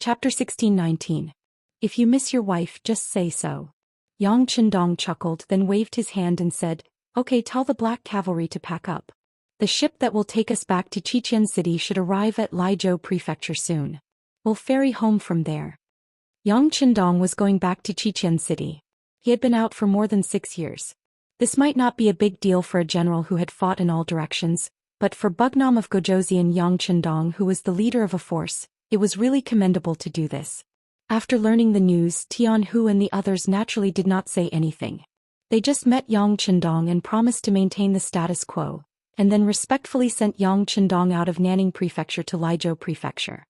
Chapter 1619. If you miss your wife, just say so. Yang Qindong chuckled, then waved his hand and said, "Okay, tell the Black Cavalry to pack up. The ship that will take us back to Xianxia City should arrive at Laizhou Prefecture soon. We'll ferry home from there." Yang Qindong was going back to Xianxia City. He had been out for more than 6 years. This might not be a big deal for a general who had fought in all directions, but for Bugnam of Gojoseon Yang Qindong, who was the leader of a force, it was really commendable to do this. After learning the news, Tian Hu and the others naturally did not say anything. They just met Yang Qindong and promised to maintain the status quo, and then respectfully sent Yang Qindong out of Nanning Prefecture to Laizhou Prefecture.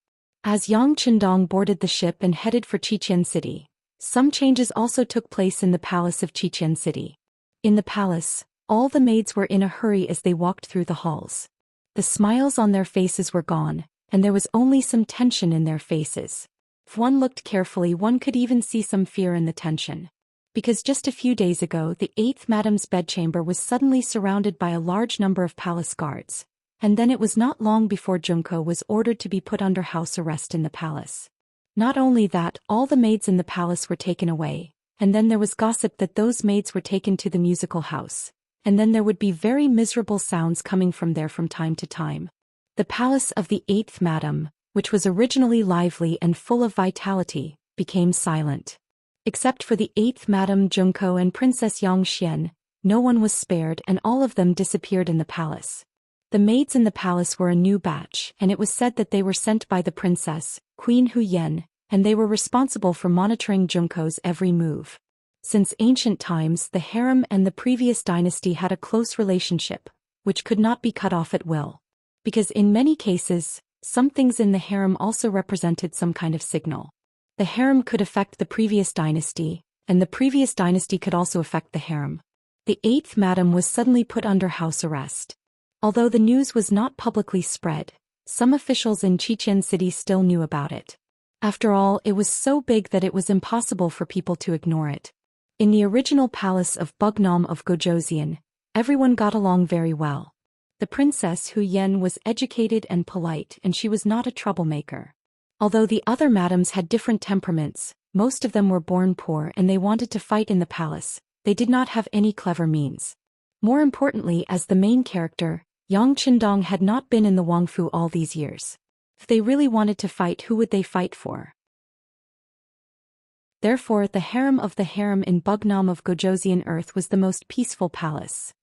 As Yang Qindong boarded the ship and headed for Xianxia City, some changes also took place in the palace of Xianxia City. In the palace, all the maids were in a hurry as they walked through the halls. The smiles on their faces were gone, and there was only some tension in their faces. If one looked carefully, one could even see some fear in the tension. Because just a few days ago, the 8th Madame's bedchamber was suddenly surrounded by a large number of palace guards, and then it was not long before Junko was ordered to be put under house arrest in the palace. Not only that, all the maids in the palace were taken away, and then there was gossip that those maids were taken to the musical house, and then there would be very miserable sounds coming from there from time to time. The palace of the 8th Madame, which was originally lively and full of vitality, became silent. Except for the 8th Madame Junko and Princess Zhou Xian, no one was spared and all of them disappeared in the palace. The maids in the palace were a new batch, and it was said that they were sent by the princess, Queen Hu Yen, and they were responsible for monitoring Junko's every move. Since ancient times, the harem and the previous dynasty had a close relationship, which could not be cut off at will. Because in many cases, some things in the harem also represented some kind of signal. The harem could affect the previous dynasty, and the previous dynasty could also affect the harem. The 8th Madame was suddenly put under house arrest. Although the news was not publicly spread, some officials in Xianxia City still knew about it. After all, it was so big that it was impossible for people to ignore it. In the original palace of Bugnam of Gojoseon, everyone got along very well. The princess Hu Yen was educated and polite, and she was not a troublemaker. Although the other madams had different temperaments, most of them were born poor and they wanted to fight in the palace, they did not have any clever means. More importantly, as the main character, Yang Qindong had not been in the Wangfu all these years. If they really wanted to fight, who would they fight for? Therefore, the harem of the harem in Bugnam of Gojoseon Earth was the most peaceful palace.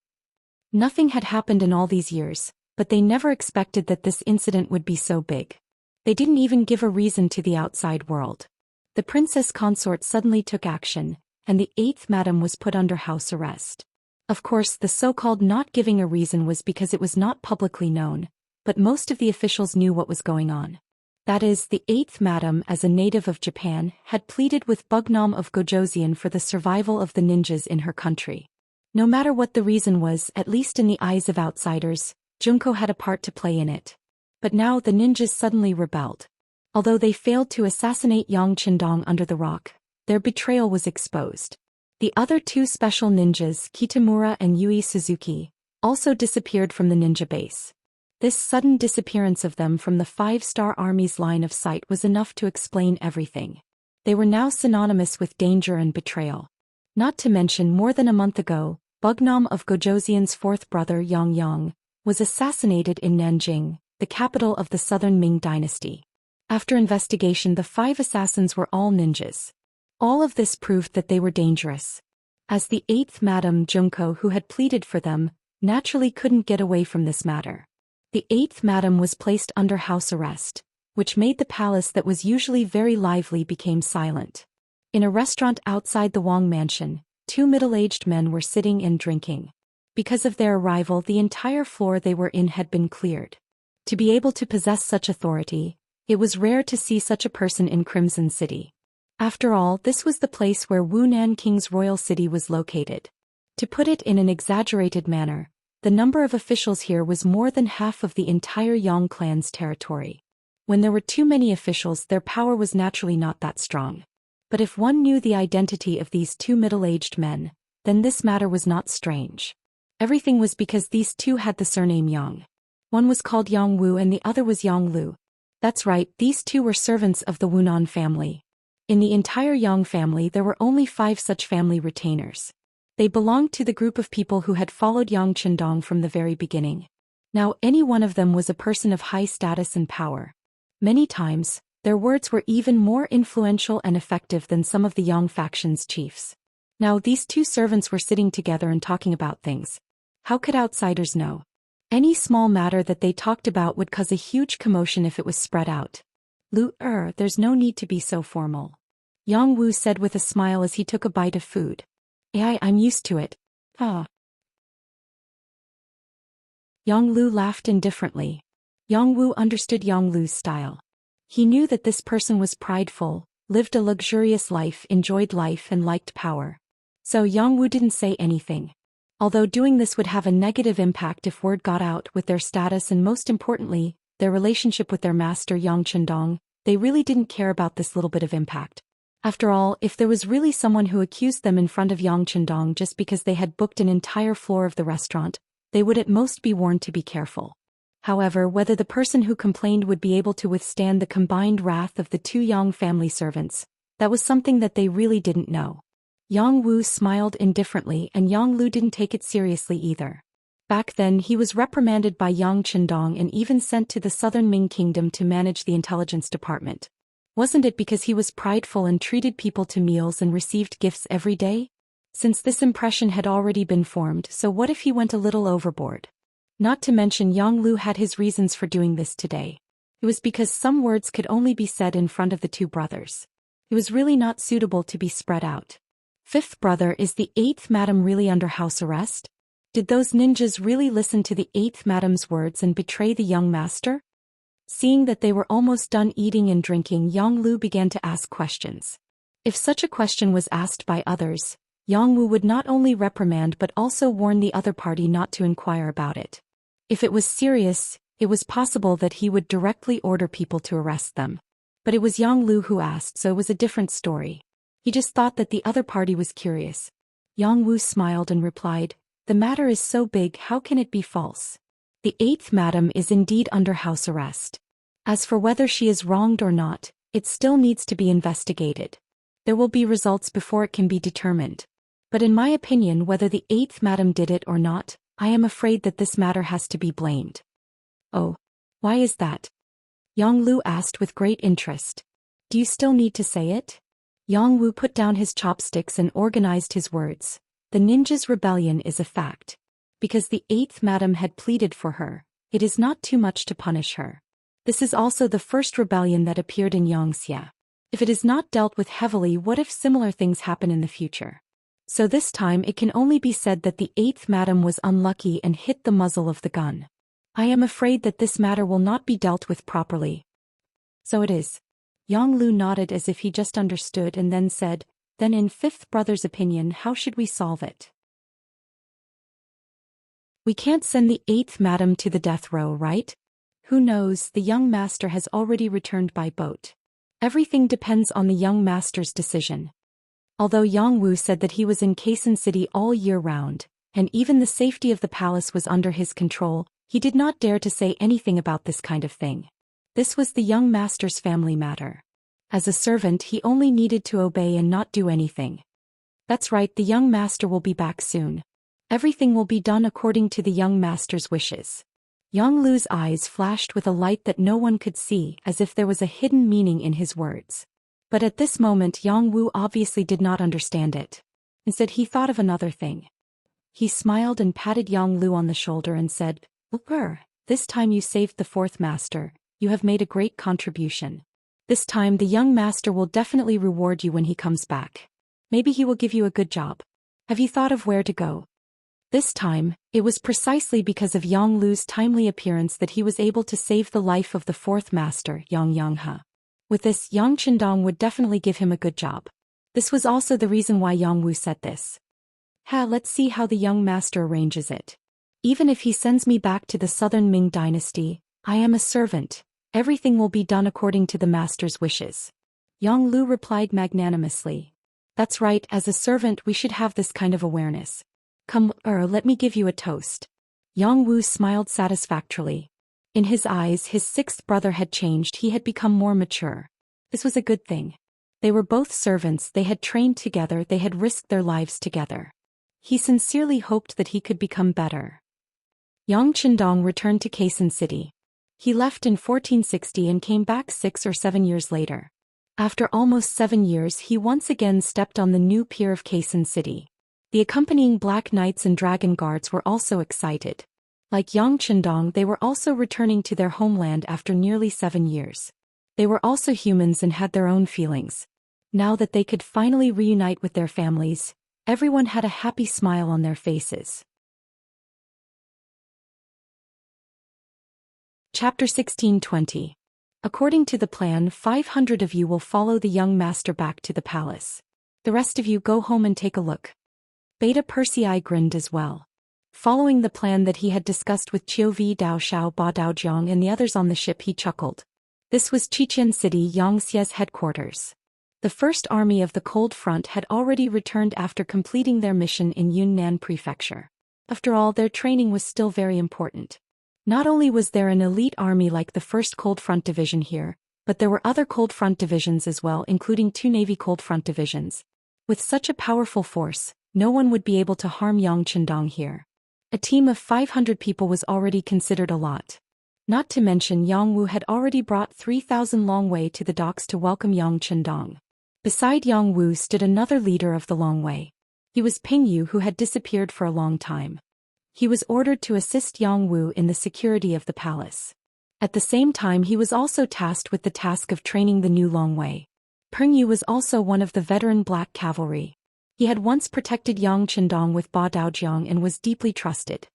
Nothing had happened in all these years, but they never expected that this incident would be so big. They didn't even give a reason to the outside world. The princess consort suddenly took action, and the 8th Madame was put under house arrest. Of course, the so-called not giving a reason was because it was not publicly known, but most of the officials knew what was going on. That is, the 8th Madame, as a native of Japan, had pleaded with Bugnam of Gojoseon for the survival of the ninjas in her country. No matter what the reason was, at least in the eyes of outsiders, Junko had a part to play in it. But now the ninjas suddenly rebelled. Although they failed to assassinate Yang Qindong under the rock, their betrayal was exposed. The other 2 special ninjas, Kitamura and Yui Suzuki, also disappeared from the ninja base. This sudden disappearance of them from the 5-star Army's line of sight was enough to explain everything. They were now synonymous with danger and betrayal. Not to mention, more than a month ago, Bugnam of Gojoseon's 4th brother Yang Yang was assassinated in Nanjing, the capital of the southern Ming dynasty. After investigation, the 5 assassins were all ninjas. All of this proved that they were dangerous. As the 8th Madame Junko, who had pleaded for them, naturally couldn't get away from this matter. The 8th Madame was placed under house arrest, which made the palace that was usually very lively became silent. In a restaurant outside the Wang mansion, 2 middle-aged men were sitting and drinking. Because of their arrival, the entire floor they were in had been cleared. To be able to possess such authority, it was rare to see such a person in Crimson City. After all, this was the place where Wunan King's royal city was located. To put it in an exaggerated manner, the number of officials here was more than half of the entire Yang clan's territory. When there were too many officials, their power was naturally not that strong. But if one knew the identity of these 2 middle-aged men, then this matter was not strange. Everything was because these 2 had the surname Yang. One was called Yang Wu and the other was Yang Lu. That's right, these two were servants of the Wunan family. In the entire Yang family there were only 5 such family retainers. They belonged to the group of people who had followed Yang Chendong from the very beginning. Now any one of them was a person of high status and power. Many times, their words were even more influential and effective than some of the Yang faction's chiefs. Now these two servants were sitting together and talking about things. How could outsiders know? Any small matter that they talked about would cause a huge commotion if it was spread out. There's no need to be so formal. Yang Wu said with a smile as he took a bite of food. I'm used to it. Yang Lu laughed indifferently. Yang Wu understood Yang Lu's style. He knew that this person was prideful, lived a luxurious life, enjoyed life and liked power. So Yang Wu didn't say anything. Although doing this would have a negative impact if word got out with their status and most importantly, their relationship with their master Yang Chendong, they really didn't care about this little bit of impact. After all, if there was really someone who accused them in front of Yang Chendong just because they had booked an entire floor of the restaurant, they would at most be warned to be careful. However, whether the person who complained would be able to withstand the combined wrath of the 2 Yang family servants, that was something that they really didn't know. Yang Wu smiled indifferently and Yang Lu didn't take it seriously either. Back then he was reprimanded by Yang Chendong and even sent to the southern Ming kingdom to manage the intelligence department. Wasn't it because he was prideful and treated people to meals and received gifts every day? Since this impression had already been formed, so what if he went a little overboard? Not to mention Yang Lu had his reasons for doing this today. It was because some words could only be said in front of the 2 brothers. It was really not suitable to be spread out. 5th brother, is the 8th madam really under house arrest? Did those ninjas really listen to the 8th madam's words and betray the young master? Seeing that they were almost done eating and drinking, Yang Lu began to ask questions. If such a question was asked by others, Yang Wu would not only reprimand but also warn the other party not to inquire about it. If it was serious, it was possible that he would directly order people to arrest them. But it was Yang Lu who asked, so it was a different story. He just thought that the other party was curious. Yang Wu smiled and replied, "The matter is so big, how can it be false? The 8th madam is indeed under house arrest. As for whether she is wronged or not, it still needs to be investigated. There will be results before it can be determined. But in my opinion, whether the 8th madam did it or not, I am afraid that this matter has to be blamed." "Oh, why is that?" Yang Lu asked with great interest. "Do you still need to say it?" Yang Wu put down his chopsticks and organized his words. "The ninja's rebellion is a fact. Because the 8th madam had pleaded for her, it is not too much to punish her. This is also the first rebellion that appeared in Xianxia. If it is not dealt with heavily, what if similar things happen in the future? So this time it can only be said that the 8th madam was unlucky and hit the muzzle of the gun. I am afraid that this matter will not be dealt with properly." "So it is." Yang Lu nodded as if he just understood and then said, "Then in 5th brother's opinion, how should we solve it?" "We can't send the 8th madam to the death row, right? Who knows, the young master has already returned by boat. Everything depends on the young master's decision." Although Yang Wu said that he was in Kaisan City all year round, and even the safety of the palace was under his control, he did not dare to say anything about this kind of thing. This was the young master's family matter. As a servant, he only needed to obey and not do anything. "That's right, the young master will be back soon. Everything will be done according to the young master's wishes." Yang Lu's eyes flashed with a light that no one could see, as if there was a hidden meaning in his words. But at this moment Yang Wu obviously did not understand it. Instead he thought of another thing. He smiled and patted Yang Lu on the shoulder and said, "This time you saved the 4th master. You have made a great contribution. This time the young master will definitely reward you when he comes back. Maybe he will give you a good job. Have you thought of where to go?" This time, it was precisely because of Yang Lu's timely appearance that he was able to save the life of the 4th master, Yang Yanghe. With this, Yang Chendong would definitely give him a good job. This was also the reason why Yang Wu said this. Let's see how the young master arranges it. Even if he sends me back to the southern Ming dynasty, I am a servant. Everything will be done according to the master's wishes." Yang Lu replied magnanimously. "That's right, as a servant we should have this kind of awareness. Come, let me give you a toast." Yang Wu smiled satisfactorily. In his eyes, his sixth brother had changed, he had become more mature. This was a good thing. They were both servants, they had trained together, they had risked their lives together. He sincerely hoped that he could become better. Yang Qindong returned to Kaisan City. He left in 1460 and came back 6 or 7 years later. After almost 7 years, he once again stepped on the new pier of Kaisan City. The accompanying Black Knights and Dragon Guards were also excited. Like Yang Qindong, they were also returning to their homeland after nearly 7 years. They were also humans and had their own feelings. Now that they could finally reunite with their families, everyone had a happy smile on their faces. Chapter 16:20. According to the plan, 500 of you will follow the young master back to the palace. The rest of you go home and take a look. Beta Persei grinned as well. Following the plan that he had discussed with Qiu Vi, Dao Xiao, Ba Daojiang and the others on the ship, he chuckled. This was Xian City, Xianxia's headquarters. The First Army of the Cold Front had already returned after completing their mission in Yunnan Prefecture. After all, their training was still very important. Not only was there an elite army like the 1st Cold Front Division here, but there were other Cold Front divisions as well, including 2 Navy Cold Front divisions. With such a powerful force, no one would be able to harm Yang Qindong here. A team of 500 people was already considered a lot. Not to mention Yang Wu had already brought 3,000 Long Wei to the docks to welcome Yang Qindong. Beside Yang Wu stood another leader of the Long Wei. He was Ping Yu, who had disappeared for a long time. He was ordered to assist Yang Wu in the security of the palace. At the same time, he was also tasked with the task of training the new Long Wei. Peng Yu was also one of the veteran Black Cavalry. He had once protected Yang Qindong with Ba Daojiang and was deeply trusted.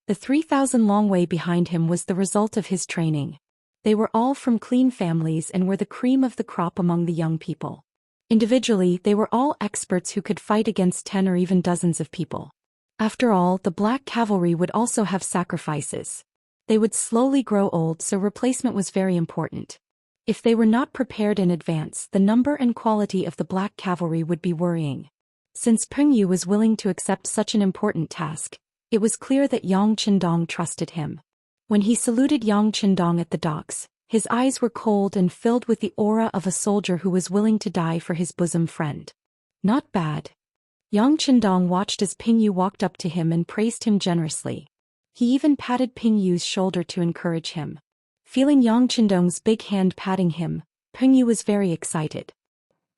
The 3,000 Long Wei behind him was the result of his training. They were all from clean families and were the cream of the crop among the young people. Individually, they were all experts who could fight against 10 or even dozens of people. After all, the Black Cavalry would also have sacrifices. They would slowly grow old, so replacement was very important. If they were not prepared in advance, the number and quality of the Black Cavalry would be worrying. Since Peng Yu was willing to accept such an important task, it was clear that Yang Qindong trusted him. When he saluted Yang Qindong at the docks, his eyes were cold and filled with the aura of a soldier who was willing to die for his bosom friend. Not bad. Yang Qindong watched as Ping Yu walked up to him and praised him generously. He even patted Ping Yu's shoulder to encourage him. Feeling Yang Qindong's big hand patting him, Ping Yu was very excited.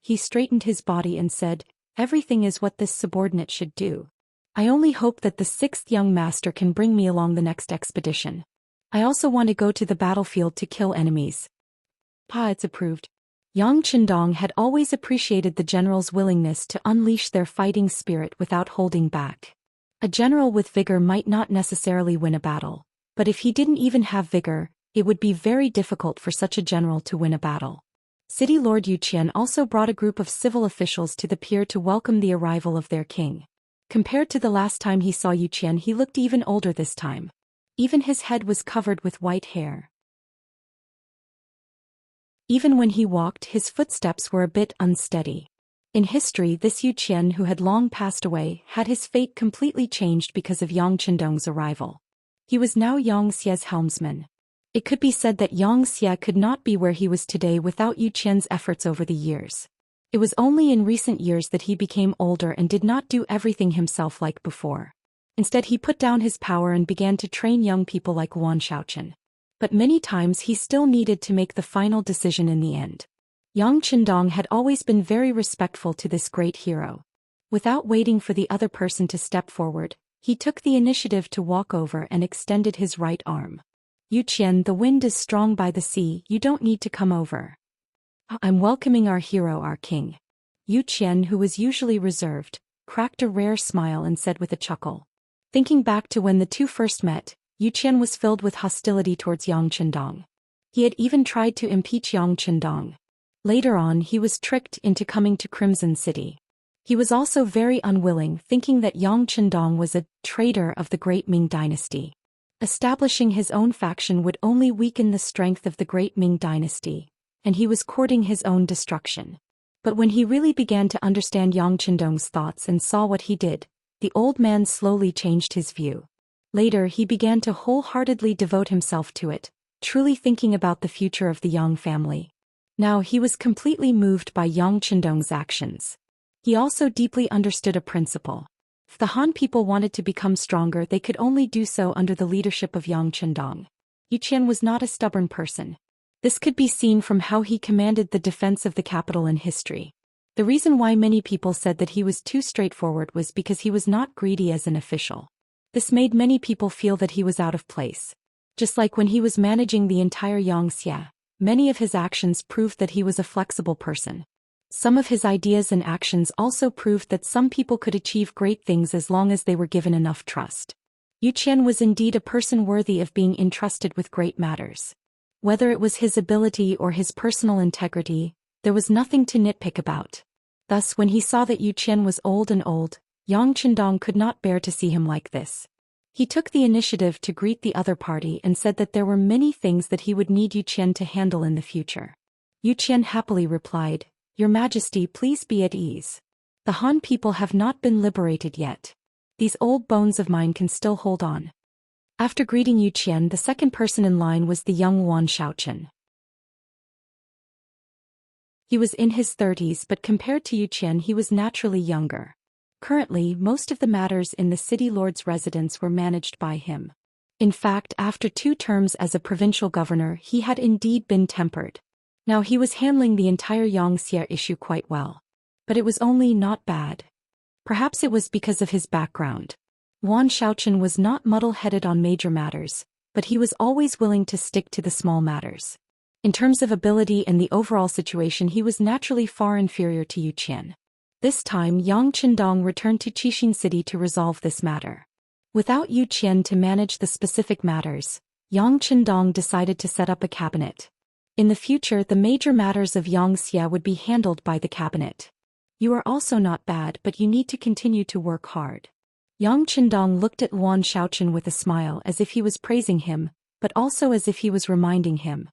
He straightened his body and said, "Everything is what this subordinate should do. I only hope that the 6th young master can bring me along the next expedition. I also want to go to the battlefield to kill enemies." Pa, it's approved. Yang Qindong had always appreciated the general's willingness to unleash their fighting spirit without holding back. A general with vigor might not necessarily win a battle, but if he didn't even have vigor, it would be very difficult for such a general to win a battle. City Lord Zhou Xian also brought a group of civil officials to the pier to welcome the arrival of their king. Compared to the last time he saw Zhou Xian, he looked even older this time. Even his head was covered with white hair. Even when he walked, his footsteps were a bit unsteady. In history, this Zhou Xian, who had long passed away, had his fate completely changed because of Yang Qindong's arrival. He was now Xia's helmsman. It could be said that Xia could not be where he was today without Zhou Xian's efforts over the years. It was only in recent years that he became older and did not do everything himself like before. Instead, he put down his power and began to train young people like Wan Shaochen. But many times he still needed to make the final decision in the end. Yang Qindong had always been very respectful to this great hero. Without waiting for the other person to step forward, he took the initiative to walk over and extended his right arm. "Zhou Xian, the wind is strong by the sea, you don't need to come over. I'm welcoming our hero, our king." Zhou Xian, who was usually reserved, cracked a rare smile and said with a chuckle. Thinking back to when the two first met, Zhou Xian was filled with hostility towards Yang Qindong. He had even tried to impeach Yang Qindong. Later on, he was tricked into coming to Crimson City. He was also very unwilling, thinking that Yang Qindong was a traitor of the great Ming dynasty. Establishing his own faction would only weaken the strength of the great Ming dynasty, and he was courting his own destruction. But when he really began to understand Yang Qindong's thoughts and saw what he did, the old man slowly changed his view. Later, he began to wholeheartedly devote himself to it, truly thinking about the future of the Yang family. Now he was completely moved by Yang Chendong's actions. He also deeply understood a principle. If the Han people wanted to become stronger, they could only do so under the leadership of Yang Chendong. Yu Qian was not a stubborn person. This could be seen from how he commanded the defense of the capital in history. The reason why many people said that he was too straightforward was because he was not greedy as an official. This made many people feel that he was out of place. Just like when he was managing the entire Xianxia, many of his actions proved that he was a flexible person. Some of his ideas and actions also proved that some people could achieve great things as long as they were given enough trust. Yu Qian was indeed a person worthy of being entrusted with great matters. Whether it was his ability or his personal integrity, there was nothing to nitpick about. Thus, when he saw that Yu Qian was old, Yang Chendong could not bear to see him like this. He took the initiative to greet the other party and said that there were many things that he would need Yu Qian to handle in the future. Yu Qian happily replied, "Your Majesty, please be at ease. The Han people have not been liberated yet. These old bones of mine can still hold on." After greeting Yu Qian, the second person in line was the young Wan Xiaoqian. He was in his 30s, but compared to Yu Qian he was naturally younger. Currently, most of the matters in the city lord's residence were managed by him. In fact, after 2 terms as a provincial governor, he had indeed been tempered. Now he was handling the entire Xianxia issue quite well. But it was only not bad. Perhaps it was because of his background. Wan Xiaoqian was not muddle-headed on major matters, but he was always willing to stick to the small matters. In terms of ability and the overall situation, he was naturally far inferior to Yu Qian. This time Yang Chendong returned to Qixing City to resolve this matter. Without Yu Qian to manage the specific matters, Yang Chendong decided to set up a cabinet. In the future, the major matters of Xianxia would be handled by the cabinet. "You are also not bad, but you need to continue to work hard." Yang Chendong looked at Wan Xiaoqian with a smile, as if he was praising him, but also as if he was reminding him.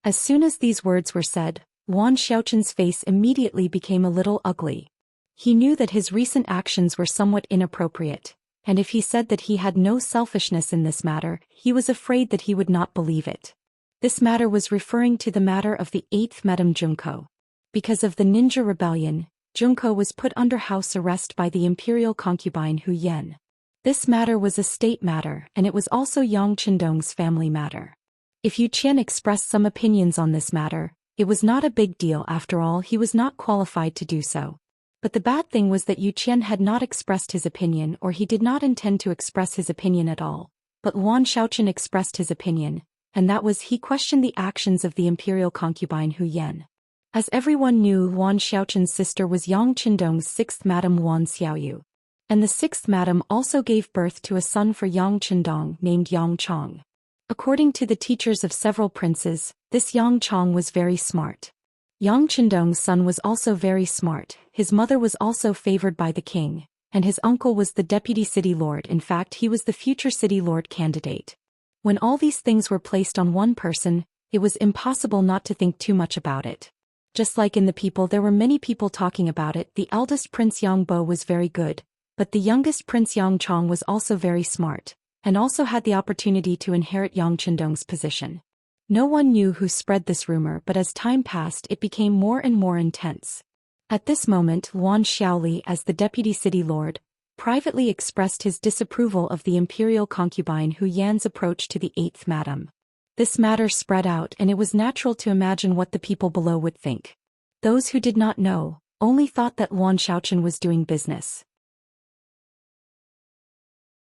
As soon as these words were said, Wan Xiaoqian's face immediately became a little ugly. He knew that his recent actions were somewhat inappropriate, and if he said that he had no selfishness in this matter, he was afraid that he would not believe it. This matter was referring to the matter of the 8th Madam Junko. Because of the ninja rebellion, Junko was put under house arrest by the imperial concubine Hu Yan. This matter was a state matter, and it was also Yang Chendong's family matter. If Yu Qian expressed some opinions on this matter, it was not a big deal. After all, he was not qualified to do so. But the bad thing was that Yu Qian had not expressed his opinion, or he did not intend to express his opinion at all. But Wan Xiaoqian expressed his opinion, and that was he questioned the actions of the imperial concubine Hu Yan. As everyone knew, Wan Xiaoqian's sister was Yang Chendong's 6th Madam Wan Xiaoyu. And the 6th Madam also gave birth to a son for Yang Chendong named Yang Chong. According to the teachers of several princes, this Yang Chong was very smart. Yang Chendong's son was also very smart, his mother was also favored by the king, and his uncle was the deputy city lord. In fact, he was the future city lord candidate. When all these things were placed on one person, it was impossible not to think too much about it. Just like in the people, there were many people talking about it. The eldest Prince Yang Bo was very good, but the youngest Prince Yang Chong was also very smart, and also had the opportunity to inherit Yang Chendong's position. No one knew who spread this rumor, but as time passed it became more and more intense. At this moment, Wan Xiaoli, as the deputy city lord, privately expressed his disapproval of the imperial concubine Hu Yan's approach to the 8th Madam. This matter spread out, and it was natural to imagine what the people below would think. Those who did not know only thought that Wan Xiaoqian was doing business.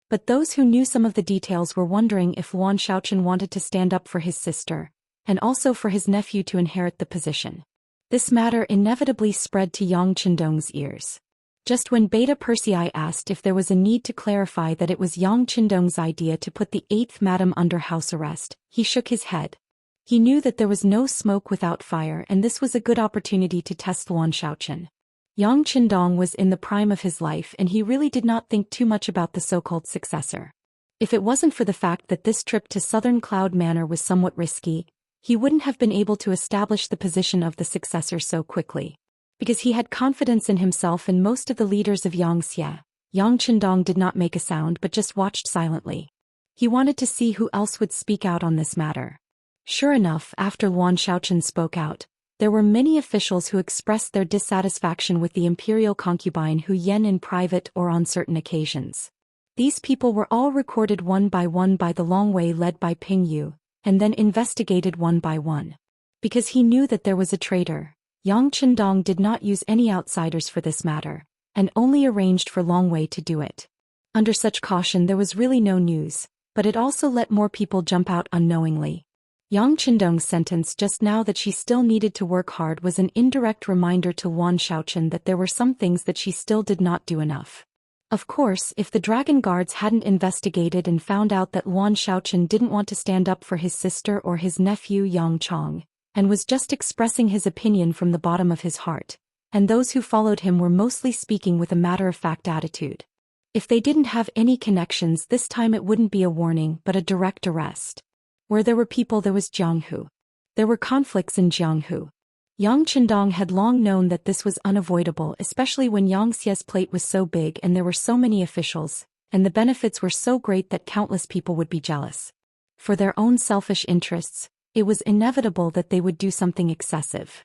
But those who knew some of the details were wondering if Wan Xiaoqian wanted to stand up for his sister, and also for his nephew to inherit the position. This matter inevitably spread to Yang Chendong's ears. Just when Beta Persei asked if there was a need to clarify that it was Yang Chendong's idea to put the 8th Madam under house arrest, he shook his head. He knew that there was no smoke without fire, and this was a good opportunity to test Wan Xiaoqian. Yang Chendong was in the prime of his life, and he really did not think too much about the so-called successor. If it wasn't for the fact that this trip to Southern Cloud Manor was somewhat risky, he wouldn't have been able to establish the position of the successor so quickly. Because he had confidence in himself and most of the leaders of Xianxia, Yang Chendong did not make a sound but just watched silently. He wanted to see who else would speak out on this matter. Sure enough, after Luan Xiaochen spoke out, there were many officials who expressed their dissatisfaction with the imperial concubine Hu Yen in private or on certain occasions. These people were all recorded one by the Long Wei led by Ping Yu, and then investigated one by one. Because he knew that there was a traitor, Yang Chendong did not use any outsiders for this matter, and only arranged for Long Wei to do it. Under such caution there was really no news, but it also let more people jump out unknowingly. Yang Chendong's sentence just now that she still needed to work hard was an indirect reminder to Luan Xiaochen that there were some things that she still did not do enough. Of course, if the dragon guards hadn't investigated and found out that Luan Xiaochen didn't want to stand up for his sister or his nephew Yang Chong, and was just expressing his opinion from the bottom of his heart, and those who followed him were mostly speaking with a matter-of-fact attitude. If they didn't have any connections this time it wouldn't be a warning but a direct arrest. Where there were people there was Jianghu. There were conflicts in Jianghu. Yang Chendong had long known that this was unavoidable, especially when Xiaxia's plate was so big and there were so many officials, and the benefits were so great that countless people would be jealous. For their own selfish interests, it was inevitable that they would do something excessive.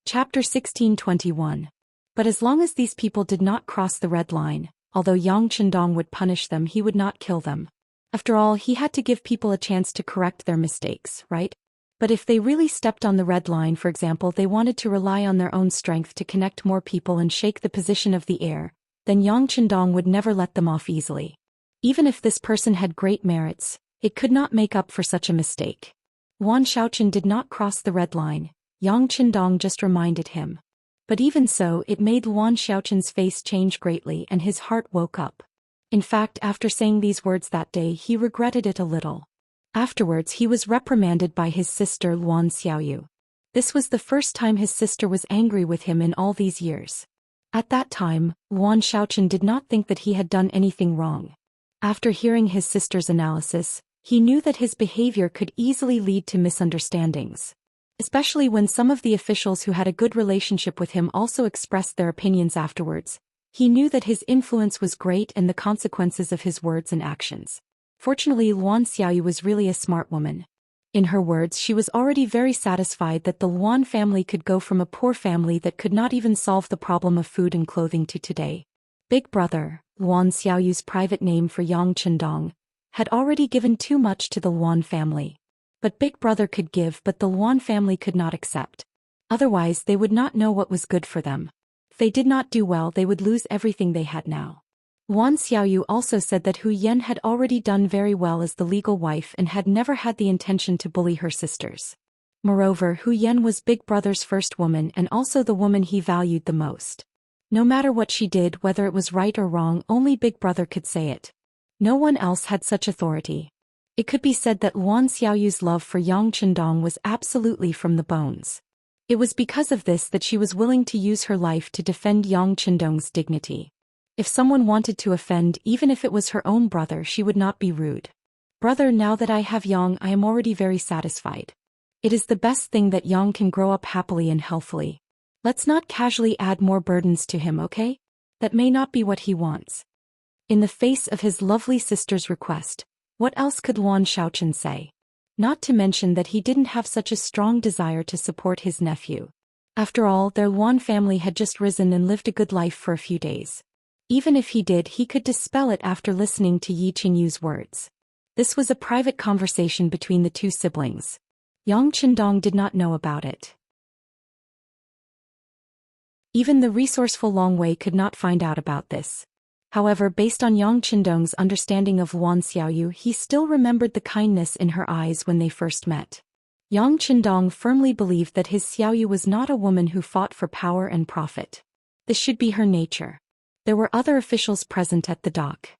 Chapter 1621. But as long as these people did not cross the red line, although Yang Chendong would punish them, he would not kill them. After all, he had to give people a chance to correct their mistakes, right? But if they really stepped on the red line, for example, they wanted to rely on their own strength to connect more people and shake the position of the air, then Yang Chendong would never let them off easily. Even if this person had great merits, it could not make up for such a mistake. Luan Xiaochen did not cross the red line, Yang Chendong just reminded him. But even so, it made Luan Xiaochen's face change greatly and his heart woke up. In fact, after saying these words that day, he regretted it a little. Afterwards, he was reprimanded by his sister Luan Xiaoyu. This was the first time his sister was angry with him in all these years. At that time, Luan Xiaochen did not think that he had done anything wrong. After hearing his sister's analysis, he knew that his behavior could easily lead to misunderstandings. Especially when some of the officials who had a good relationship with him also expressed their opinions afterwards. He knew that his influence was great and the consequences of his words and actions. Fortunately, Luan Xiaoyu was really a smart woman. In her words, she was already very satisfied that the Luan family could go from a poor family that could not even solve the problem of food and clothing to today. Big Brother, Luan Xiaoyu's private name for Yang Chendong, had already given too much to the Luan family. But Big Brother could give, but the Luan family could not accept. Otherwise, they would not know what was good for them. If they did not do well, they would lose everything they had now. Luan Xiaoyu also said that Hu Yen had already done very well as the legal wife and had never had the intention to bully her sisters. Moreover, Hu Yen was Big Brother's first woman and also the woman he valued the most. No matter what she did, whether it was right or wrong, only Big Brother could say it. No one else had such authority. It could be said that Luan Xiaoyu's love for Yang Chendong was absolutely from the bones. It was because of this that she was willing to use her life to defend Yang Chendong's dignity. If someone wanted to offend, even if it was her own brother, she would not be rude. Brother, now that I have Yang, I am already very satisfied. It is the best thing that Yang can grow up happily and healthily. Let's not casually add more burdens to him, okay? That may not be what he wants. In the face of his lovely sister's request, what else could Luan Xiaochen say? Not to mention that he didn't have such a strong desire to support his nephew. After all, their Luan family had just risen and lived a good life for a few days. Even if he did, he could dispel it after listening to Yi Qingyu's words. This was a private conversation between the two siblings. Yang Chendong did not know about it. Even the resourceful Long Wei could not find out about this. However, based on Yang Chendong's understanding of Luan Xiaoyu, he still remembered the kindness in her eyes when they first met. Yang Chendong firmly believed that his Xiaoyu was not a woman who fought for power and profit. This should be her nature. There were other officials present at the dock.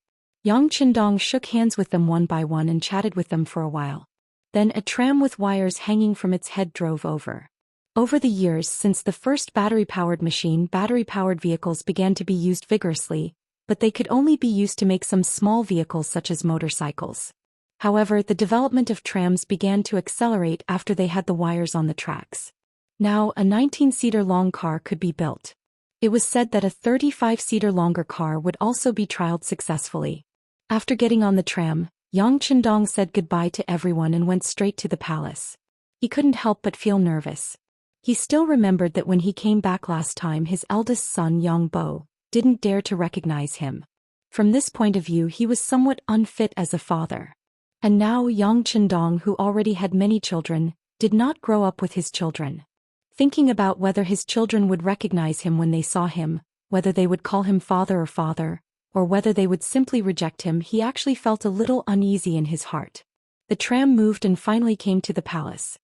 Yang Chendong shook hands with them one by one and chatted with them for a while. Then a tram with wires hanging from its head drove over. Over the years since the first battery-powered machine, battery-powered vehicles began to be used vigorously, but they could only be used to make some small vehicles such as motorcycles. However, the development of trams began to accelerate after they had the wires on the tracks. Now, a 19-seater long car could be built. It was said that a 35-seater longer car would also be trialed successfully. After getting on the tram, Yang Chendong said goodbye to everyone and went straight to the palace. He couldn't help but feel nervous. He still remembered that when he came back last time his eldest son Yang Bo didn't dare to recognize him. From this point of view he was somewhat unfit as a father. And now Yang Chendong, who already had many children, did not grow up with his children. Thinking about whether his children would recognize him when they saw him, whether they would call him father, or whether they would simply reject him, he actually felt a little uneasy in his heart. The tram moved and finally came to the palace.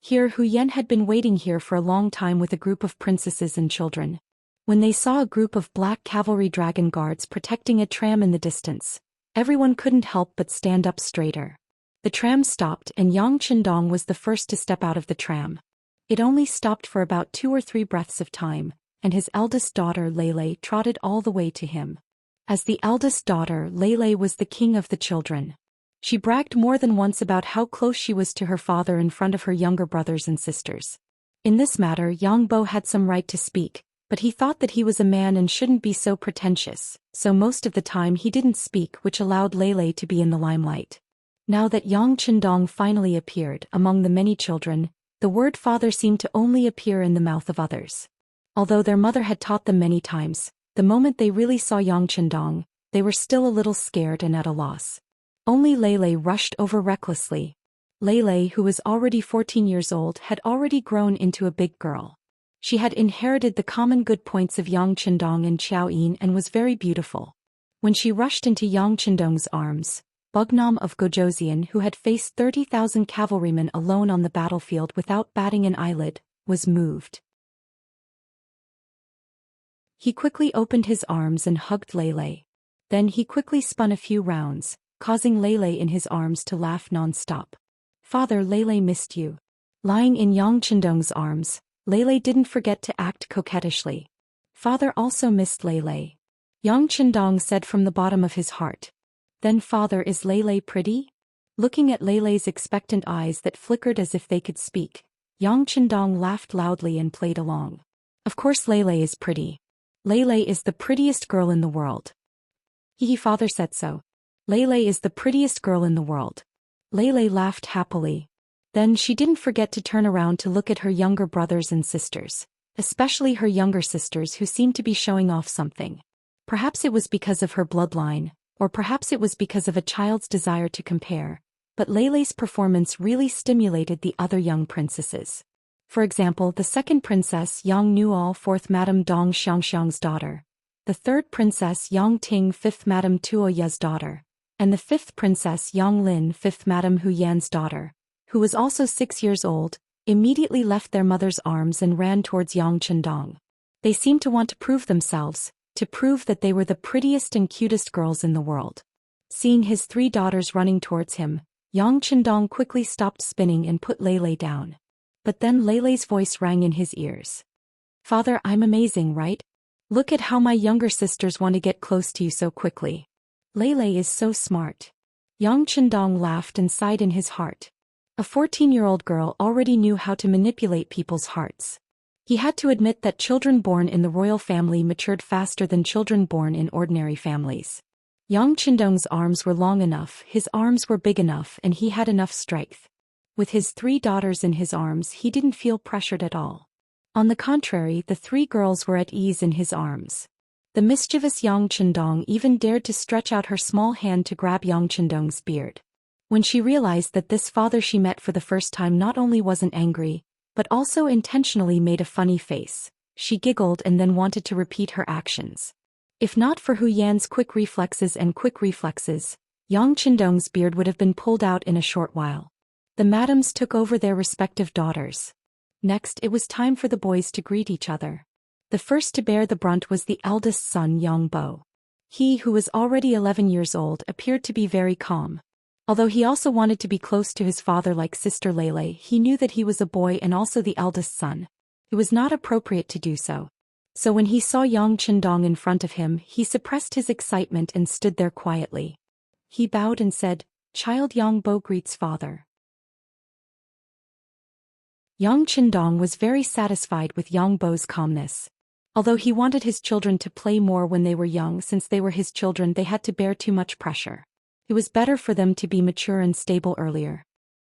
Here Hu Yan had been waiting here for a long time with a group of princesses and children. When they saw a group of black cavalry dragon guards protecting a tram in the distance, everyone couldn't help but stand up straighter. The tram stopped and Yang Chendong was the first to step out of the tram. It only stopped for about 2 or 3 breaths of time, and his eldest daughter Lei trotted all the way to him. As the eldest daughter, Lei was the king of the children. She bragged more than once about how close she was to her father in front of her younger brothers and sisters. In this matter Yang Bo had some right to speak, but he thought that he was a man and shouldn't be so pretentious, so most of the time he didn't speak, which allowed Lei to be in the limelight. Now that Yang Chendong finally appeared among the many children, the word father seemed to only appear in the mouth of others. Although their mother had taught them many times, the moment they really saw Yang Chendong, they were still a little scared and at a loss. Only Lei rushed over recklessly. Lei, who was already 14 years old, had already grown into a big girl. She had inherited the common good points of Yang Chendong and Xiaoyin and was very beautiful. When she rushed into Yang Chendong's arms, Bugnam of Gojosian, who had faced 30,000 cavalrymen alone on the battlefield without batting an eyelid, was moved. He quickly opened his arms and hugged Lei. Then he quickly spun a few rounds, causing Lei in his arms to laugh non-stop. Father, Lei missed you. Lying in Yang Chendong's arms, Lei didn't forget to act coquettishly. Father also missed Lei. Yang Chendong said from the bottom of his heart. Then father, is Lei pretty? Looking at Lei's expectant eyes that flickered as if they could speak, Yang Chendong laughed loudly and played along. Of course Lei is pretty. Lei is the prettiest girl in the world. Father said so. Lei is the prettiest girl in the world. Lei laughed happily. Then she didn't forget to turn around to look at her younger brothers and sisters, especially her younger sisters who seemed to be showing off something. Perhaps it was because of her bloodline, or perhaps it was because of a child's desire to compare, but Lei's performance really stimulated the other young princesses. For example, the second princess Yang Nual, 4th Madame Dong Xianxiang's daughter, the third princess Yang Ting, 5th Madame Tuoya's daughter, and the 5th princess Yang Lin, 5th Madame Hu Yan's daughter, who was also 6 years old, immediately left their mother's arms and ran towards Yang Chendong. They seemed to want to prove themselves, to prove that they were the prettiest and cutest girls in the world. Seeing his 3 daughters running towards him, Yang Chendong quickly stopped spinning and put Lei down. But then Lei's voice rang in his ears. Father, I'm amazing, right? Look at how my younger sisters want to get close to you so quickly. Lei is so smart. Yang Chendong laughed and sighed in his heart. A 14-year-old girl already knew how to manipulate people's hearts. He had to admit that children born in the royal family matured faster than children born in ordinary families. Yang Chendong's arms were long enough, his arms were big enough, and he had enough strength. With his 3 daughters in his arms he didn't feel pressured at all. On the contrary, the 3 girls were at ease in his arms. The mischievous Yang Chendong even dared to stretch out her small hand to grab Yang Chendong's beard. When she realized that this father she met for the first time not only wasn't angry, but also intentionally made a funny face, she giggled and then wanted to repeat her actions. If not for Hu Yan's quick reflexes, Yang Chendong's beard would have been pulled out in a short while. The madams took over their respective daughters. Next, it was time for the boys to greet each other. The first to bear the brunt was the eldest son Yang Bo. He, who was already 11 years old, appeared to be very calm. Although he also wanted to be close to his father like sister Lei, he knew that he was a boy and also the eldest son. It was not appropriate to do so. So when he saw Yang Chendong in front of him, he suppressed his excitement and stood there quietly. He bowed and said, "Child Yang Bo greets father." Yang Chendong was very satisfied with Yang Bo's calmness. Although he wanted his children to play more when they were young, since they were his children, they had to bear too much pressure. It was better for them to be mature and stable earlier.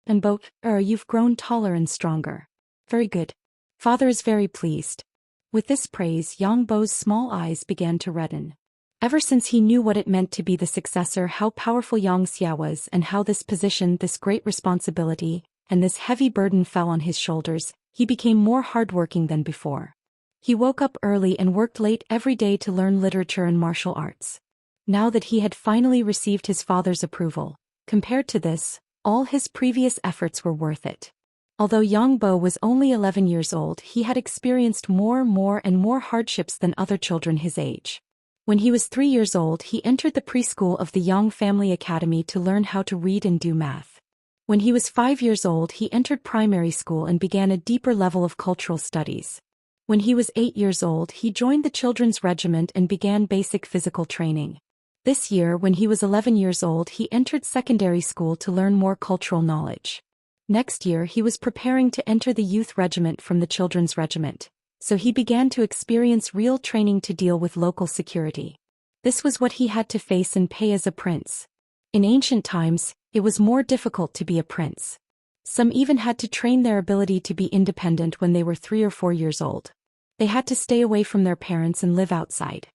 And Bo, you've grown taller and stronger. Very good. Father is very pleased. With this praise, Yang Bo's small eyes began to redden. Ever since he knew what it meant to be the successor, how powerful Xianxia was, and how this position, this great responsibility, and this heavy burden fell on his shoulders, he became more hardworking than before. He woke up early and worked late every day to learn literature and martial arts. Now that he had finally received his father's approval, compared to this, all his previous efforts were worth it. Although Yang Bo was only 11 years old, he had experienced more hardships than other children his age. When he was 3 years old, he entered the preschool of the Yang Family Academy to learn how to read and do math. When he was 5 years old, he entered primary school and began a deeper level of cultural studies. When he was 8 years old, he joined the children's regiment and began basic physical training. This year, when he was 11 years old, he entered secondary school to learn more cultural knowledge. Next year, he was preparing to enter the youth regiment from the children's regiment, so he began to experience real training to deal with local security. This was what he had to face and pay as a prince. In ancient times, it was more difficult to be a prince. Some even had to train their ability to be independent when they were 3 or 4 years old. They had to stay away from their parents and live outside.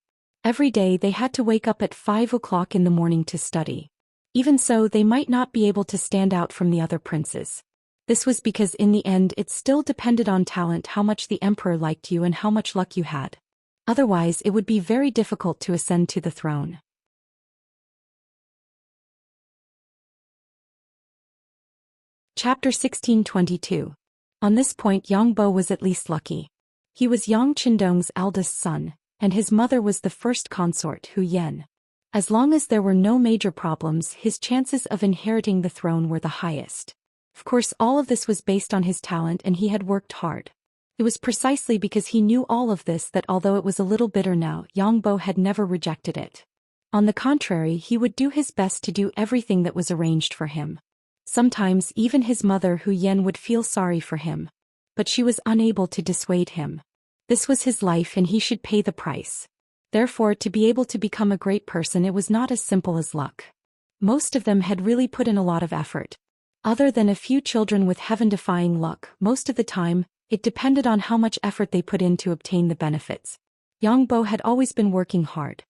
Every day they had to wake up at 5 o'clock in the morning to study. Even so, they might not be able to stand out from the other princes. This was because in the end it still depended on talent, how much the emperor liked you and how much luck you had. Otherwise, it would be very difficult to ascend to the throne. Chapter 1622. On this point, Yang Bo was at least lucky. He was Yang Qindong's eldest son, and his mother was the first consort, Hu Yan. As long as there were no major problems, his chances of inheriting the throne were the highest. Of course, all of this was based on his talent, and he had worked hard. It was precisely because he knew all of this that although it was a little bitter now, Yang Bo had never rejected it. On the contrary, he would do his best to do everything that was arranged for him. Sometimes even his mother Hu Yan would feel sorry for him. But she was unable to dissuade him. This was his life and he should pay the price. Therefore, to be able to become a great person, it was not as simple as luck. Most of them had really put in a lot of effort. Other than a few children with heaven-defying luck, most of the time, it depended on how much effort they put in to obtain the benefits. Yang Bo had always been working hard.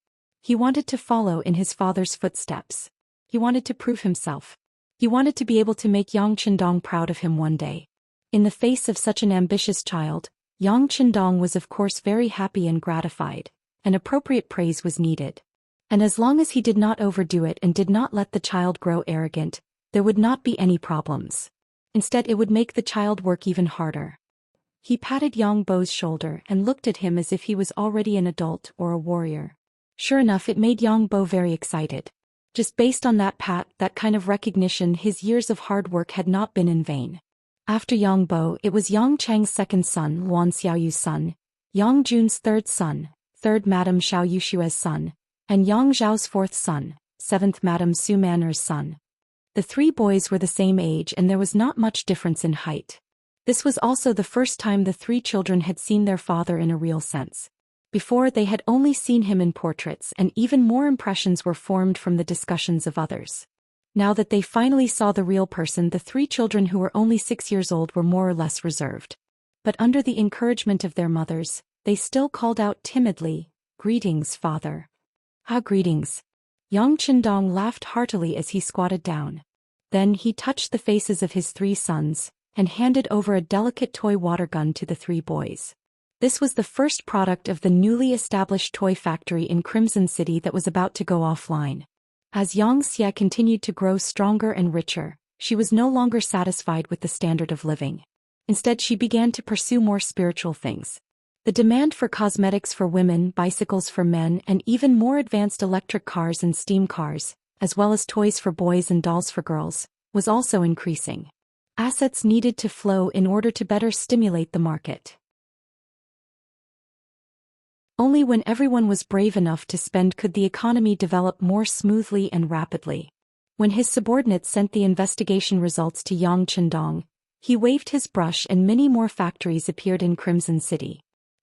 He wanted to follow in his father's footsteps. He wanted to prove himself. He wanted to be able to make Yang Qindong proud of him one day. In the face of such an ambitious child, Yang Qindong was of course very happy and gratified, and appropriate praise was needed. And as long as he did not overdo it and did not let the child grow arrogant, there would not be any problems. Instead, it would make the child work even harder. He patted Yang Bo's shoulder and looked at him as if he was already an adult or a warrior. Sure enough, it made Yang Bo very excited. Just based on that pat, that kind of recognition, his years of hard work had not been in vain. After Yang Bo, it was Yang Chang's second son, Luan Xiaoyu's son, Yang Jun's third son, third Madame Xiao Yushua's son, and Yang Zhao's fourth son, seventh Madame Su Maner's son. The three boys were the same age and there was not much difference in height. This was also the first time the three children had seen their father in a real sense. Before, they had only seen him in portraits, and even more impressions were formed from the discussions of others. Now that they finally saw the real person, the three children who were only 6 years old were more or less reserved. But under the encouragement of their mothers, they still called out timidly, "Greetings, father." "Ah, greetings." Yang Qindong laughed heartily as he squatted down. Then he touched the faces of his three sons, and handed over a delicate toy water gun to the three boys. This was the first product of the newly established toy factory in Crimson City that was about to go offline. As Xianxia continued to grow stronger and richer, she was no longer satisfied with the standard of living. Instead, she began to pursue more spiritual things. The demand for cosmetics for women, bicycles for men, and even more advanced electric cars and steam cars, as well as toys for boys and dolls for girls, was also increasing. Assets needed to flow in order to better stimulate the market. Only when everyone was brave enough to spend could the economy develop more smoothly and rapidly. When his subordinates sent the investigation results to Yang Qindong, he waved his brush and many more factories appeared in Crimson City.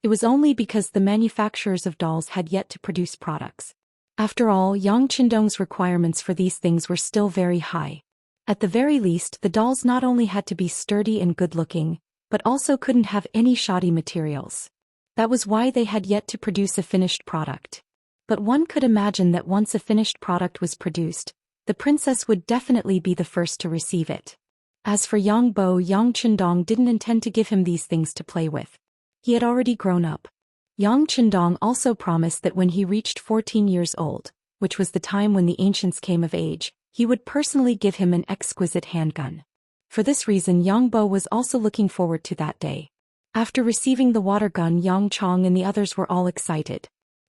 It was only because the manufacturers of dolls had yet to produce products. After all, Yang Qindong's requirements for these things were still very high. At the very least, the dolls not only had to be sturdy and good-looking, but also couldn't have any shoddy materials. That was why they had yet to produce a finished product. But one could imagine that once a finished product was produced, the princess would definitely be the first to receive it. As for Yang Bo, Yang Qindong didn't intend to give him these things to play with. He had already grown up. Yang Qindong also promised that when he reached 14 years old, which was the time when the ancients came of age, he would personally give him an exquisite handgun. For this reason, Yang Bo was also looking forward to that day. After receiving the water gun, Yang Chong and the others were all excited.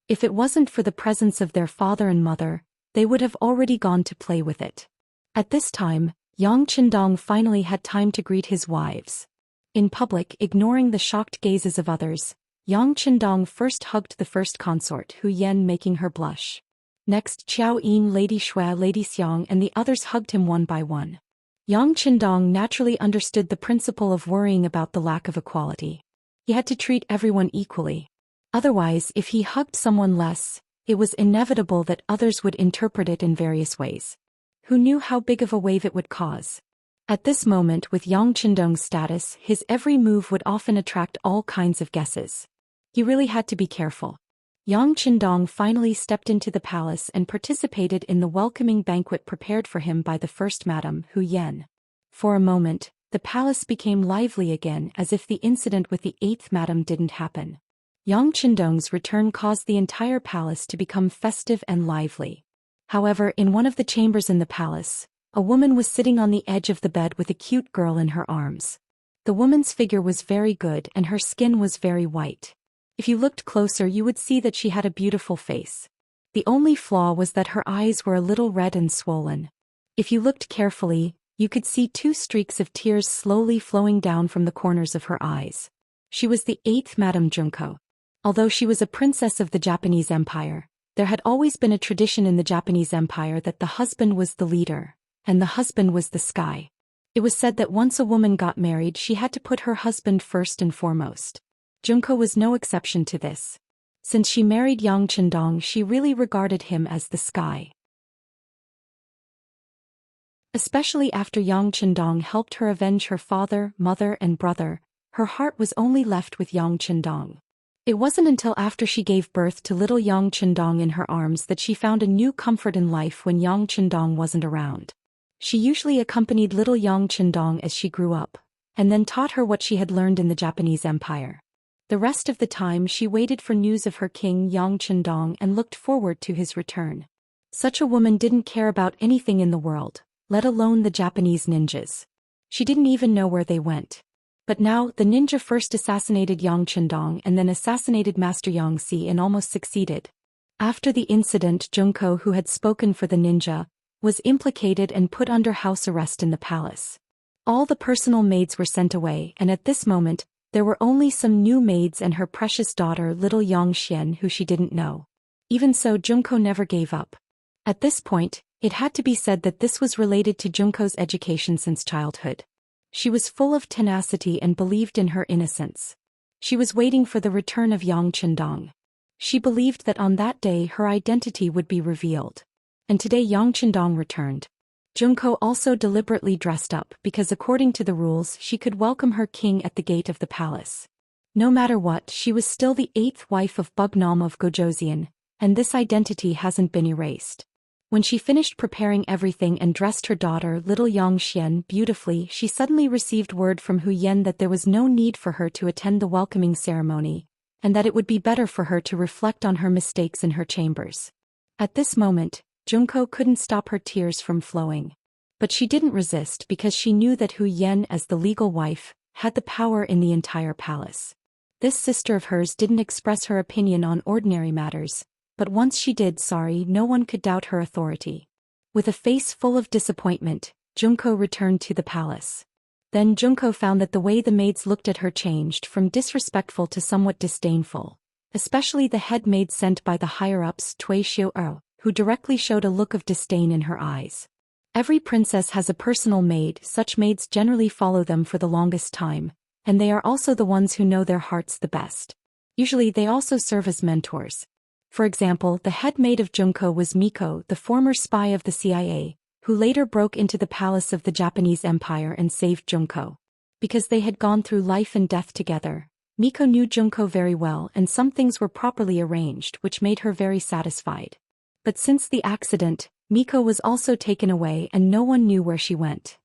If it wasn't for the presence of their father and mother, they would have already gone to play with it. At this time, Yang Qindong finally had time to greet his wives. In public, ignoring the shocked gazes of others, Yang Qindong first hugged the first consort, Hu Yan, making her blush. Next, Qiao Ying, Lady Shui, Lady Xiang, and the others hugged him one by one. Yang Qindong naturally understood the principle of worrying about the lack of equality. He had to treat everyone equally. Otherwise, if he hugged someone less, it was inevitable that others would interpret it in various ways. Who knew how big of a wave it would cause? At this moment, with Yang Qindong's status, his every move would often attract all kinds of guesses. He really had to be careful. Yang Qindong finally stepped into the palace and participated in the welcoming banquet prepared for him by the first Madame, Hu Yan. For a moment, the palace became lively again, as if the incident with the 8th Madame didn't happen. Yang Qindong's return caused the entire palace to become festive and lively. However, in one of the chambers in the palace, a woman was sitting on the edge of the bed with a cute girl in her arms. The woman's figure was very good and her skin was very white. If you looked closer, you would see that she had a beautiful face. The only flaw was that her eyes were a little red and swollen. If you looked carefully, you could see 2 streaks of tears slowly flowing down from the corners of her eyes. She was the 8th Madame Junko. Although she was a princess of the Japanese Empire, there had always been a tradition in the Japanese Empire that the husband was the leader, and the husband was the sky. It was said that once a woman got married, she had to put her husband first and foremost. Junko was no exception to this. Since she married Yang Qindong, she really regarded him as the sky. Especially after Yang Qindong helped her avenge her father, mother, and brother, her heart was only left with Yang Qindong. It wasn't until after she gave birth to little Yang Qindong in her arms that she found a new comfort in life when Yang Qindong wasn't around. She usually accompanied little Yang Qindong as she grew up, and then taught her what she had learned in the Japanese Empire. The rest of the time she waited for news of her king Yang Qindong and looked forward to his return. Such a woman didn't care about anything in the world, let alone the Japanese ninjas. She didn't even know where they went. But now, the ninja first assassinated Yang Qindong and then assassinated Master Xianxia and almost succeeded. After the incident, Junko, who had spoken for the ninja, was implicated and put under house arrest in the palace. All the personal maids were sent away, and at this moment, there were only some new maids and her precious daughter little Zhou Xian, who she didn't know. Even so, Junko never gave up. At this point, it had to be said that this was related to Junko's education since childhood. She was full of tenacity and believed in her innocence. She was waiting for the return of Yang Qindong. She believed that on that day her identity would be revealed. And today Yang Qindong returned. Junko also deliberately dressed up because according to the rules she could welcome her king at the gate of the palace. No matter what, she was still the 8th wife of Bugnam of Gojoseon, and this identity hasn't been erased. When she finished preparing everything and dressed her daughter little Zhou Xian beautifully, she suddenly received word from Hu Yan that there was no need for her to attend the welcoming ceremony, and that it would be better for her to reflect on her mistakes in her chambers. At this moment, Junko couldn't stop her tears from flowing. But she didn't resist because she knew that Hu Yan, as the legal wife, had the power in the entire palace. This sister of hers didn't express her opinion on ordinary matters, but once she did, no one could doubt her authority. With a face full of disappointment, Junko returned to the palace. Then Junko found that the way the maids looked at her changed from disrespectful to somewhat disdainful, especially the head maid sent by the higher-ups Tui Xiu, who directly showed a look of disdain in her eyes. Every princess has a personal maid. Such maids generally follow them for the longest time, and they are also the ones who know their hearts the best. Usually they also serve as mentors. For example, the head maid of Junko was Miko, the former spy of the CIA, who later broke into the palace of the Japanese Empire and saved Junko. Because they had gone through life and death together, Miko knew Junko very well and some things were properly arranged, which made her very satisfied. But since the accident, Miko was also taken away and no one knew where she went.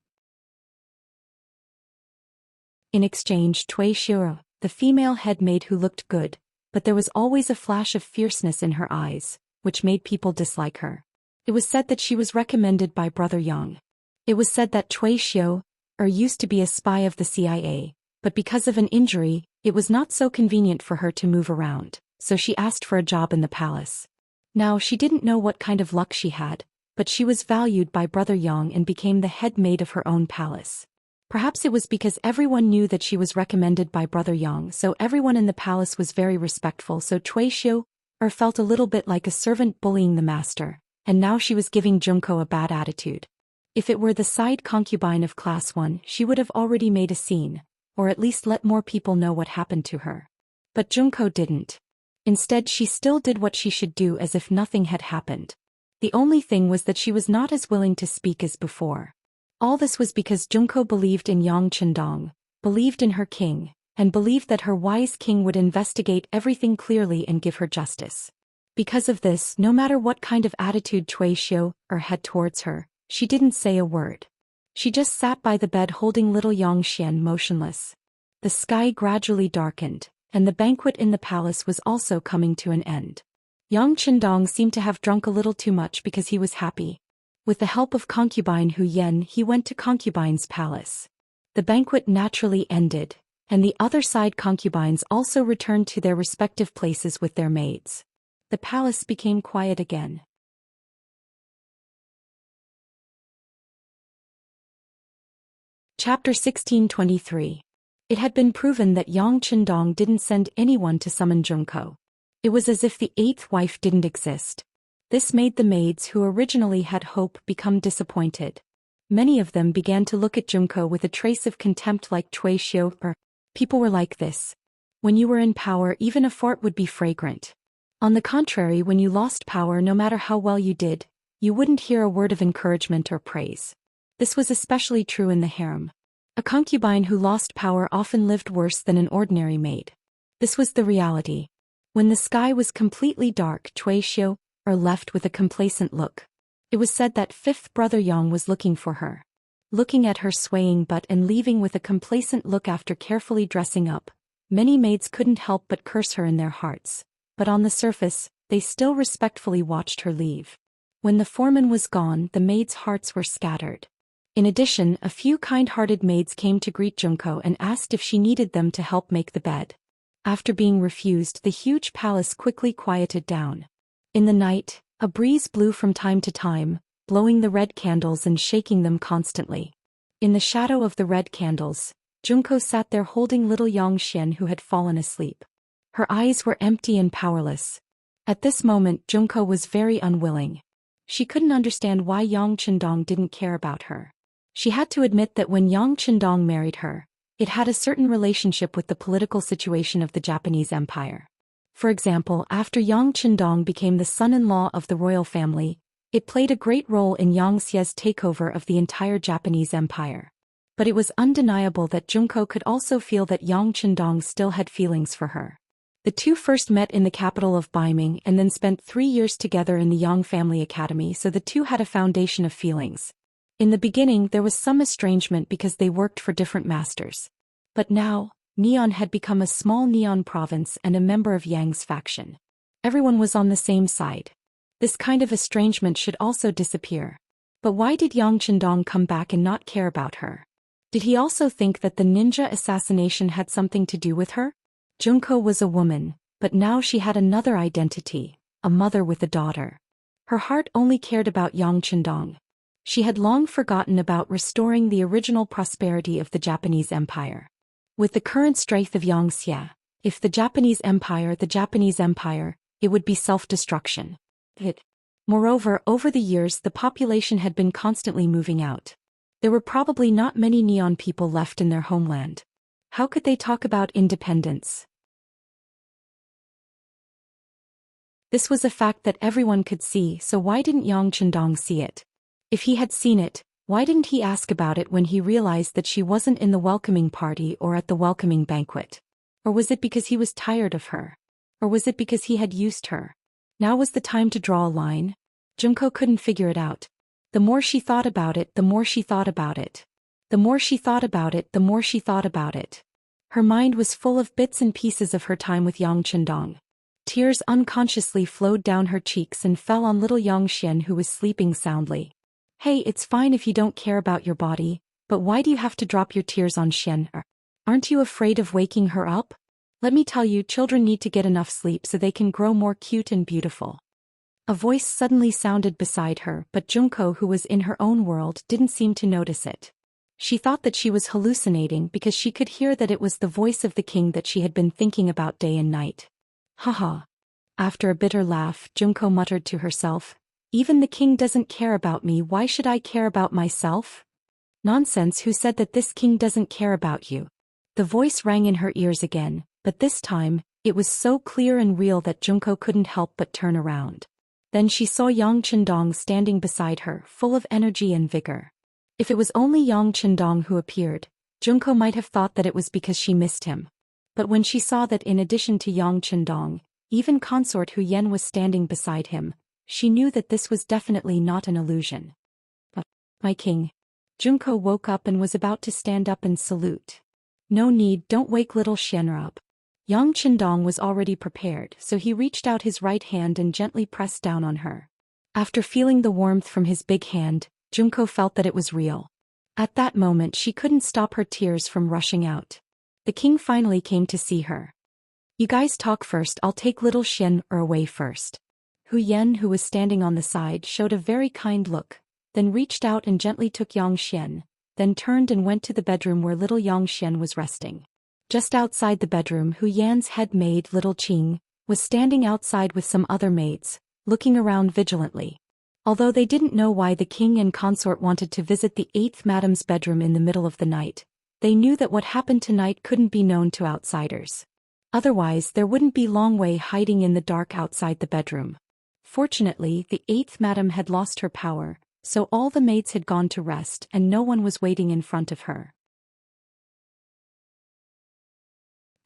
In exchange, Cui Shiro, the female head maid who looked good, but there was always a flash of fierceness in her eyes, which made people dislike her. It was said that she was recommended by Brother Yang. It was said that Cui Shio used to be a spy of the CIA, but because of an injury, it was not so convenient for her to move around, so she asked for a job in the palace. Now she didn't know what kind of luck she had, but she was valued by Brother Yang and became the head maid of her own palace. Perhaps it was because everyone knew that she was recommended by Brother Yang, so everyone in the palace was very respectful, so Cui Shio felt a little bit like a servant bullying the master, and now she was giving Junko a bad attitude. If it were the side concubine of Class 1, she would have already made a scene, or at least let more people know what happened to her. But Junko didn't. Instead, she still did what she should do as if nothing had happened. The only thing was that she was not as willing to speak as before. All this was because Junko believed in Yang Chendong, believed in her king, and believed that her wise king would investigate everything clearly and give her justice. Because of this, no matter what kind of attitude Cui Shio had towards her, she didn't say a word. She just sat by the bed holding little Zhou Xian motionless. The sky gradually darkened, and the banquet in the palace was also coming to an end. Yang Chendong seemed to have drunk a little too much because he was happy. With the help of concubine Hu Yen, he went to concubine's palace. The banquet naturally ended, and the other side concubines also returned to their respective places with their maids. The palace became quiet again. Chapter 1623. It had been proven that Yang Chendong didn't send anyone to summon Junko. It was as if the eighth wife didn't exist. This made the maids who originally had hope become disappointed. Many of them began to look at Junko with a trace of contempt like Cui Shio. People were like this. When you were in power, even a fart would be fragrant. On the contrary, when you lost power, no matter how well you did, you wouldn't hear a word of encouragement or praise. This was especially true in the harem. A concubine who lost power often lived worse than an ordinary maid. This was the reality. When the sky was completely dark, Cui Shio left with a complacent look. It was said that fifth brother Yang was looking for her. Looking at her swaying butt and leaving with a complacent look after carefully dressing up, many maids couldn't help but curse her in their hearts. But on the surface, they still respectfully watched her leave. When the foreman was gone, the maids' hearts were scattered. In addition, a few kind-hearted maids came to greet Junko and asked if she needed them to help make the bed. After being refused, the huge palace quickly quieted down. In the night, a breeze blew from time to time, blowing the red candles and shaking them constantly. In the shadow of the red candles, Junko sat there holding little Zhou Xian who had fallen asleep. Her eyes were empty and powerless. At this moment, Junko was very unwilling. She couldn't understand why Yang Chendong didn't care about her. She had to admit that when Yang Chendong married her, it had a certain relationship with the political situation of the Japanese Empire. For example, after Yang Chendong became the son-in-law of the royal family, it played a great role in Xia's takeover of the entire Japanese Empire. But it was undeniable that Junko could also feel that Yang Chendong still had feelings for her. The two first met in the capital of Beiming and then spent 3 years together in the Yang Family Academy, so the two had a foundation of feelings. In the beginning, there was some estrangement because they worked for different masters. But now, Neon had become a small Neon province and a member of Yang's faction. Everyone was on the same side. This kind of estrangement should also disappear. But why did Yang Chendong come back and not care about her? Did he also think that the ninja assassination had something to do with her? Junko was a woman, but now she had another identity, a mother with a daughter. Her heart only cared about Yang Chendong. She had long forgotten about restoring the original prosperity of the Japanese Empire. With the current strength of Xianxia, if the Japanese Empire, it would be self-destruction. Moreover, over the years the population had been constantly moving out. There were probably not many Neon people left in their homeland. How could they talk about independence? This was a fact that everyone could see, so why didn't Yang Chendong see it? If he had seen it, why didn't he ask about it when he realized that she wasn't in the welcoming party or at the welcoming banquet? Or was it because he was tired of her? Or was it because he had used her? Now was the time to draw a line? Junko couldn't figure it out. The more she thought about it, the more she thought about it. The more she thought about it, the more she thought about it. Her mind was full of bits and pieces of her time with Yang Chendong. Tears unconsciously flowed down her cheeks and fell on little Zhou Xian, who was sleeping soundly. Hey, it's fine if you don't care about your body, but why do you have to drop your tears on Xian? Aren't you afraid of waking her up? Let me tell you, children need to get enough sleep so they can grow more cute and beautiful. A voice suddenly sounded beside her, but Junko, who was in her own world, didn't seem to notice it. She thought that she was hallucinating because she could hear that it was the voice of the king that she had been thinking about day and night. Haha. After a bitter laugh, Junko muttered to herself, even the king doesn't care about me, why should I care about myself? Nonsense, who said that this king doesn't care about you? The voice rang in her ears again, but this time, it was so clear and real that Junko couldn't help but turn around. Then she saw Yang Chendong standing beside her, full of energy and vigor. If it was only Yang Chendong who appeared, Junko might have thought that it was because she missed him. But when she saw that in addition to Yang Chendong, even consort Hu Yen was standing beside him, she knew that this was definitely not an illusion. My king. Junko woke up and was about to stand up and salute. No need, don't wake little Xianxia up. Yang Chendong was already prepared, so he reached out his right hand and gently pressed down on her. After feeling the warmth from his big hand, Junko felt that it was real. At that moment she couldn't stop her tears from rushing out. The king finally came to see her. You guys talk first, I'll take little Xian away first. Hu Yen, who was standing on the side, showed a very kind look, then reached out and gently took Yang Xian, then turned and went to the bedroom where little Yang Xian was resting. Just outside the bedroom, Hu Yan's head maid, little Qing, was standing outside with some other maids, looking around vigilantly. Although they didn't know why the king and consort wanted to visit the 8th madam's bedroom in the middle of the night, they knew that what happened tonight couldn't be known to outsiders. Otherwise, there wouldn't be Long Wei hiding in the dark outside the bedroom. Fortunately, the 8th madam had lost her power, so all the maids had gone to rest and no one was waiting in front of her.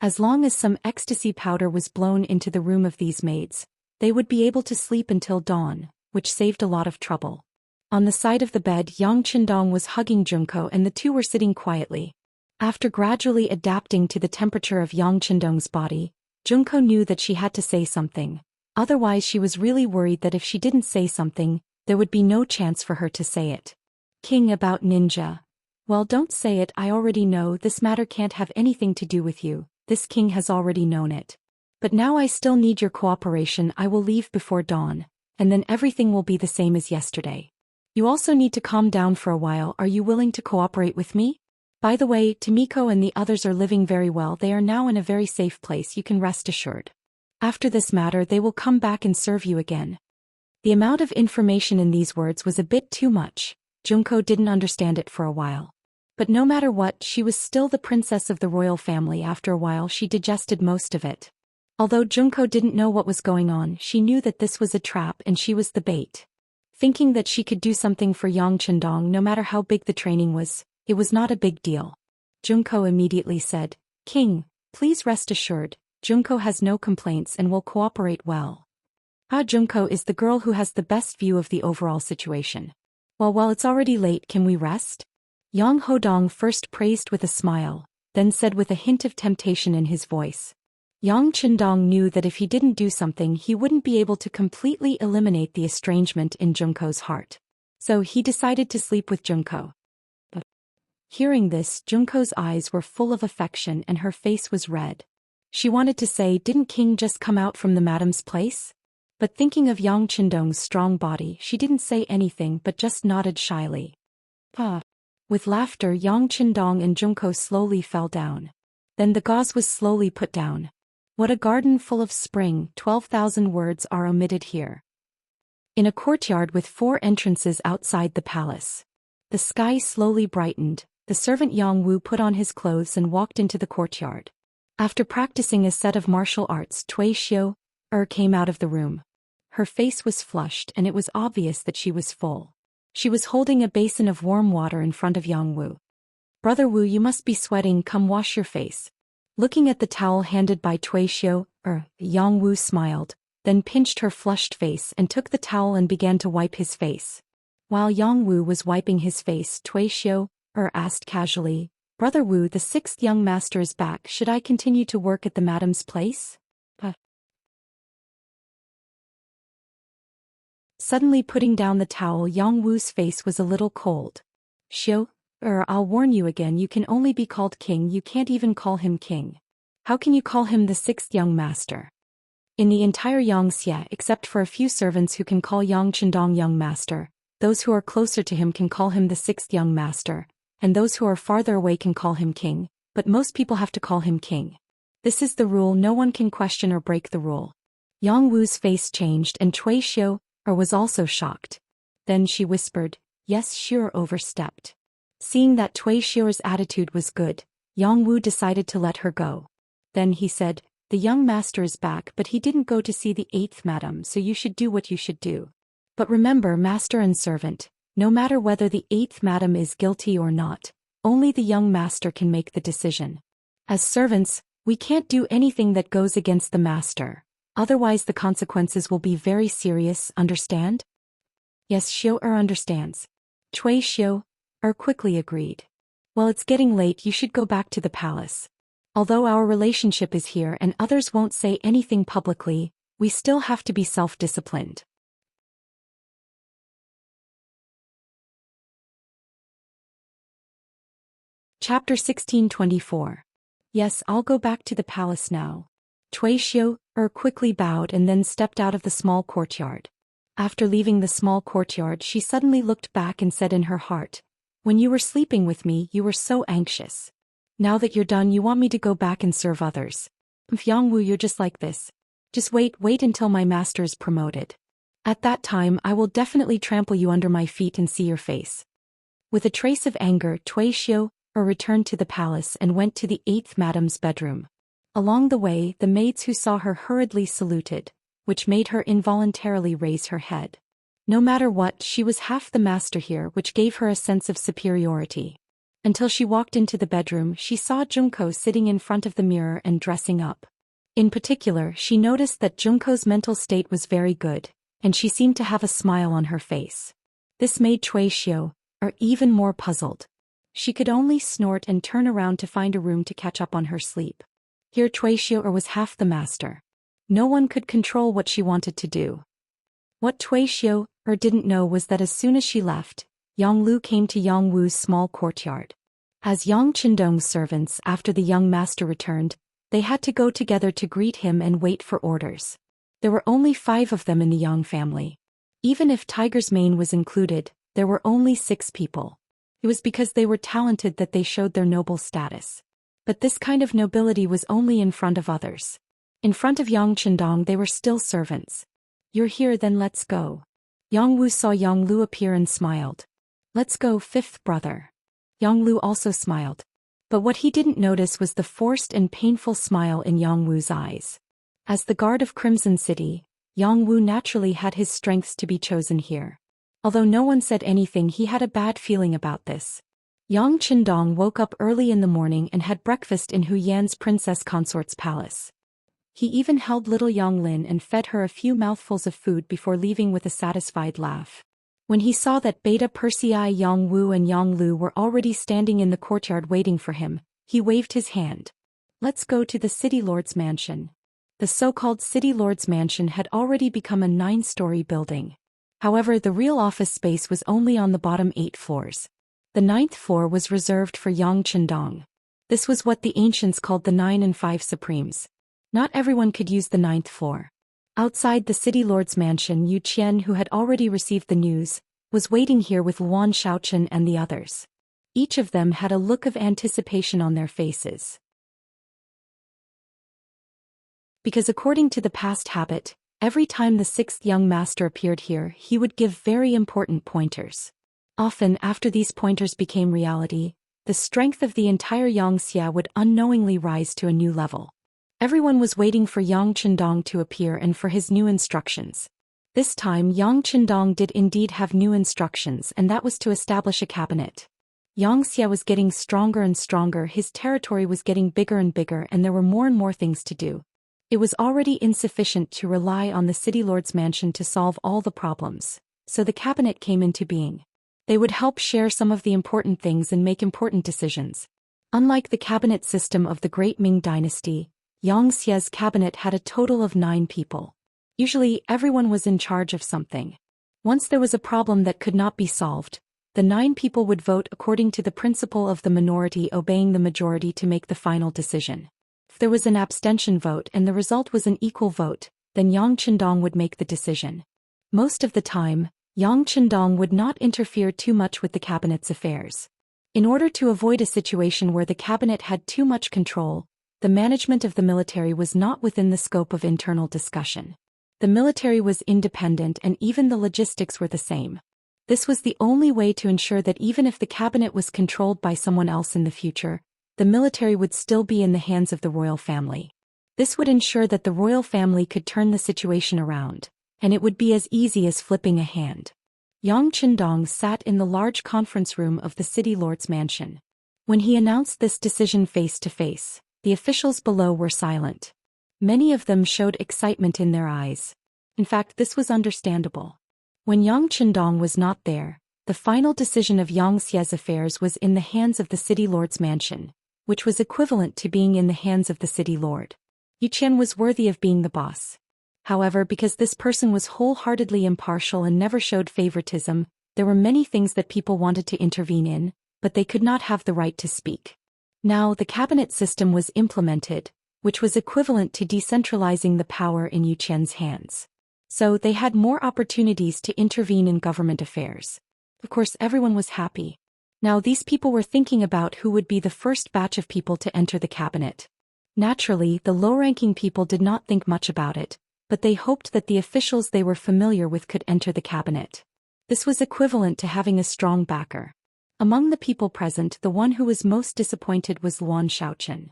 As long as some ecstasy powder was blown into the room of these maids, they would be able to sleep until dawn, which saved a lot of trouble. On the side of the bed, Yang Chendong was hugging Junko and the two were sitting quietly. After gradually adapting to the temperature of Yang Chendong's body, Junko knew that she had to say something. Otherwise, she was really worried that if she didn't say something, there would be no chance for her to say it. King, about ninja. Well, don't say it, I already know, this matter can't have anything to do with you, this king has already known it. But now I still need your cooperation, I will leave before dawn, and then everything will be the same as yesterday. You also need to calm down for a while, are you willing to cooperate with me? By the way, Tomiko and the others are living very well, they are now in a very safe place, you can rest assured. After this matter they will come back and serve you again. The amount of information in these words was a bit too much. Junko didn't understand it for a while. But no matter what, she was still the princess of the royal family. After a while she digested most of it. Although Junko didn't know what was going on, she knew that this was a trap and she was the bait. Thinking that she could do something for Yang Chendong no matter how big the training was, it was not a big deal. Junko immediately said, King, please rest assured, Junko has no complaints and will cooperate well. Junko is the girl who has the best view of the overall situation. Well, it's already late, can we rest? Yang Hodong first praised with a smile, then said with a hint of temptation in his voice. Yang Chendong knew that if he didn't do something he wouldn't be able to completely eliminate the estrangement in Junko's heart. So he decided to sleep with Junko. Hearing this, Junko's eyes were full of affection and her face was red. She wanted to say, didn't King just come out from the madam's place? But thinking of Yang Chendong's strong body, she didn't say anything but just nodded shyly. With laughter, Yang Chendong and Junko slowly fell down. Then the gauze was slowly put down. What a garden full of spring, 12,000 words are omitted here. In a courtyard with 4 entrances outside the palace. The sky slowly brightened, the servant Yang Wu put on his clothes and walked into the courtyard. After practicing a set of martial arts, Tui Xiu came out of the room. her face was flushed and it was obvious that she was full. She was holding a basin of warm water in front of Yang Wu. "Brother Wu, you must be sweating, come wash your face." Looking at the towel handed by Cui Xiu, Yang Wu smiled, then pinched her flushed face and took the towel and began to wipe his face. While Yang Wu was wiping his face, Cui Xiu asked casually, "Brother Wu, the sixth young master is back. Should I continue to work at the madam's place?" Suddenly putting down the towel, Yang Wu's face was a little cold. "Xiu, I'll warn you again, you can only be called king, you can't even call him king. How can you call him the sixth young master? In the entire Xianxia, except for a few servants who can call Yang Qindong young master, those who are closer to him can call him the sixth young master, and those who are farther away can call him king, but most people have to call him king. This is the rule, no one can question or break the rule." Yang Wu's face changed and Cui Xiu was also shocked. Then she whispered, "Yes, Xiu overstepped." Seeing that Cui Xiu's attitude was good, Yang Wu decided to let her go. Then he said, "The young master is back, but he didn't go to see the eighth madam, so you should do what you should do. But remember, master and servant, no matter whether the eighth madam is guilty or not, only the young master can make the decision. As servants, we can't do anything that goes against the master, otherwise the consequences will be very serious, understand?" "Yes, Xiu understands." Cui Xiu quickly agreed. "Well, it's getting late, you should go back to the palace. Although our relationship is here and others won't say anything publicly, we still have to be self-disciplined." Chapter 1624. "Yes, I'll go back to the palace now." Cui Xiu quickly bowed and then stepped out of the small courtyard. After leaving the small courtyard, she suddenly looked back and said in her heart, "When you were sleeping with me, you were so anxious. Now that you're done, you want me to go back and serve others. Yang Wu, you're just like this. Just wait until my master is promoted. At that time, I will definitely trample you under my feet and see your face." With a trace of anger, Cui Xiu returned to the palace and went to the eighth madam's bedroom. Along the way, the maids who saw her hurriedly saluted, which made her involuntarily raise her head. No matter what, she was half the master here, which gave her a sense of superiority. Until she walked into the bedroom, she saw Junko sitting in front of the mirror and dressing up. In particular, she noticed that Junko's mental state was very good, and she seemed to have a smile on her face. This made Cui Xiu even more puzzled. She could only snort and turn around to find a room to catch up on her sleep. Here Cui Xiu was half the master. No one could control what she wanted to do. What Cui Xiu didn't know was that as soon as she left, Yang Lu came to Yang Wu's small courtyard. As Yang Qindong's servants, after the young master returned, they had to go together to greet him and wait for orders. There were only 5 of them in the Yang family. Even if Tiger's mane was included, there were only 6 people. It was because they were talented that they showed their noble status. But this kind of nobility was only in front of others. In front of Yang Qindong they were still servants. "You're here, then let's go." Yang Wu saw Yang Lu appear and smiled. "Let's go, fifth brother." Yang Lu also smiled. But what he didn't notice was the forced and painful smile in Yang Wu's eyes. As the guard of Crimson City, Yang Wu naturally had his strengths to be chosen here. Although no one said anything, he had a bad feeling about this. Yang Qindong woke up early in the morning and had breakfast in Hu Yan's princess consort's palace. He even held little Yang Lin and fed her a few mouthfuls of food before leaving with a satisfied laugh. When he saw that Beta Persei, Yang Wu and Yang Lu were already standing in the courtyard waiting for him, he waved his hand. "Let's go to the city lord's mansion." The so-called city lord's mansion had already become a 9-story building. However, the real office space was only on the bottom 8 floors. The 9th floor was reserved for Yang Qindong. This was what the ancients called the 9 and 5 Supremes. Not everyone could use the 9th floor. Outside the city lord's mansion, Yu Qian, who had already received the news, was waiting here with Wan Shaochen and the others. Each of them had a look of anticipation on their faces. Because according to the past habit, every time the 6th young master appeared here, he would give very important pointers. Often, after these pointers became reality, the strength of the entire Xianxia would unknowingly rise to a new level. Everyone was waiting for Yang Qindong to appear and for his new instructions. This time Yang Qindong did indeed have new instructions, and that was to establish a cabinet. Xianxia was getting stronger and stronger, his territory was getting bigger and bigger, and there were more and more things to do. It was already insufficient to rely on the city lord's mansion to solve all the problems, so the cabinet came into being. They would help share some of the important things and make important decisions. Unlike the cabinet system of the Great Ming Dynasty, Xianxia's cabinet had a total of 9 people. Usually, everyone was in charge of something. Once there was a problem that could not be solved, the 9 people would vote according to the principle of the minority obeying the majority to make the final decision. If there was an abstention vote and the result was an equal vote, then Yang Qindong would make the decision. Most of the time, Yang Qindong would not interfere too much with the cabinet's affairs. In order to avoid a situation where the cabinet had too much control, the management of the military was not within the scope of internal discussion. The military was independent and even the logistics were the same. This was the only way to ensure that even if the cabinet was controlled by someone else in the future, the military would still be in the hands of the royal family. This would ensure that the royal family could turn the situation around, and it would be as easy as flipping a hand. Yang Qindong sat in the large conference room of the city lord's mansion. When he announced this decision face to face, the officials below were silent. Many of them showed excitement in their eyes. In fact, this was understandable. When Yang Qindong was not there, the final decision of Xia's affairs was in the hands of the city lord's mansion, which was equivalent to being in the hands of the city lord. Yu was worthy of being the boss. However, because this person was wholeheartedly impartial and never showed favoritism, there were many things that people wanted to intervene in, but they could not have the right to speak. Now the cabinet system was implemented, which was equivalent to decentralizing the power in Yuqian's hands. So they had more opportunities to intervene in government affairs. Of course, everyone was happy. Now these people were thinking about who would be the first batch of people to enter the cabinet. Naturally, the low-ranking people did not think much about it, but they hoped that the officials they were familiar with could enter the cabinet. This was equivalent to having a strong backer. Among the people present, the one who was most disappointed was Luan Shaochen.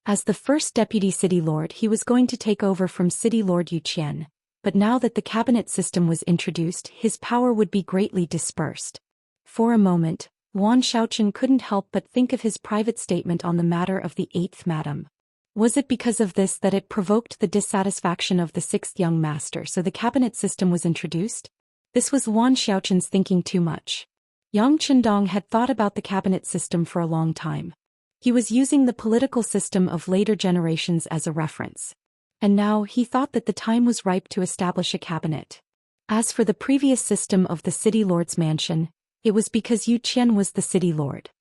As the first deputy city lord, he was going to take over from city lord Yuqian, but now that the cabinet system was introduced, his power would be greatly dispersed. For a moment, Luan Shaochen couldn't help but think of his private statement on the matter of the 8th madam. Was it because of this that it provoked the dissatisfaction of the 6th young master, so the cabinet system was introduced? This was Luan Shaochen's thinking too much. Yang Qindong had thought about the cabinet system for a long time. He was using the political system of later generations as a reference. And now he thought that the time was ripe to establish a cabinet. As for the previous system of the city lord's mansion, it was because Yu Qian was the city lord.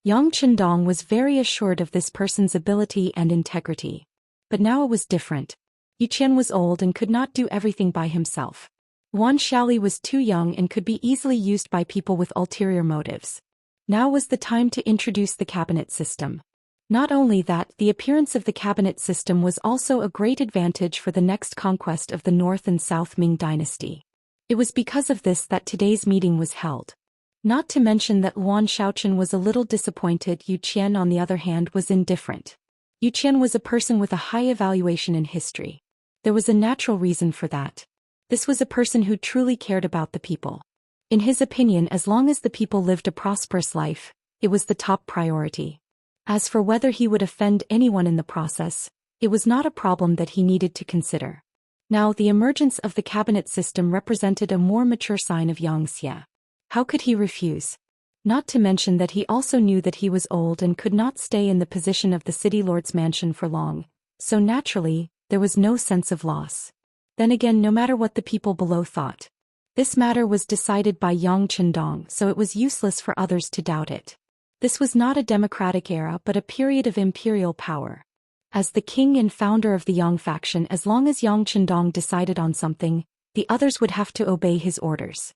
Yang Qindong was very assured of this person's ability and integrity. But now it was different. Yu Qian was old and could not do everything by himself. Wan Xiaoli was too young and could be easily used by people with ulterior motives. Now was the time to introduce the cabinet system. Not only that, the appearance of the cabinet system was also a great advantage for the next conquest of the North and South Ming dynasty. It was because of this that today's meeting was held. Not to mention that Luan Shaochen was a little disappointed. Yu Qian, on the other hand, was indifferent. Yu Qian was a person with a high evaluation in history. There was a natural reason for that. This was a person who truly cared about the people. In his opinion, as long as the people lived a prosperous life, it was the top priority. As for whether he would offend anyone in the process, it was not a problem that he needed to consider. Now the emergence of the cabinet system represented a more mature sign of Xianxia. How could he refuse? Not to mention that he also knew that he was old and could not stay in the position of the city lord's mansion for long, so naturally, there was no sense of loss. Then again, no matter what the people below thought, this matter was decided by Yang Qindong, so it was useless for others to doubt it. This was not a democratic era but a period of imperial power. As the king and founder of the Yang faction, as long as Yang Qindong decided on something, the others would have to obey his orders.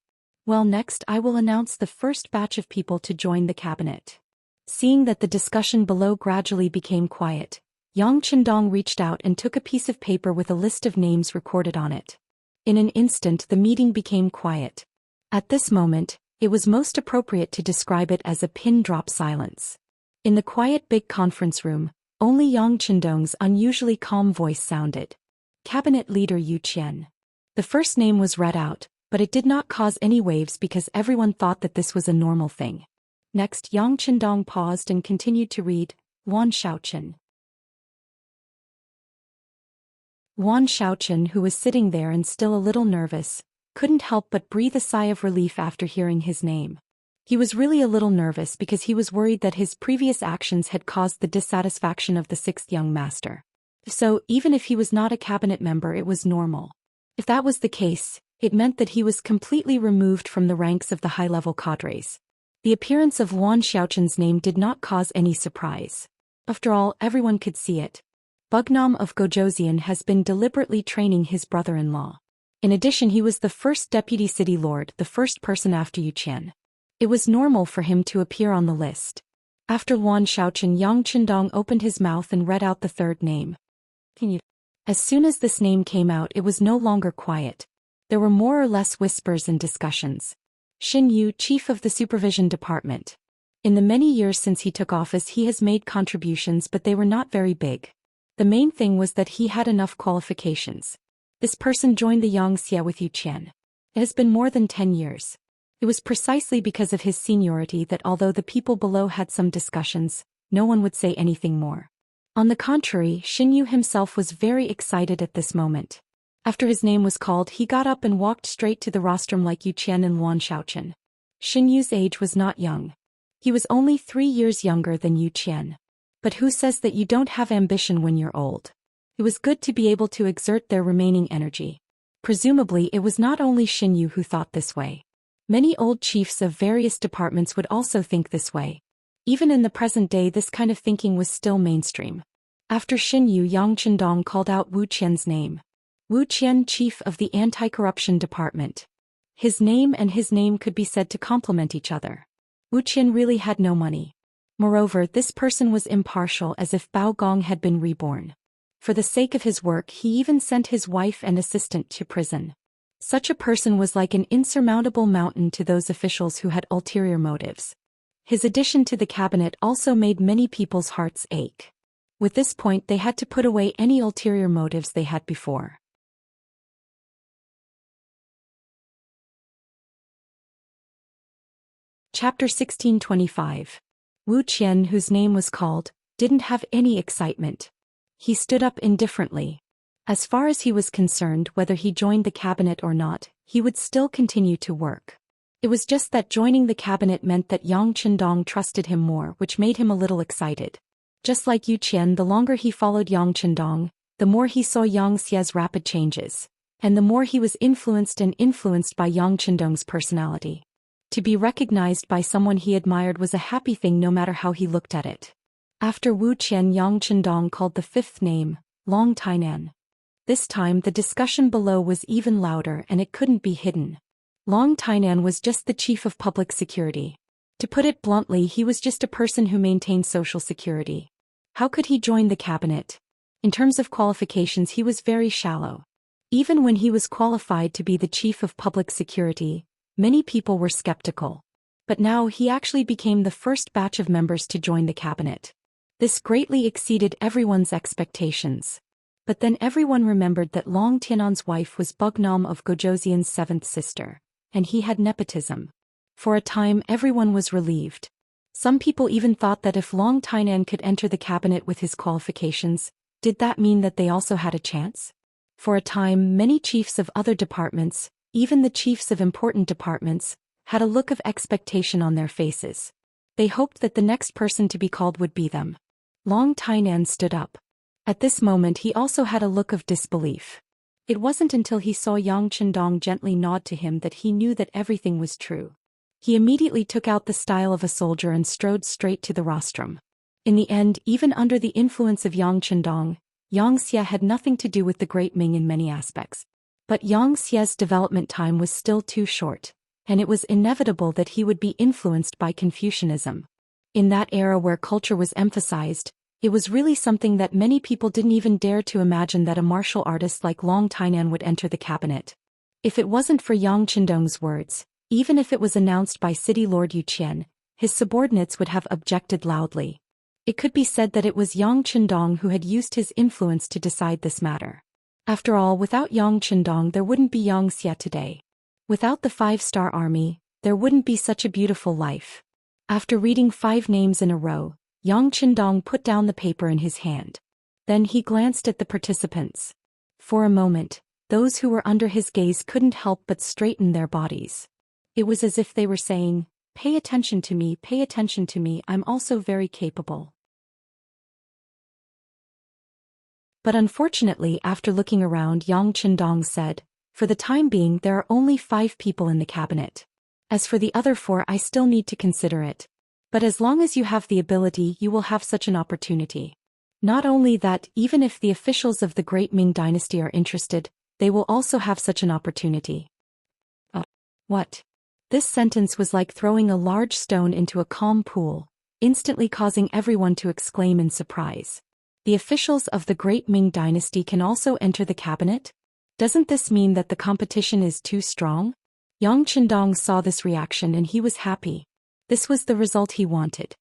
Well, next I will announce the first batch of people to join the cabinet. Seeing that the discussion below gradually became quiet, Yang Qindong reached out and took a piece of paper with a list of names recorded on it. In an instant the meeting became quiet. At this moment, it was most appropriate to describe it as a pin-drop silence. In the quiet big conference room, only Yang Qindong's unusually calm voice sounded. Cabinet Leader Yu Qian. The first name was read out, but it did not cause any waves because everyone thought that this was a normal thing. Next, Yang Qindong paused and continued to read, Wan Xiaochen. Wan Xiaochen, who was sitting there and still a little nervous, couldn't help but breathe a sigh of relief after hearing his name. He was really a little nervous because he was worried that his previous actions had caused the dissatisfaction of the sixth young master. So, even if he was not a cabinet member, it was normal. If that was the case, it meant that he was completely removed from the ranks of the high-level cadres. The appearance of Wan Xiaochen's name did not cause any surprise. After all, everyone could see it. Bugnam of Zhou Xian has been deliberately training his brother-in-law. In addition, he was the first deputy city lord, the first person after Yu Qian. It was normal for him to appear on the list. After Wan Xiaochen, Yang Qindong opened his mouth and read out the third name. As soon as this name came out, it was no longer quiet. There were more or less whispers and discussions. Xin Yu, chief of the supervision department. In the many years since he took office, he has made contributions, but they were not very big. The main thing was that he had enough qualifications. This person joined the Xianxia with Yu Qian. It has been more than 10 years. It was precisely because of his seniority that although the people below had some discussions, no one would say anything more. On the contrary, Xin Yu himself was very excited at this moment. After his name was called, he got up and walked straight to the rostrum like Yu Qian and Wan Xiaochen. Xin Yu's age was not young. He was only 3 years younger than Yu Qian. But who says that you don't have ambition when you're old? It was good to be able to exert their remaining energy. Presumably, it was not only Xin Yu who thought this way. Many old chiefs of various departments would also think this way. Even in the present day, this kind of thinking was still mainstream. After Xin Yu, Yang Qindong called out Wu Qian's name. Wu Qian, chief of the anti-corruption department. His name and his name could be said to complement each other. Wu Qian really had no money. Moreover, this person was impartial, as if Bao Gong had been reborn. For the sake of his work, he even sent his wife and assistant to prison. Such a person was like an insurmountable mountain to those officials who had ulterior motives. His addition to the cabinet also made many people's hearts ache. With this point, they had to put away any ulterior motives they had before. Chapter 1625. Wu Qian, whose name was called, didn't have any excitement. He stood up indifferently. As far as he was concerned, whether he joined the cabinet or not, he would still continue to work. It was just that joining the cabinet meant that Yang Qindong trusted him more, which made him a little excited. Just like Yu Qian, the longer he followed Yang Qindong, the more he saw Xia's rapid changes, and the more he was influenced by Yang Qindong's personality. To be recognized by someone he admired was a happy thing no matter how he looked at it. After Wu Qian, Yang Qindong called the fifth name, Long Tainan. This time the discussion below was even louder and it couldn't be hidden. Long Tainan was just the chief of public security. To put it bluntly, he was just a person who maintained social security. How could he join the cabinet? In terms of qualifications, he was very shallow. Even when he was qualified to be the chief of public security, many people were skeptical. But now he actually became the first batch of members to join the cabinet. This greatly exceeded everyone's expectations. But then everyone remembered that Long Tianan's wife was Bugnam of Zhou Xian's seventh sister, and he had nepotism. For a time, everyone was relieved. Some people even thought that if Long Tainan could enter the cabinet with his qualifications, did that mean that they also had a chance? For a time, many chiefs of other departments, even the chiefs of important departments, had a look of expectation on their faces. They hoped that the next person to be called would be them. Long Tainan stood up. At this moment, he also had a look of disbelief. It wasn't until he saw Yang Qindong gently nod to him that he knew that everything was true. He immediately took out the style of a soldier and strode straight to the rostrum. In the end, even under the influence of Yang Qindong, Xianxia had nothing to do with the Great Ming in many aspects. But Xia's development time was still too short, and it was inevitable that he would be influenced by Confucianism. In that era where culture was emphasized, it was really something that many people didn't even dare to imagine that a martial artist like Long Tainan would enter the cabinet. If it wasn't for Yang Qindong's words, even if it was announced by City Lord Yu Qian, his subordinates would have objected loudly. It could be said that it was Yang Qindong who had used his influence to decide this matter. After all, without Yang Chendong there wouldn't be Xianxia today. Without the 5-star army, there wouldn't be such a beautiful life. After reading 5 names in a row, Yang Chendong put down the paper in his hand. Then he glanced at the participants. For a moment, those who were under his gaze couldn't help but straighten their bodies. It was as if they were saying, "Pay attention to me, I'm also very capable." But unfortunately, after looking around, Yang Chendong said, "For the time being there are only 5 people in the cabinet. As for the other 4, I still need to consider it. But as long as you have the ability, you will have such an opportunity. Not only that, even if the officials of the Great Ming Dynasty are interested, they will also have such an opportunity." What? This sentence was like throwing a large stone into a calm pool, instantly causing everyone to exclaim in surprise. The officials of the Great Ming Dynasty can also enter the cabinet? Doesn't this mean that the competition is too strong? Yang Chendong saw this reaction and he was happy. This was the result he wanted.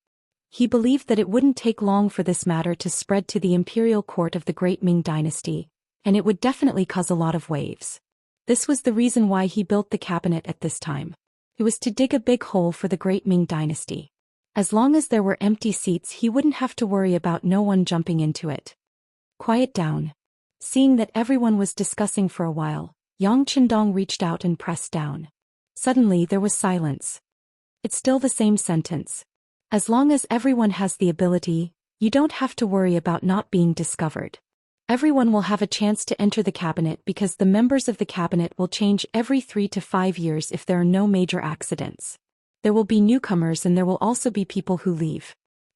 He believed that it wouldn't take long for this matter to spread to the imperial court of the Great Ming Dynasty, and it would definitely cause a lot of waves. This was the reason why he built the cabinet at this time. It was to dig a big hole for the Great Ming Dynasty. As long as there were empty seats, he wouldn't have to worry about no one jumping into it. Quiet down. Seeing that everyone was discussing for a while, Yang Chendong reached out and pressed down. Suddenly there was silence. It's still the same sentence. As long as everyone has the ability, you don't have to worry about not being discovered. Everyone will have a chance to enter the cabinet because the members of the cabinet will change every 3 to 5 years if there are no major accidents. There will be newcomers and there will also be people who leave.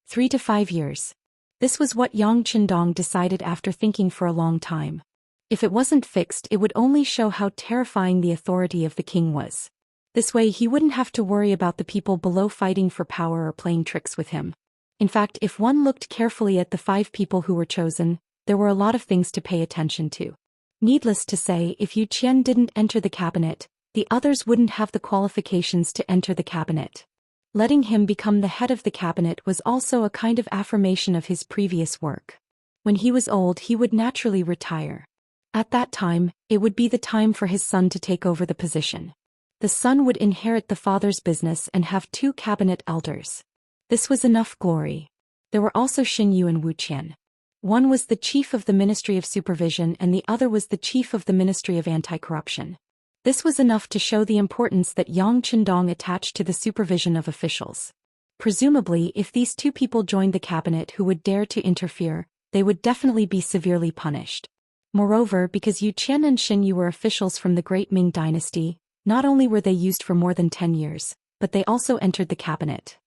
3 to 5 years. This was what Yang Chendong decided after thinking for a long time. If it wasn't fixed, it would only show how terrifying the authority of the king was. This way he wouldn't have to worry about the people below fighting for power or playing tricks with him. In fact, if one looked carefully at the 5 people who were chosen, there were a lot of things to pay attention to. Needless to say, if Zhou Xian didn't enter the cabinet, the others wouldn't have the qualifications to enter the cabinet. Letting him become the head of the cabinet was also a kind of affirmation of his previous work. When he was old, he would naturally retire. At that time, it would be the time for his son to take over the position. The son would inherit the father's business and have 2 cabinet elders. This was enough glory. There were also Xin Yu and Wu Qian. One was the chief of the Ministry of Supervision and the other was the chief of the Ministry of Anti-Corruption. This was enough to show the importance that Yang Chendong attached to the supervision of officials. Presumably, if these 2 people joined the cabinet who would dare to interfere, they would definitely be severely punished. Moreover, because Yu Qian and Xin Yu were officials from the Great Ming Dynasty, not only were they used for more than 10 years, but they also entered the cabinet.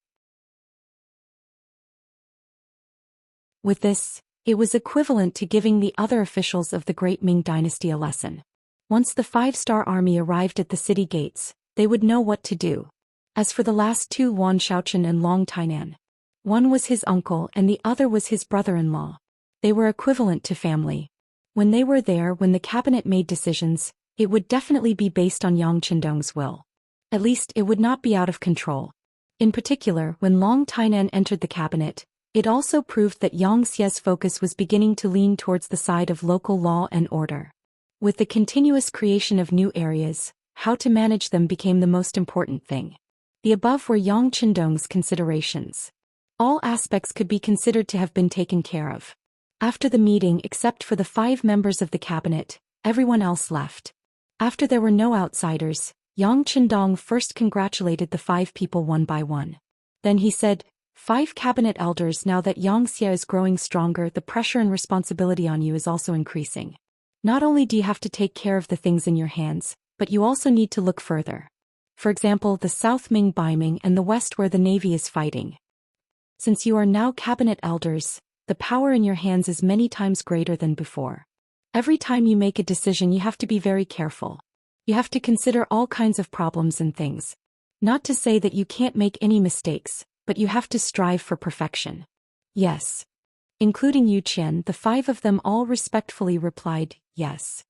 With this, it was equivalent to giving the other officials of the Great Ming Dynasty a lesson. Once the 5-star army arrived at the city gates, they would know what to do. As for the last 2, Wan Shaochen and Long Tainan, one was his uncle and the other was his brother-in-law. They were equivalent to family. When they were there, when the cabinet made decisions, it would definitely be based on Yang Chendong's will. At least it would not be out of control. In particular, when Long Tainan entered the cabinet, it also proved that Xia's focus was beginning to lean towards the side of local law and order. With the continuous creation of new areas, how to manage them became the most important thing. The above were Yang Chendong's considerations. All aspects could be considered to have been taken care of. After the meeting, except for the 5 members of the cabinet, everyone else left. After there were no outsiders, Yang Chendong first congratulated the 5 people one by one. Then he said, 5 cabinet elders, now that Xianxia is growing stronger, the pressure and responsibility on you is also increasing. Not only do you have to take care of the things in your hands, but you also need to look further. For example, the South Ming Baiming and the West where the Navy is fighting. Since you are now cabinet elders, the power in your hands is many times greater than before. Every time you make a decision, you have to be very careful. You have to consider all kinds of problems and things. Not to say that you can't make any mistakes, but you have to strive for perfection. Yes. Including Yu Qian, the 5 of them all respectfully replied, yes.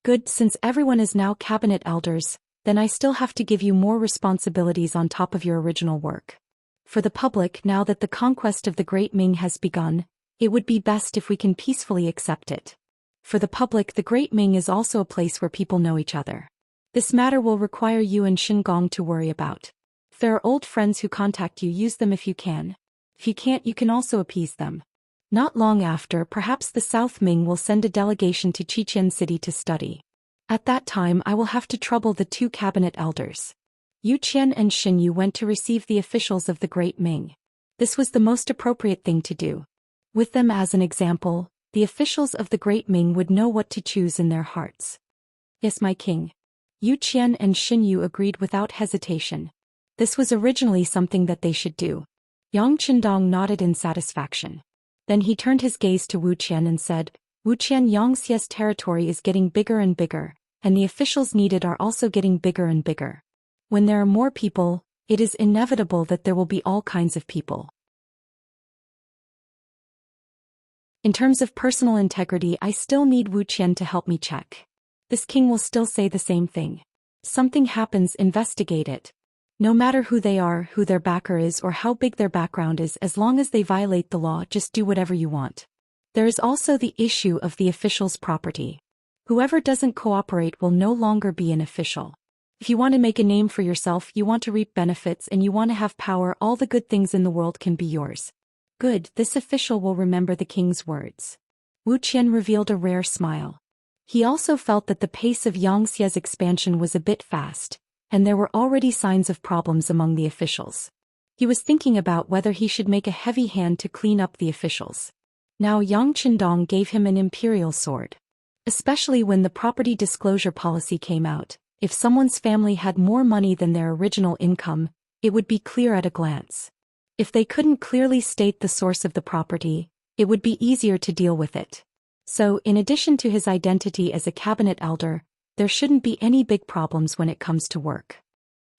Good, since everyone is now cabinet elders, then I still have to give you more responsibilities on top of your original work. For the public, now that the conquest of the Great Ming has begun, it would be best if we can peacefully accept it. For the public, the Great Ming is also a place where people know each other. This matter will require you and Xingong to worry about. If there are old friends who contact you, use them if you can. If you can't, you can also appease them. Not long after, perhaps the South Ming will send a delegation to Xianxia city to study. At that time, I will have to trouble the two cabinet elders. Yu Qian and Xin Yu went to receive the officials of the Great Ming. This was the most appropriate thing to do. With them as an example, the officials of the Great Ming would know what to choose in their hearts. Yes, my king. Yu Qian and Xin Yu agreed without hesitation. This was originally something that they should do. Yang Qindong nodded in satisfaction. Then he turned his gaze to Wu Qian and said, Wu Qian, Xianxia's territory is getting bigger and bigger, and the officials needed are also getting bigger and bigger. When there are more people, it is inevitable that there will be all kinds of people. In terms of personal integrity, I still need Wu Qian to help me check. This king will still say the same thing. Something happens, investigate it. No matter who they are, who their backer is, or how big their background is, as long as they violate the law, just do whatever you want. There is also the issue of the official's property. Whoever doesn't cooperate will no longer be an official. If you want to make a name for yourself, you want to reap benefits, and you want to have power, all the good things in the world can be yours. Good, this official will remember the king's words. Wu Qian revealed a rare smile. He also felt that the pace of Xianxia's expansion was a bit fast, and there were already signs of problems among the officials. He was thinking about whether he should make a heavy hand to clean up the officials. Now Yang Qindong gave him an imperial sword. Especially when the property disclosure policy came out, if someone's family had more money than their original income, it would be clear at a glance. If they couldn't clearly state the source of the property, it would be easier to deal with it. So, in addition to his identity as a cabinet elder, there shouldn't be any big problems when it comes to work.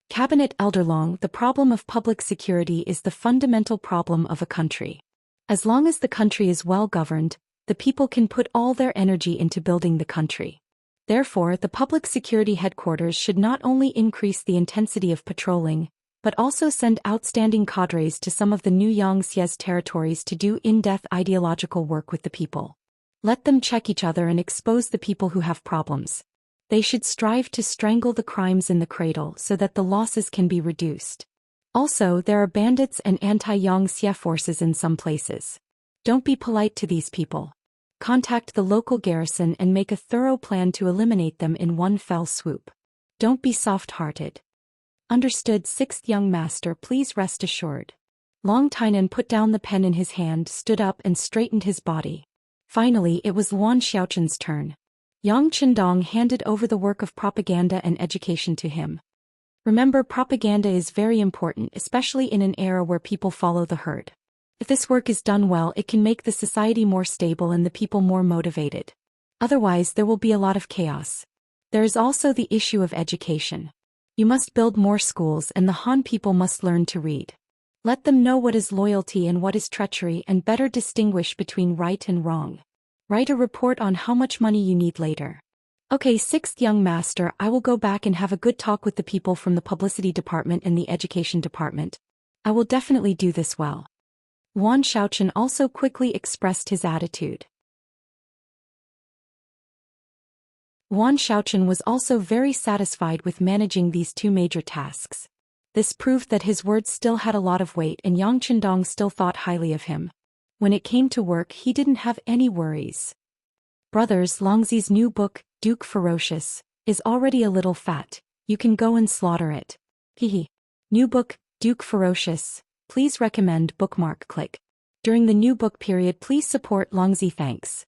Cabinet Elder Long, the problem of public security is the fundamental problem of a country. As long as the country is well governed, the people can put all their energy into building the country. Therefore, the public security headquarters should not only increase the intensity of patrolling, but also send outstanding cadres to some of the new Xianxia's territories to do in-depth ideological work with the people. Let them check each other and expose the people who have problems. They should strive to strangle the crimes in the cradle so that the losses can be reduced. Also, there are bandits and anti-Xianxia forces in some places. Don't be polite to these people. Contact the local garrison and make a thorough plan to eliminate them in one fell swoop. Don't be soft-hearted. Understood, sixth young master, please rest assured. Long Tainan put down the pen in his hand, stood up and straightened his body. Finally, it was Luan Xiaochun's turn. Yang Qindong handed over the work of propaganda and education to him. Remember, propaganda is very important, especially in an era where people follow the herd. If this work is done well, it can make the society more stable and the people more motivated. Otherwise, there will be a lot of chaos. There is also the issue of education. You must build more schools, and the Han people must learn to read. Let them know what is loyalty and what is treachery, and better distinguish between right and wrong. Write a report on how much money you need later. Okay, sixth young master, I will go back and have a good talk with the people from the publicity department and the education department. I will definitely do this well. Wan Xiaochun also quickly expressed his attitude. Wan Xiaochun was also very satisfied with managing these two major tasks. This proved that his words still had a lot of weight, and Yang Qindong still thought highly of him. When it came to work, he didn't have any worries. Brothers, Longzi's new book, Duke Ferocious, is already a little fat. You can go and slaughter it. Hehe. New book, Duke Ferocious. Please recommend, bookmark, click. During the new book period, please support Longzi, thanks.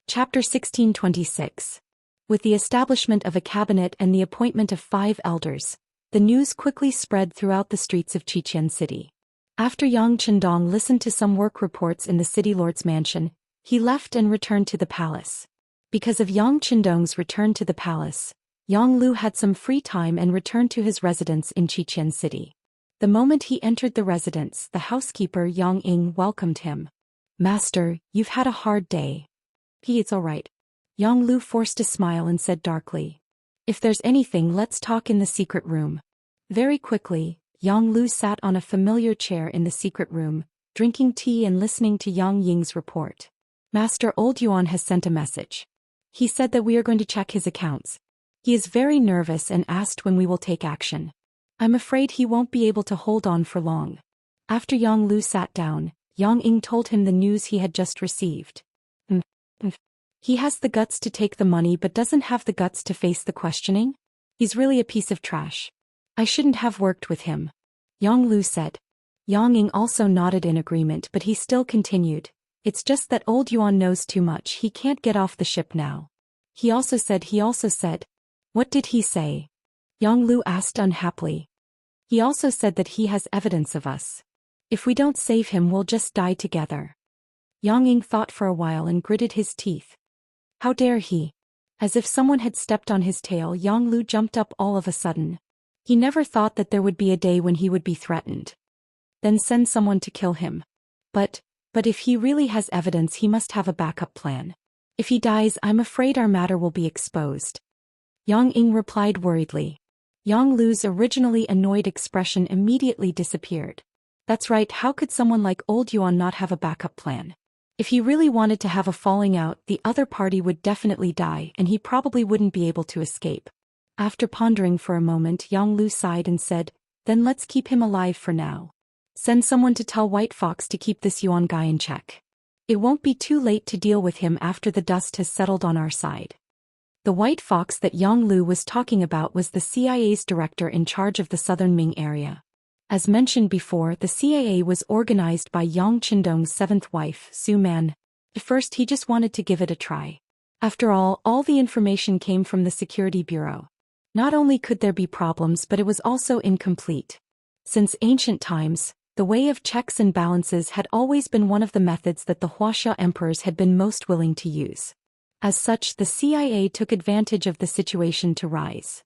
Chapter 1626. With the establishment of a cabinet and the appointment of 5 elders, the news quickly spread throughout the streets of Xianxia city. After Yang Qindong listened to some work reports in the city lord's mansion, he left and returned to the palace. Because of Yang Qindong's return to the palace, Yang Lu had some free time and returned to his residence in Xianxia city. The moment he entered the residence, the housekeeper Yang Ying welcomed him. Master, you've had a hard day. It's all right. Yang Lu forced a smile and said darkly. If there's anything, let's talk in the secret room. Very quickly, Yang Lu sat on a familiar chair in the secret room, drinking tea and listening to Yang Ying's report. Master Old Yuan has sent a message. He said that we are going to check his accounts. He is very nervous and asked when we will take action. I'm afraid he won't be able to hold on for long. After Yang Lu sat down, Yang Ying told him the news he had just received. He has the guts to take the money but doesn't have the guts to face the questioning? He's really a piece of trash. I shouldn't have worked with him. Yang Lu said. Yang Ying also nodded in agreement, but he still continued. It's just that Old Yuan knows too much, he can't get off the ship now. He also said. What did he say? Yang Lu asked unhappily. He also said that he has evidence of us. If we don't save him, we'll just die together. Yang Ying thought for a while and gritted his teeth. How dare he? As if someone had stepped on his tail, Yang Lu jumped up all of a sudden. He never thought that there would be a day when he would be threatened. Then send someone to kill him. But if he really has evidence, he must have a backup plan. If he dies, I'm afraid our matter will be exposed. Yang Ying replied worriedly. Yang Lu's originally annoyed expression immediately disappeared. That's right, how could someone like Old Yuan not have a backup plan? If he really wanted to have a falling out, the other party would definitely die and he probably wouldn't be able to escape. After pondering for a moment, Yang Lu sighed and said, then let's keep him alive for now. Send someone to tell White Fox to keep this Yuan guy in check. It won't be too late to deal with him after the dust has settled on our side. The White Fox that Yang Lu was talking about was the CIA's director in charge of the southern Ming area. As mentioned before, the CIA was organized by Yang Qindong's seventh wife, Su Man. At first he just wanted to give it a try. After all the information came from the Security Bureau. Not only could there be problems, but it was also incomplete. Since ancient times, the way of checks and balances had always been one of the methods that the Wuxia emperors had been most willing to use. As such, the CIA took advantage of the situation to rise.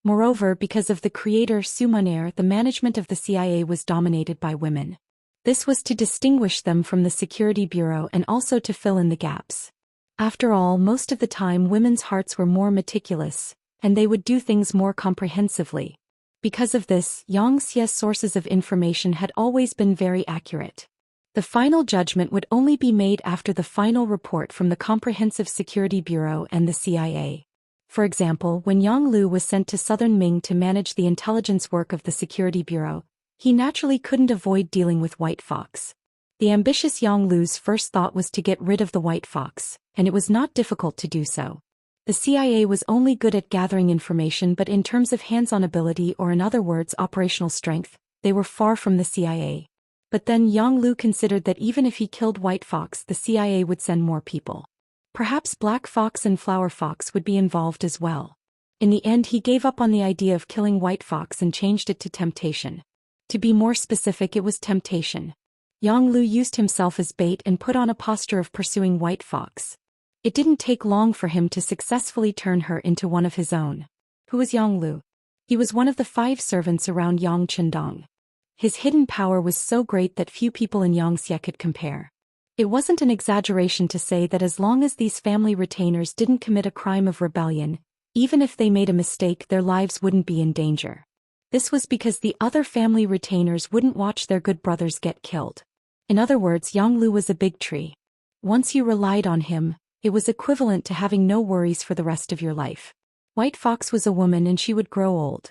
Moreover, because of the creator Su Man, the management of the CIA was dominated by women. This was to distinguish them from the Security Bureau and also to fill in the gaps. After all, most of the time women's hearts were more meticulous, and they would do things more comprehensively. Because of this, Xianxia's sources of information had always been very accurate. The final judgment would only be made after the final report from the Comprehensive Security Bureau and the CIA. For example, when Yang Lu was sent to Southern Ming to manage the intelligence work of the Security Bureau, he naturally couldn't avoid dealing with White Fox. The ambitious Yang Lu's first thought was to get rid of the White Fox, and it was not difficult to do so. The CIA was only good at gathering information, but in terms of hands-on ability, or in other words operational strength, they were far from the CIA. But then Yang Lu considered that even if he killed White Fox, the CIA would send more people. Perhaps Black Fox and Flower Fox would be involved as well. In the end, he gave up on the idea of killing White Fox and changed it to temptation. To be more specific, it was temptation. Yang Lu used himself as bait and put on a posture of pursuing White Fox. It didn't take long for him to successfully turn her into one of his own. Who was Yang Lu? He was one of the 5 servants around Yang Qindong. His hidden power was so great that few people in Xianxia could compare. It wasn't an exaggeration to say that as long as these family retainers didn't commit a crime of rebellion, even if they made a mistake, their lives wouldn't be in danger. This was because the other family retainers wouldn't watch their good brothers get killed. In other words, Yang Lu was a big tree. Once you relied on him, it was equivalent to having no worries for the rest of your life. White Fox was a woman and she would grow old.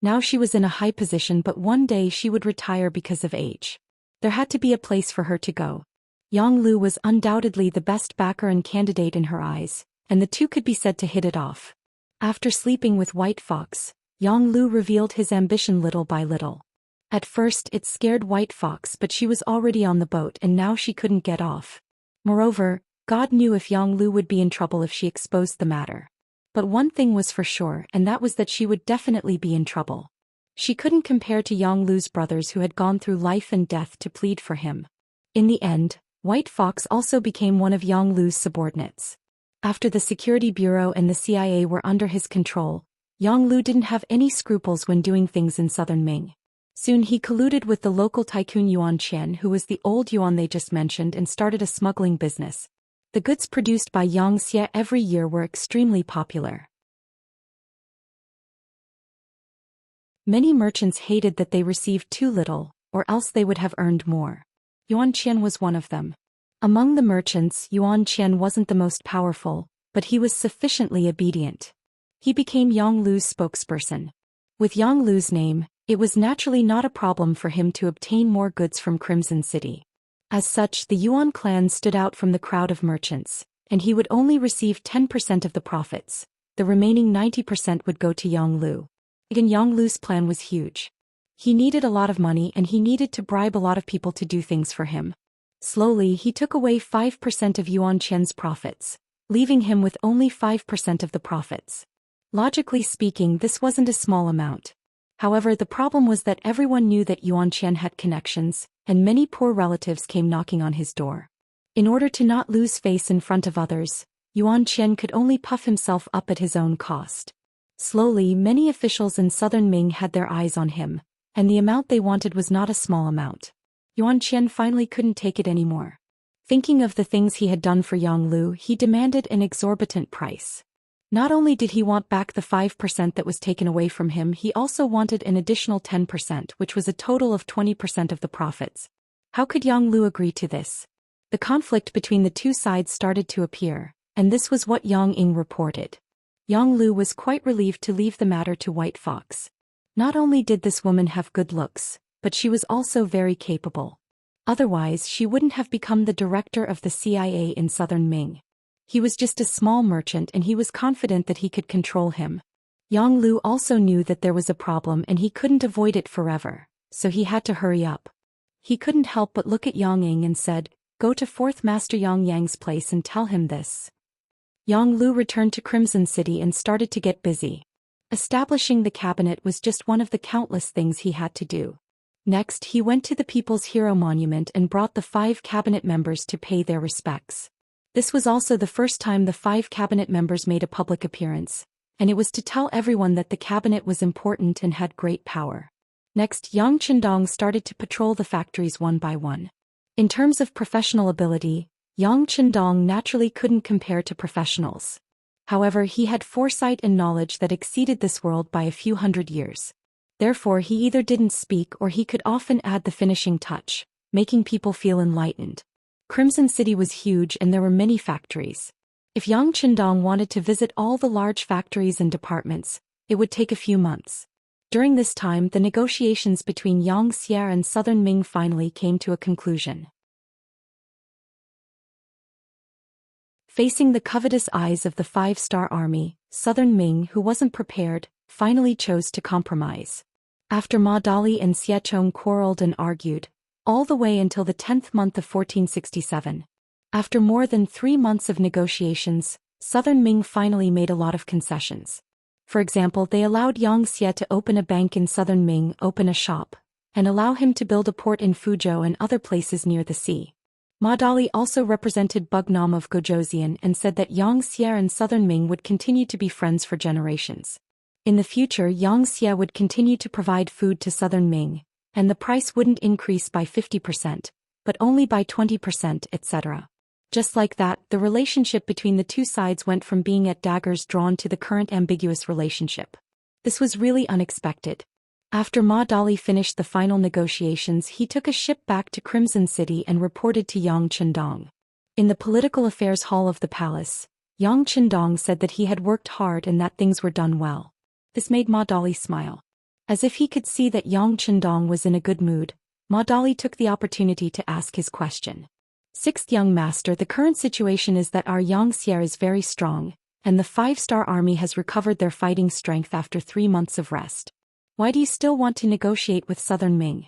Now she was in a high position, but one day she would retire because of age. There had to be a place for her to go. Yang Lu was undoubtedly the best backer and candidate in her eyes, and the two could be said to hit it off. After sleeping with White Fox, Yang Lu revealed his ambition little by little. At first it scared White Fox, but she was already on the boat and now she couldn't get off. Moreover, God knew if Yang Lu would be in trouble if she exposed the matter. But one thing was for sure, and that was that she would definitely be in trouble. She couldn't compare to Yang Lu's brothers who had gone through life and death to plead for him. In the end, White Fox also became one of Yang Lu's subordinates. After the Security Bureau and the CIA were under his control, Yang Lu didn't have any scruples when doing things in southern Ming. Soon he colluded with the local tycoon Yuan Qian, who was the old Yuan they just mentioned, and started a smuggling business. The goods produced by Xianxia every year were extremely popular. Many merchants hated that they received too little, or else they would have earned more. Zhou Xian was one of them. Among the merchants, Zhou Xian wasn't the most powerful, but he was sufficiently obedient. He became Yang Lu's spokesperson. With Yang Lu's name, it was naturally not a problem for him to obtain more goods from Crimson City. As such, the Yuan clan stood out from the crowd of merchants, and he would only receive 10% of the profits. The remaining 90% would go to Yang Lu. Again, Yang Lu's plan was huge. He needed a lot of money and he needed to bribe a lot of people to do things for him. Slowly, he took away 5% of Yuan Qian's profits, leaving him with only 5% of the profits. Logically speaking, this wasn't a small amount. However, the problem was that everyone knew that Yuan Qian had connections, and many poor relatives came knocking on his door. In order to not lose face in front of others, Yuan Qian could only puff himself up at his own cost. Slowly, many officials in southern Ming had their eyes on him, and the amount they wanted was not a small amount. Yuan Qian finally couldn't take it anymore. Thinking of the things he had done for Yang Lu, he demanded an exorbitant price. Not only did he want back the 5% that was taken away from him, he also wanted an additional 10%, which was a total of 20% of the profits. How could Yang Lu agree to this? The conflict between the two sides started to appear, and this was what Yang Ying reported. Yang Lu was quite relieved to leave the matter to White Fox. Not only did this woman have good looks, but she was also very capable. Otherwise, she wouldn't have become the director of the CIA in southern Ming. He was just a small merchant and he was confident that he could control him. Yang Lu also knew that there was a problem and he couldn't avoid it forever, so he had to hurry up. He couldn't help but look at Yang Ying and said, "Go to 4th Master Yang Yang's place and tell him this." Yang Lu returned to Crimson City and started to get busy. Establishing the cabinet was just one of the countless things he had to do. Next, he went to the People's Hero Monument and brought the 5 cabinet members to pay their respects. This was also the first time the 5 cabinet members made a public appearance, and it was to tell everyone that the cabinet was important and had great power. Next, Yang Chendong started to patrol the factories one by one. In terms of professional ability, Yang Chendong naturally couldn't compare to professionals. However, he had foresight and knowledge that exceeded this world by a few hundred years. Therefore, he either didn't speak or he could often add the finishing touch, making people feel enlightened. Crimson City was huge and there were many factories. If Yang Chendong wanted to visit all the large factories and departments, it would take a few months. During this time, the negotiations between Xianxia and southern Ming finally came to a conclusion. Facing the covetous eyes of the 5-star army, southern Ming, who wasn't prepared, finally chose to compromise. After Ma Dali and Xie Chong quarreled and argued, all the way until the 10th month of 1467. After more than 3 months of negotiations, southern Ming finally made a lot of concessions. For example, they allowed Yang Xie to open a bank in southern Ming, open a shop, and allow him to build a port in Fuzhou and other places near the sea. Ma Dali also represented Bugnam of Gojosian and said that Yang Xie and southern Ming would continue to be friends for generations. In the future, Yang Xie would continue to provide food to southern Ming, and the price wouldn't increase by 50%, but only by 20%, etc. Just like that, the relationship between the two sides went from being at daggers drawn to the current ambiguous relationship. This was really unexpected. After Ma Dali finished the final negotiations, he took a ship back to Crimson City and reported to Yang Chendong. In the political affairs hall of the palace, Yang Chendong said that he had worked hard and that things were done well. This made Ma Dali smile. As if he could see that Yang Chendong was in a good mood, Ma Dali took the opportunity to ask his question. 6th young master, the current situation is that our Yang Xie is very strong, and the 5-star army has recovered their fighting strength after 3 months of rest. Why do you still want to negotiate with southern Ming?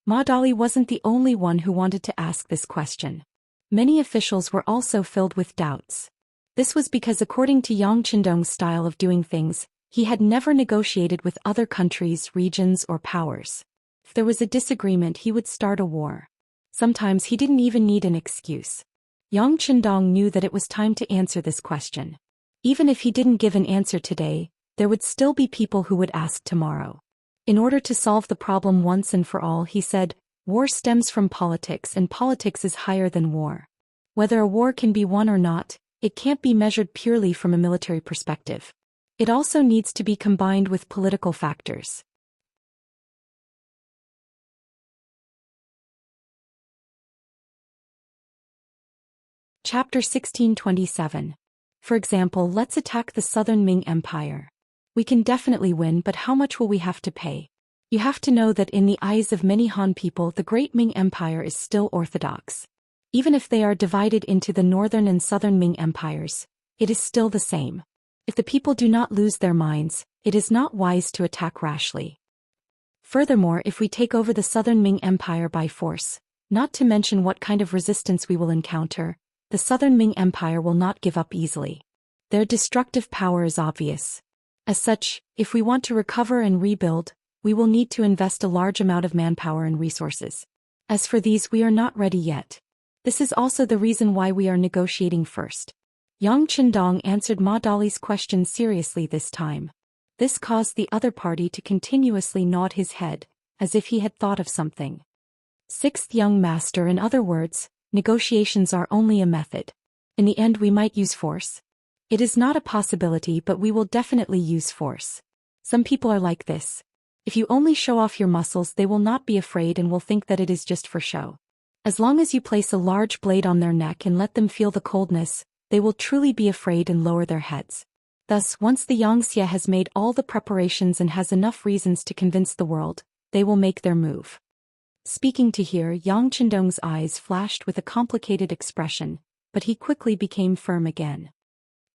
Ma Dali wasn't the only one who wanted to ask this question. Many officials were also filled with doubts. This was because according to Yang Chendong's style of doing things, he had never negotiated with other countries, regions, or powers. If there was a disagreement, he would start a war. Sometimes he didn't even need an excuse. Yang Chendong knew that it was time to answer this question. Even if he didn't give an answer today, there would still be people who would ask tomorrow. In order to solve the problem once and for all, he said, war stems from politics and politics is higher than war. Whether a war can be won or not, it can't be measured purely from a military perspective. It also needs to be combined with political factors. Chapter 1627. For example, let's attack the Southern Ming Empire. We can definitely win, but how much will we have to pay? You have to know that in the eyes of many Han people, the Great Ming Empire is still orthodox. Even if they are divided into the Northern and Southern Ming Empires, it is still the same. If the people do not lose their minds, it is not wise to attack rashly. Furthermore, if we take over the Southern Ming Empire by force, not to mention what kind of resistance we will encounter, the Southern Ming Empire will not give up easily. Their destructive power is obvious. As such, if we want to recover and rebuild, we will need to invest a large amount of manpower and resources. As for these, we are not ready yet. This is also the reason why we are negotiating first. Yang Qindong answered Ma Dali's question seriously this time. This caused the other party to continuously nod his head, as if he had thought of something. Sixth young master, in other words, negotiations are only a method. In the end we might use force. It is not a possibility, but we will definitely use force. Some people are like this. If you only show off your muscles, they will not be afraid and will think that it is just for show. As long as you place a large blade on their neck and let them feel the coldness, they will truly be afraid and lower their heads. Thus, once the Xianxia has made all the preparations and has enough reasons to convince the world, they will make their move. Speaking to hear, Yang Qindong's eyes flashed with a complicated expression, but he quickly became firm again.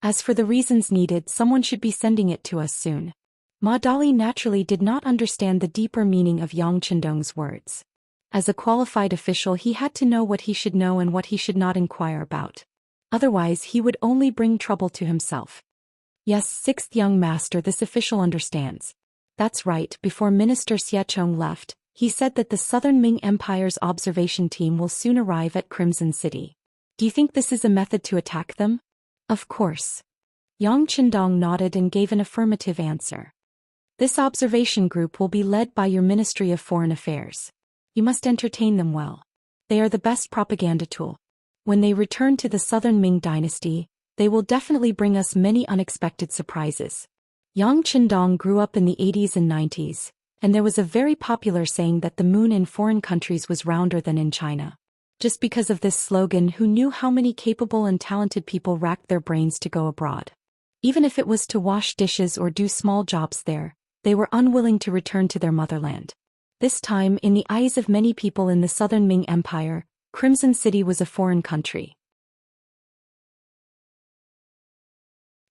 As for the reasons needed, someone should be sending it to us soon. Ma Dali naturally did not understand the deeper meaning of Yang Qindong's words. As a qualified official, he had to know what he should know and what he should not inquire about. Otherwise, he would only bring trouble to himself. Yes, sixth young master, this official understands. That's right, before Minister Xiechong left, he said that the Southern Ming Empire's observation team will soon arrive at Crimson City. Do you think this is a method to attack them? Of course. Yang Qindong nodded and gave an affirmative answer. This observation group will be led by your Ministry of Foreign Affairs. You must entertain them well. They are the best propaganda tool. When they return to the Southern Ming dynasty, they will definitely bring us many unexpected surprises. Yang Qindong grew up in the 80s and 90s, and there was a very popular saying that the moon in foreign countries was rounder than in China. Just because of this slogan, who knew how many capable and talented people racked their brains to go abroad? Even if it was to wash dishes or do small jobs there, they were unwilling to return to their motherland. This time, in the eyes of many people in the Southern Ming Empire, Crimson City was a foreign country.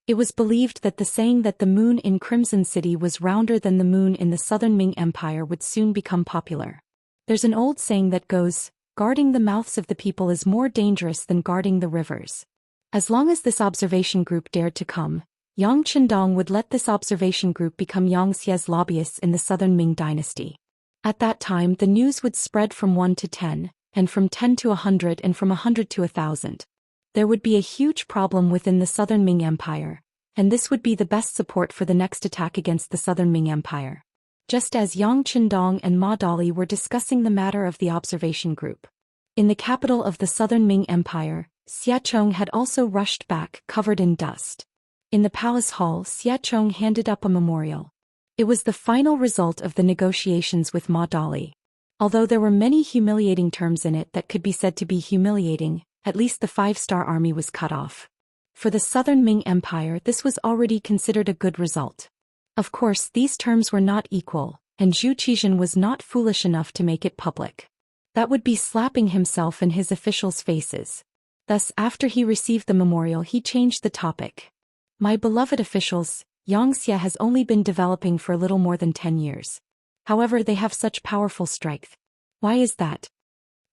It was believed that the saying that the moon in Crimson City was rounder than the moon in the Southern Ming Empire would soon become popular. There's an old saying that goes, guarding the mouths of the people is more dangerous than guarding the rivers. As long as this observation group dared to come, Yang Qindong would let this observation group become Xianxia's lobbyists in the Southern Ming dynasty. At that time, the news would spread from 1 to 10, and from 10 to 100, and from 100 to 1,000. There would be a huge problem within the Southern Ming Empire, and this would be the best support for the next attack against the Southern Ming Empire. Just as Yang Qindong and Ma Dali were discussing the matter of the observation group. In the capital of the Southern Ming Empire, Xiechong had also rushed back, covered in dust. In the palace hall, Xiechong handed up a memorial. It was the final result of the negotiations with Ma Dali. Although there were many humiliating terms in it that could be said to be humiliating, at least the 5-star army was cut off. For the Southern Ming Empire, this was already considered a good result. Of course, these terms were not equal, and Zhou Xian was not foolish enough to make it public. That would be slapping himself in his officials' faces. Thus, after he received the memorial, he changed the topic. My beloved officials, Xianxia has only been developing for a little more than 10 years. However, they have such powerful strength. Why is that?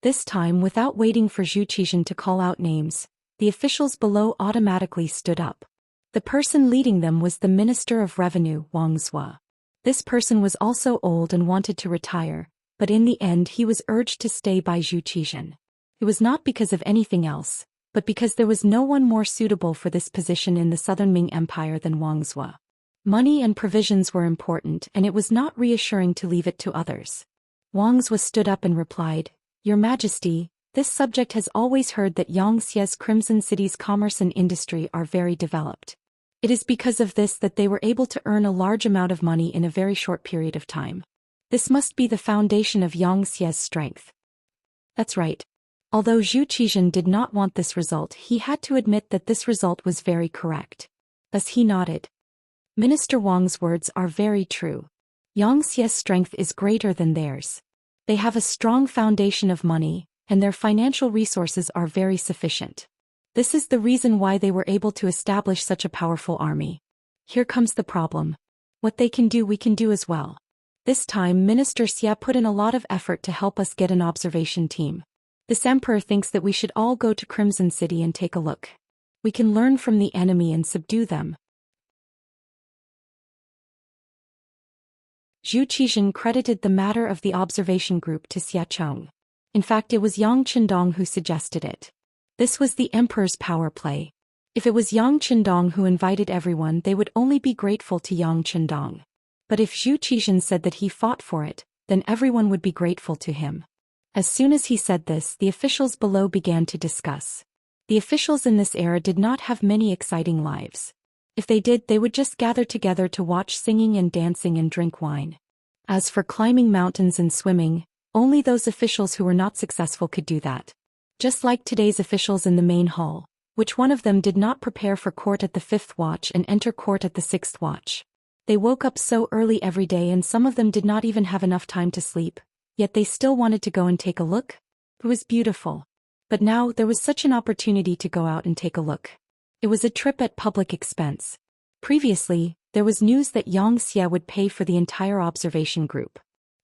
This time, without waiting for Zhou Xian to call out names, the officials below automatically stood up. The person leading them was the Minister of Revenue, Wang Zhua. This person was also old and wanted to retire, but in the end he was urged to stay by Zhou Xian. It was not because of anything else, but because there was no one more suitable for this position in the Southern Ming Empire than Wang Zhua. Money and provisions were important, and it was not reassuring to leave it to others. Wang Zhua stood up and replied, Your Majesty, this subject has always heard that Xianxia's Crimson City's commerce and industry are very developed. It is because of this that they were able to earn a large amount of money in a very short period of time. This must be the foundation of Xianxia's strength. That's right. Although Zhou Xian did not want this result, he had to admit that this result was very correct. Thus he nodded. Minister Wang's words are very true. Xianxia's strength is greater than theirs. They have a strong foundation of money, and their financial resources are very sufficient. This is the reason why they were able to establish such a powerful army. Here comes the problem. What they can do we can do as well. This time Minister Xia put in a lot of effort to help us get an observation team. This emperor thinks that we should all go to Crimson City and take a look. We can learn from the enemy and subdue them. Zhou Xian credited the matter of the observation group to Xiacheng. In fact, it was Yang Qindong who suggested it. This was the emperor's power play. If it was Yang Qindong who invited everyone, they would only be grateful to Yang Qindong. But if Zhou Xian said that he fought for it, then everyone would be grateful to him. As soon as he said this, the officials below began to discuss. The officials in this era did not have many exciting lives. If they did, they would just gather together to watch singing and dancing and drink wine. As for climbing mountains and swimming, only those officials who were not successful could do that. Just like today's officials in the main hall, which one of them did not prepare for court at the 5th watch and enter court at the 6th watch. They woke up so early every day and some of them did not even have enough time to sleep, yet they still wanted to go and take a look. It was beautiful. But now there was such an opportunity to go out and take a look. It was a trip at public expense. Previously, there was news that Xianxia would pay for the entire observation group.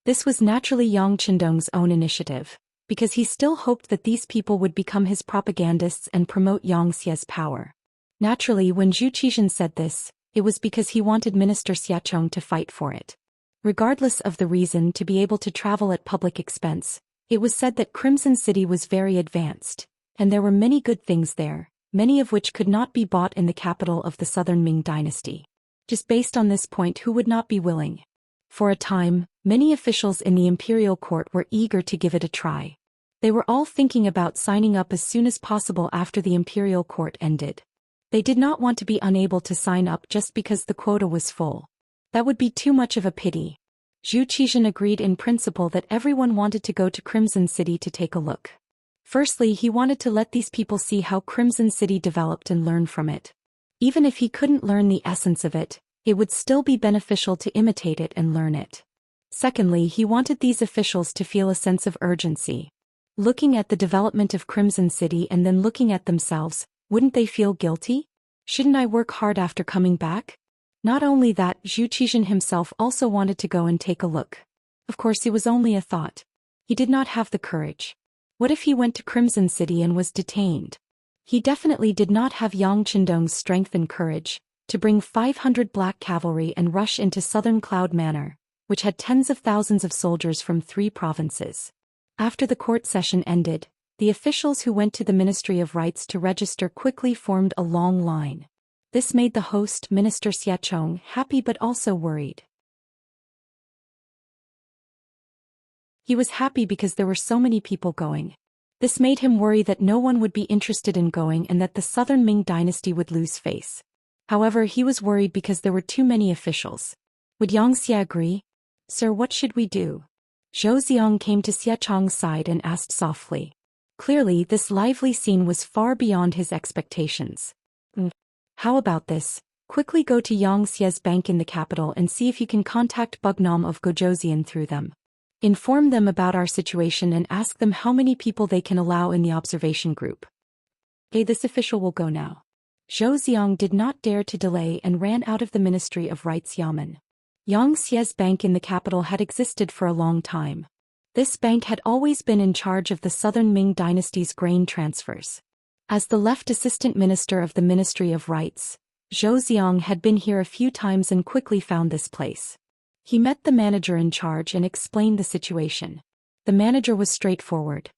This was naturally Yang Qindong's own initiative, because he still hoped that these people would become his propagandists and promote Xianxia's power. Naturally, when Zhou Xian said this, it was because he wanted Minister Xiacheng to fight for it. Regardless of the reason to be able to travel at public expense, it was said that Crimson City was very advanced, and there were many good things there, many of which could not be bought in the capital of the Southern Ming dynasty. Just based on this point, who would not be willing? For a time, many officials in the imperial court were eager to give it a try. They were all thinking about signing up as soon as possible after the imperial court ended. They did not want to be unable to sign up just because the quota was full. That would be too much of a pity. Zhou Xian agreed in principle that everyone wanted to go to Crimson City to take a look. Firstly, he wanted to let these people see how Crimson City developed and learn from it. Even if he couldn't learn the essence of it, it would still be beneficial to imitate it and learn it. Secondly, he wanted these officials to feel a sense of urgency. Looking at the development of Crimson City and then looking at themselves, wouldn't they feel guilty? Shouldn't I work hard after coming back? Not only that, Zhou Xian himself also wanted to go and take a look. Of course, it was only a thought. He did not have the courage. What if he went to Crimson City and was detained? He definitely did not have Yang Qindong's strength and courage to bring 500 black cavalry and rush into southern Cloud Manor, which had tens of thousands of soldiers from 3 provinces. After the court session ended, the officials who went to the Ministry of Rights to register quickly formed a long line. This made the host, Minister Xiacheng, happy but also worried. He was happy because there were so many people going. This made him worry that no one would be interested in going and that the Southern Ming dynasty would lose face. However, he was worried because there were too many officials. Would Xianxia agree? Sir, what should we do? Zhou Xian came to Xiacheng's side and asked softly. Clearly, this lively scene was far beyond his expectations. How about this? Quickly go to Xianxia's bank in the capital and see if you can contact Bugnam of Gozhouzian through them. Inform them about our situation and ask them how many people they can allow in the observation group. Okay, this official will go now. Zhou Xian did not dare to delay and ran out of the Ministry of Rights Yamen. Xia's bank in the capital had existed for a long time. This bank had always been in charge of the Southern Ming dynasty's grain transfers. As the left assistant minister of the Ministry of Rights, Zhou Xian had been here a few times and quickly found this place. He met the manager in charge and explained the situation. The manager was straightforward.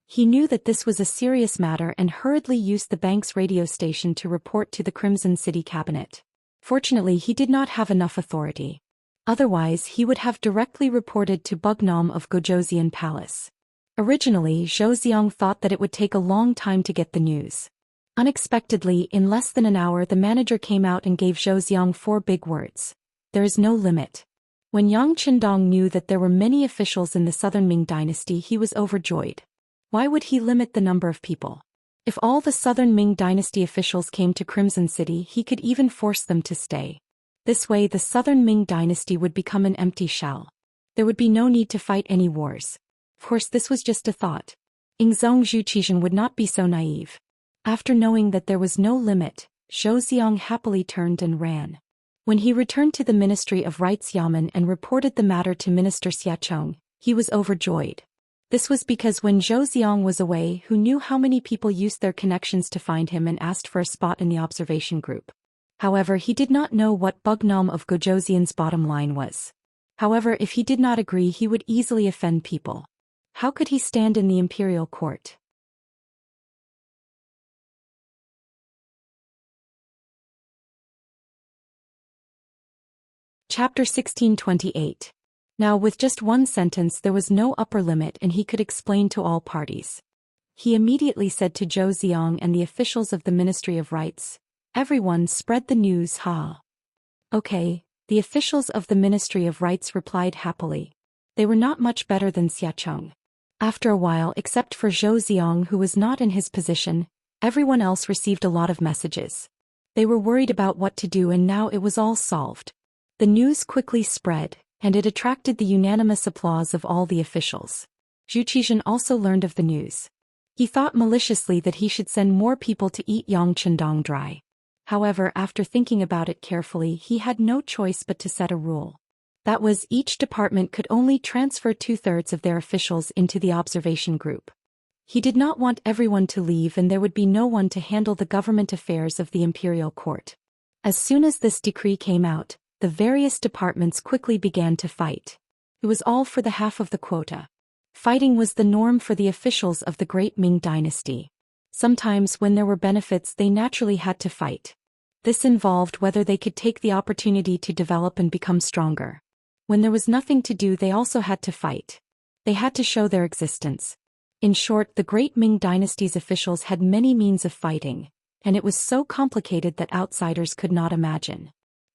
He knew that this was a serious matter and hurriedly used the bank's radio station to report to the Crimson City cabinet. Fortunately, he did not have enough authority. Otherwise, he would have directly reported to Bugnam of Gozhouzian Palace. Originally, Zhou Xian thought that it would take a long time to get the news. Unexpectedly, in less than an hour, the manager came out and gave Zhou Xian 4 big words. There is no limit. When Yang Qindong knew that there were many officials in the Southern Ming dynasty, he was overjoyed. Why would he limit the number of people? If all the southern Ming dynasty officials came to Crimson City, he could even force them to stay. This way the southern Ming dynasty would become an empty shell. There would be no need to fight any wars. Of course, this was just a thought. Zhou Xian would not be so naive. After knowing that there was no limit, Zhou Xian happily turned and ran. When he returned to the Ministry of Rights Yamen and reported the matter to Minister Xiacheng, he was overjoyed. This was because when Zhou Xian was away, who knew how many people used their connections to find him and asked for a spot in the observation group. However, he did not know what Bugnam of Gojouxian's bottom line was. However, if he did not agree, he would easily offend people. How could he stand in the imperial court? Chapter 1628. Now with just one sentence there was no upper limit and he could explain to all parties. He immediately said to Zhou Xian and the officials of the Ministry of Rights, "Everyone spread the news, ha." Okay, the officials of the Ministry of Rights replied happily. They were not much better than Xiacheng. After a while, except for Zhou Xian who was not in his position, everyone else received a lot of messages. They were worried about what to do and now it was all solved. The news quickly spread, and it attracted the unanimous applause of all the officials. Zhou Xian also learned of the news. He thought maliciously that he should send more people to eat Yang Chendong dry. However, after thinking about it carefully, he had no choice but to set a rule. That was, each department could only transfer 2/3 of their officials into the observation group. He did not want everyone to leave and there would be no one to handle the government affairs of the imperial court. As soon as this decree came out, the various departments quickly began to fight. It was all for the half of the quota. Fighting was the norm for the officials of the Great Ming dynasty. Sometimes when there were benefits they naturally had to fight. This involved whether they could take the opportunity to develop and become stronger. When there was nothing to do they also had to fight. They had to show their existence. In short, the Great Ming dynasty's officials had many means of fighting, and it was so complicated that outsiders could not imagine.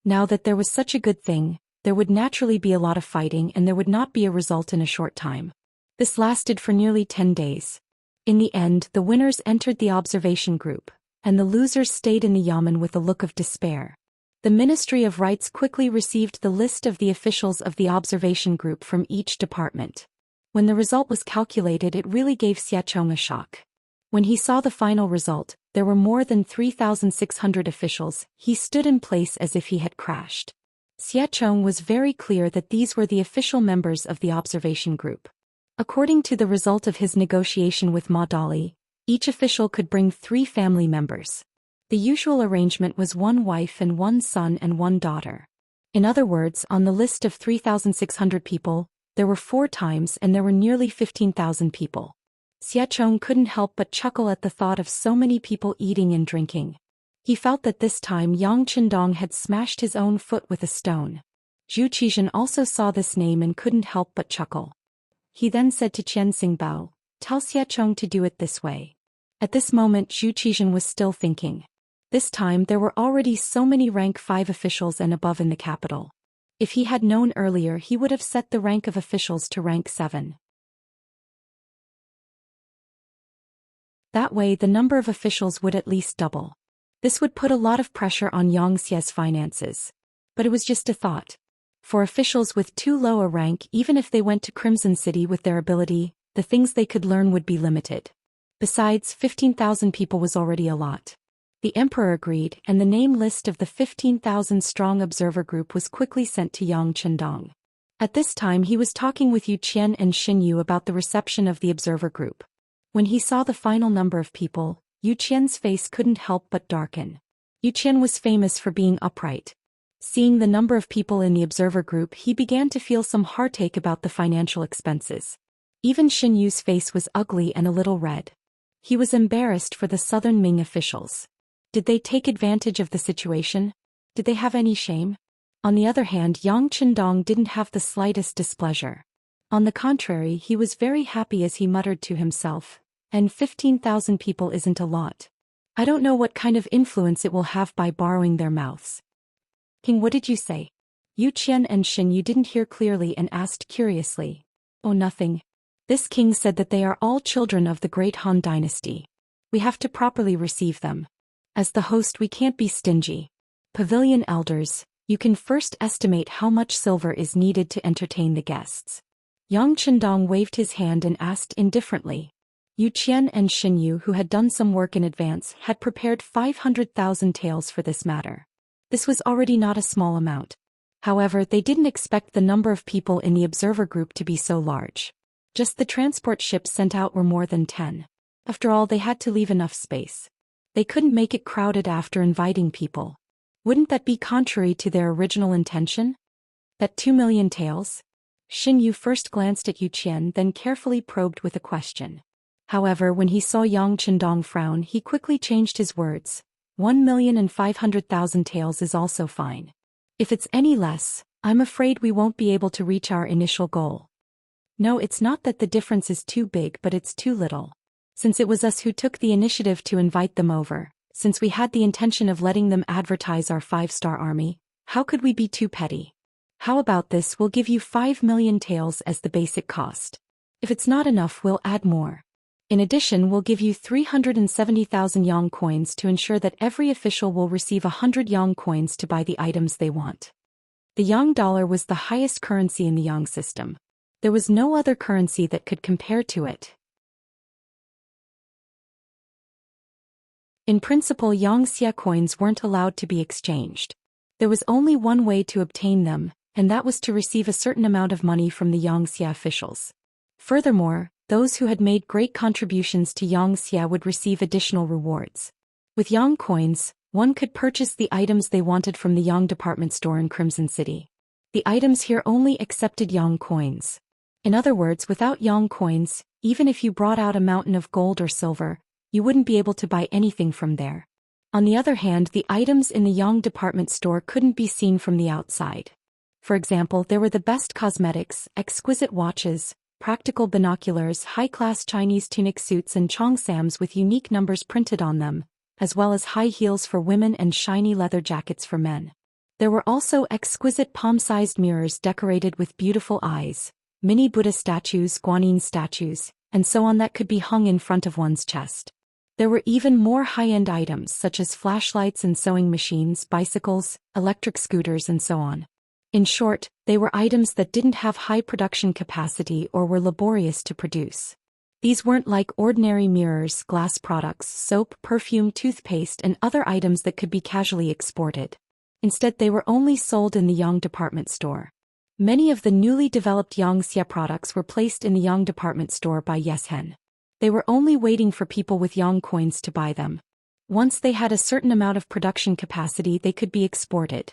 Now that there was such a good thing, there would naturally be a lot of fighting and there would not be a result in a short time. This lasted for nearly 10 days. In the end, the winners entered the observation group, and the losers stayed in the Yamen with a look of despair. The Ministry of Rights quickly received the list of the officials of the observation group from each department. When the result was calculated, it really gave Xiacheng a shock. When he saw the final result, there were more than 3,600 officials. He stood in place as if he had crashed. Xiacheng was very clear that these were the official members of the observation group. According to the result of his negotiation with Ma Dali, each official could bring 3 family members. The usual arrangement was 1 wife and 1 son and 1 daughter. In other words, on the list of 3,600 people, there were 4 times and there were nearly 15,000 people. Xiacheng couldn't help but chuckle at the thought of so many people eating and drinking. He felt that this time Yang Chendong had smashed his own foot with a stone. Zhou Xian also saw this name and couldn't help but chuckle. He then said to Qian Xingbao, "Tell Xiacheng to do it this way." At this moment Zhou Xian was still thinking. This time there were already so many rank 5 officials and above in the capital. If he had known earlier he would have set the rank of officials to rank 7. That way the number of officials would at least double. This would put a lot of pressure on Xianxia's finances. But it was just a thought. For officials with too low a rank, even if they went to Crimson City with their ability, the things they could learn would be limited. Besides, 15,000 people was already a lot. The emperor agreed, and the name list of the 15,000-strong observer group was quickly sent to Yang Chendong. At this time he was talking with Yu Qian and Xin Yu about the reception of the observer group. When he saw the final number of people, Yu Qian's face couldn't help but darken. Yu Qian was famous for being upright. Seeing the number of people in the observer group, he began to feel some heartache about the financial expenses. Even Xin Yu's face was ugly and a little red. He was embarrassed for the southern Ming officials. Did they take advantage of the situation? Did they have any shame? On the other hand, Yang Chendong didn't have the slightest displeasure. On the contrary, he was very happy as he muttered to himself, "And 15,000 people isn't a lot. I don't know what kind of influence it will have by borrowing their mouths." "King, what did you say?" Yu Qian and Xin Yu didn't hear clearly and asked curiously. "Oh, nothing. This king said that they are all children of the great Han dynasty. We have to properly receive them. As the host, we can't be stingy. Pavilion elders, you can first estimate how much silver is needed to entertain the guests. Yang Chendong waved his hand and asked indifferently. Yu Qian and Xin Yu, who had done some work in advance, had prepared 500,000 taels for this matter. This was already not a small amount. However, they didn't expect the number of people in the observer group to be so large. Just the transport ships sent out were more than 10. After all, they had to leave enough space. They couldn't make it crowded after inviting people. Wouldn't that be contrary to their original intention? That 2 million taels? Xin Yu first glanced at Yu Qian, then carefully probed with a question. However, when he saw Yang Chendong frown, he quickly changed his words. 1,500,000 taels is also fine. If it's any less, I'm afraid we won't be able to reach our initial goal. No, it's not that the difference is too big, but it's too little. Since it was us who took the initiative to invite them over, since we had the intention of letting them advertise our 5-star army, how could we be too petty? How about this? We'll give you 5 million taels as the basic cost. If it's not enough, we'll add more. In addition, we'll give you 370,000 yang coins to ensure that every official will receive 100 yang coins to buy the items they want. The yang dollar was the highest currency in the yang system. There was no other currency that could compare to it. In principle, Xianxia coins weren't allowed to be exchanged. There was only one way to obtain them, and that was to receive a certain amount of money from the Xianxia officials. Furthermore, those who had made great contributions to Xianxia would receive additional rewards. With yang coins, one could purchase the items they wanted from the yang department store in Crimson City. The items here only accepted yang coins. In other words, without yang coins, even if you brought out a mountain of gold or silver, you wouldn't be able to buy anything from there. On the other hand, the items in the yang department store couldn't be seen from the outside. For example, there were the best cosmetics, exquisite watches, practical binoculars, high-class Chinese tunic suits and cheongsams with unique numbers printed on them, as well as high heels for women and shiny leather jackets for men. There were also exquisite palm-sized mirrors decorated with beautiful eyes, mini Buddha statues, Guanyin statues, and so on that could be hung in front of one's chest. There were even more high-end items such as flashlights and sewing machines, bicycles, electric scooters and so on. In short, they were items that didn't have high production capacity or were laborious to produce. These weren't like ordinary mirrors, glass products, soap, perfume, toothpaste and other items that could be casually exported. Instead, they were only sold in the yang department store. Many of the newly developed Xianxia products were placed in the yang department store by Yeshen. They were only waiting for people with yang coins to buy them. Once they had a certain amount of production capacity, they could be exported.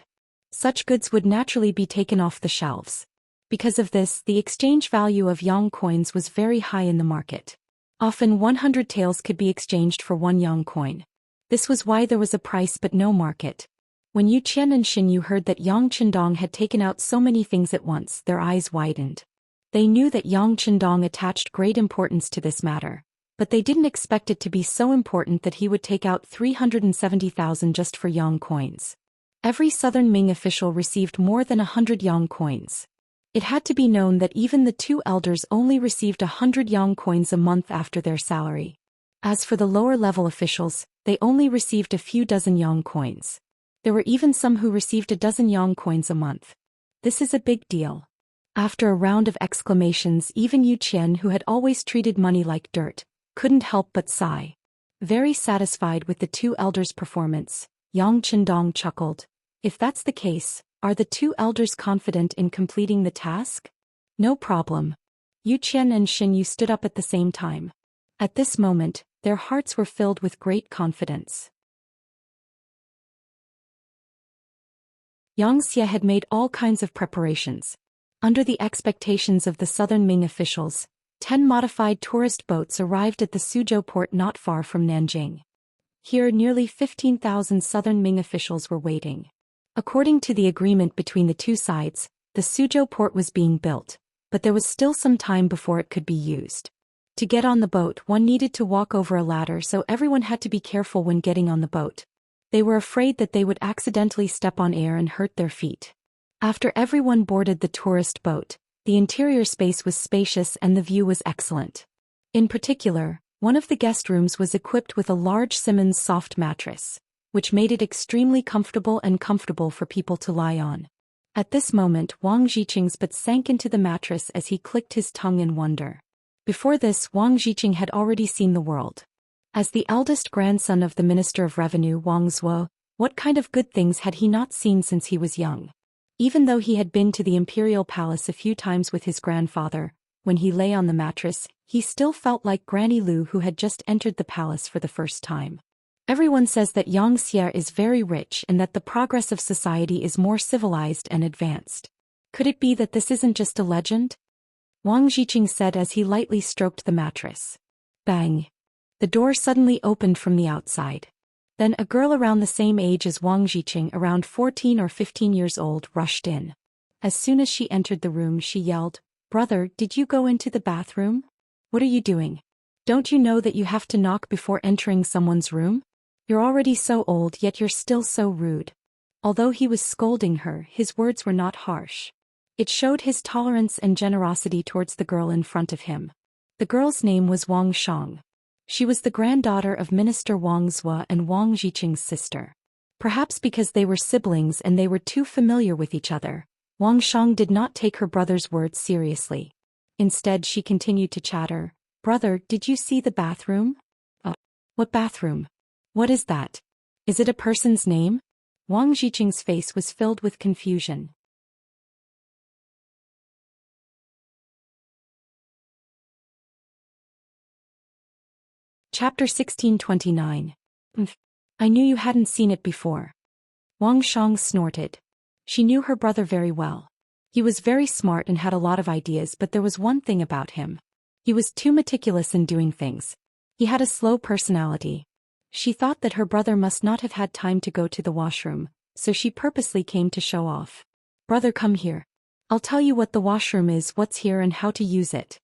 Such goods would naturally be taken off the shelves. Because of this, the exchange value of yang coins was very high in the market. Often 100 taels could be exchanged for 1 yang coin. This was why there was a price but no market. When Yu Qian and Xin Yu heard that Yang Chendong had taken out so many things at once, their eyes widened. They knew that Yang Chendong attached great importance to this matter, but they didn't expect it to be so important that he would take out 370,000 just for yang coins. Every Southern Ming official received more than 100 yang coins. It had to be known that even the 2 elders only received 100 yang coins a month after their salary. As for the lower-level officials, they only received a few dozen yang coins. There were even some who received a dozen yang coins a month. This is a big deal. After a round of exclamations, even Yu Qian, who had always treated money like dirt, couldn't help but sigh. Very satisfied with the 2 elders' performance, Yang Chendong chuckled. If that's the case, are the 2 elders confident in completing the task? No problem. Yu Qian and Xin Yu stood up at the same time. At this moment, their hearts were filled with great confidence. Xianxia had made all kinds of preparations. Under the expectations of the Southern Ming officials, 10 modified tourist boats arrived at the Suzhou port not far from Nanjing. Here, nearly 15,000 Southern Ming officials were waiting. According to the agreement between the 2 sides, the Suzhou port was being built, but there was still some time before it could be used. To get on the boat, one needed to walk over a ladder, so everyone had to be careful when getting on the boat. They were afraid that they would accidentally step on air and hurt their feet. After everyone boarded the tourist boat, The interior space was spacious and the view was excellent. In particular, one of the guest rooms was equipped with a large Simmons soft mattress, which made it extremely comfortable for people to lie on. At this moment Wang Zhiqing's butt sank into the mattress as he clicked his tongue in wonder. Before this, Wang Zhiqing had already seen the world. As the eldest grandson of the Minister of Revenue Wang Zuo, what kind of good things had he not seen since he was young? Even though he had been to the imperial palace a few times with his grandfather, when he lay on the mattress, he still felt like Granny Lu who had just entered the palace for the first time. Everyone says that Xianxia is very rich and that the progress of society is more civilized and advanced. Could it be that this isn't just a legend? Wang Zhiqing said as he lightly stroked the mattress. Bang! The door suddenly opened from the outside. Then a girl around the same age as Wang Zhiqing, around 14 or 15 years old, rushed in. As soon as she entered the room she yelled, "Brother, did you go into the bathroom? What are you doing? Don't you know that you have to knock before entering someone's room? You're already so old yet you're still so rude." Although he was scolding her, his words were not harsh. It showed his tolerance and generosity towards the girl in front of him. The girl's name was Wang Shang. She was the granddaughter of Minister Wang Zuo and Wang Zhiqing's sister. Perhaps because they were siblings and they were too familiar with each other, Wang Shang did not take her brother's words seriously. Instead she continued to chatter, "Brother, did you see the bathroom?" What bathroom? What is that? Is it a person's name?" Wang Zhiqing's face was filled with confusion. Chapter 1629. I knew you hadn't seen it before. Wang Shang snorted. She knew her brother very well. He was very smart and had a lot of ideas, but there was one thing about him. He was too meticulous in doing things. He had a slow personality. She thought that her brother must not have had time to go to the washroom, so she purposely came to show off. "Brother, come here. I'll tell you what the washroom is, what's here and how to use it."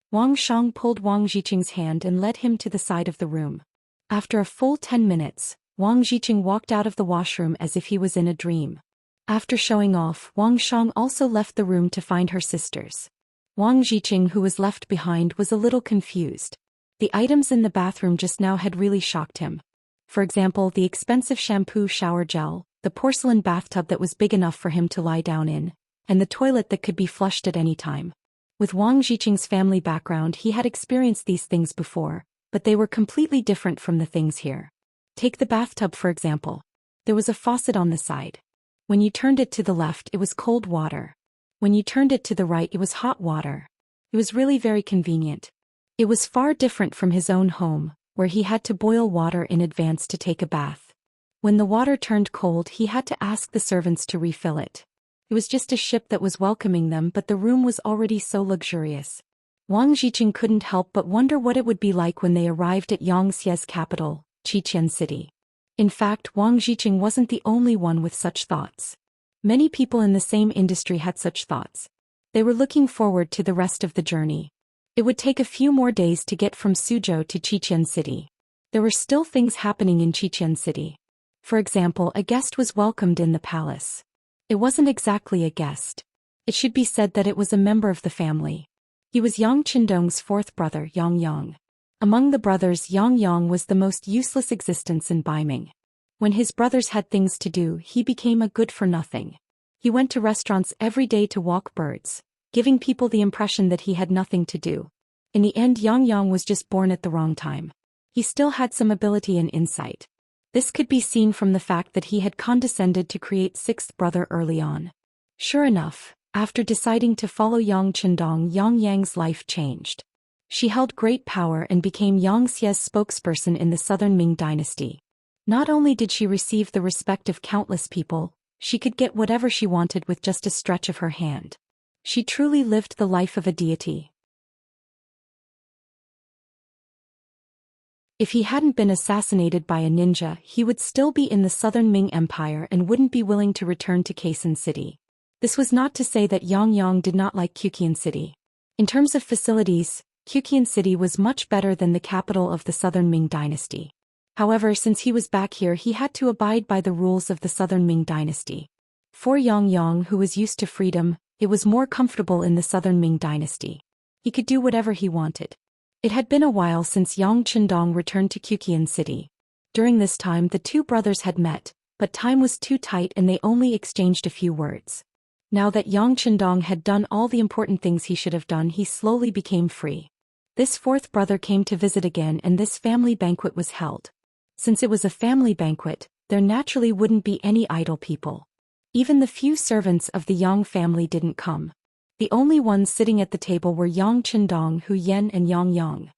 Wang Shang pulled Wang Zhiqing's hand and led him to the side of the room. After a full 10 minutes, Wang Zhiqing walked out of the washroom as if he was in a dream. After showing off, Wang Shang also left the room to find her sisters. Wang Zhiqing, who was left behind, was a little confused. The items in the bathroom just now had really shocked him. For example, the expensive shampoo shower gel, the porcelain bathtub that was big enough for him to lie down in, and the toilet that could be flushed at any time. With Wang Zhiqing's family background, he had experienced these things before, but they were completely different from the things here. Take the bathtub for example. There was a faucet on the side. When you turned it to the left, it was cold water. When you turned it to the right, it was hot water. It was really very convenient. It was far different from his own home, where he had to boil water in advance to take a bath. When the water turned cold, he had to ask the servants to refill it. It was just a ship that was welcoming them, but the room was already so luxurious. Wang Zhiqing couldn't help but wonder what it would be like when they arrived at Xianxia's capital, Xian City. In fact, Wang Zhiqing wasn't the only one with such thoughts. Many people in the same industry had such thoughts. They were looking forward to the rest of the journey. It would take a few more days to get from Suzhou to Xian City. There were still things happening in Xian City. For example, a guest was welcomed in the palace. It wasn't exactly a guest. It should be said that it was a member of the family. He was Yang Qindong's fourth brother, Yang Yang. Among the brothers, Yang Yang was the most useless existence in Baiming. When his brothers had things to do, he became a good-for-nothing. He went to restaurants every day to walk birds, giving people the impression that he had nothing to do. In the end, Yang Yang was just born at the wrong time. He still had some ability and insight. This could be seen from the fact that he had condescended to create sixth brother early on. Sure enough, after deciding to follow Yang Qindong, Yang Yang's life changed. She held great power and became Xia's spokesperson in the Southern Ming dynasty. Not only did she receive the respect of countless people, she could get whatever she wanted with just a stretch of her hand. She truly lived the life of a deity. If he hadn't been assassinated by a ninja, he would still be in the Southern Ming Empire and wouldn't be willing to return to Xian City. This was not to say that Yang Yang did not like Xian City. In terms of facilities, Xian City was much better than the capital of the Southern Ming dynasty. However, since he was back here, he had to abide by the rules of the Southern Ming dynasty. For Yang Yang, who was used to freedom, It was more comfortable in the southern Ming dynasty. He could do whatever he wanted. It had been a while since Yang Chendong returned to Cultivation city. During this time the two brothers had met, but time was too tight and they only exchanged a few words. Now that Yang Chendong had done all the important things he should have done, he slowly became free. This fourth brother came to visit again and this family banquet was held. Since it was a family banquet, there naturally wouldn't be any idle people. Even the few servants of the Yang family didn't come. The only ones sitting at the table were Yang Chendong, Hu Yan and Yang Yang.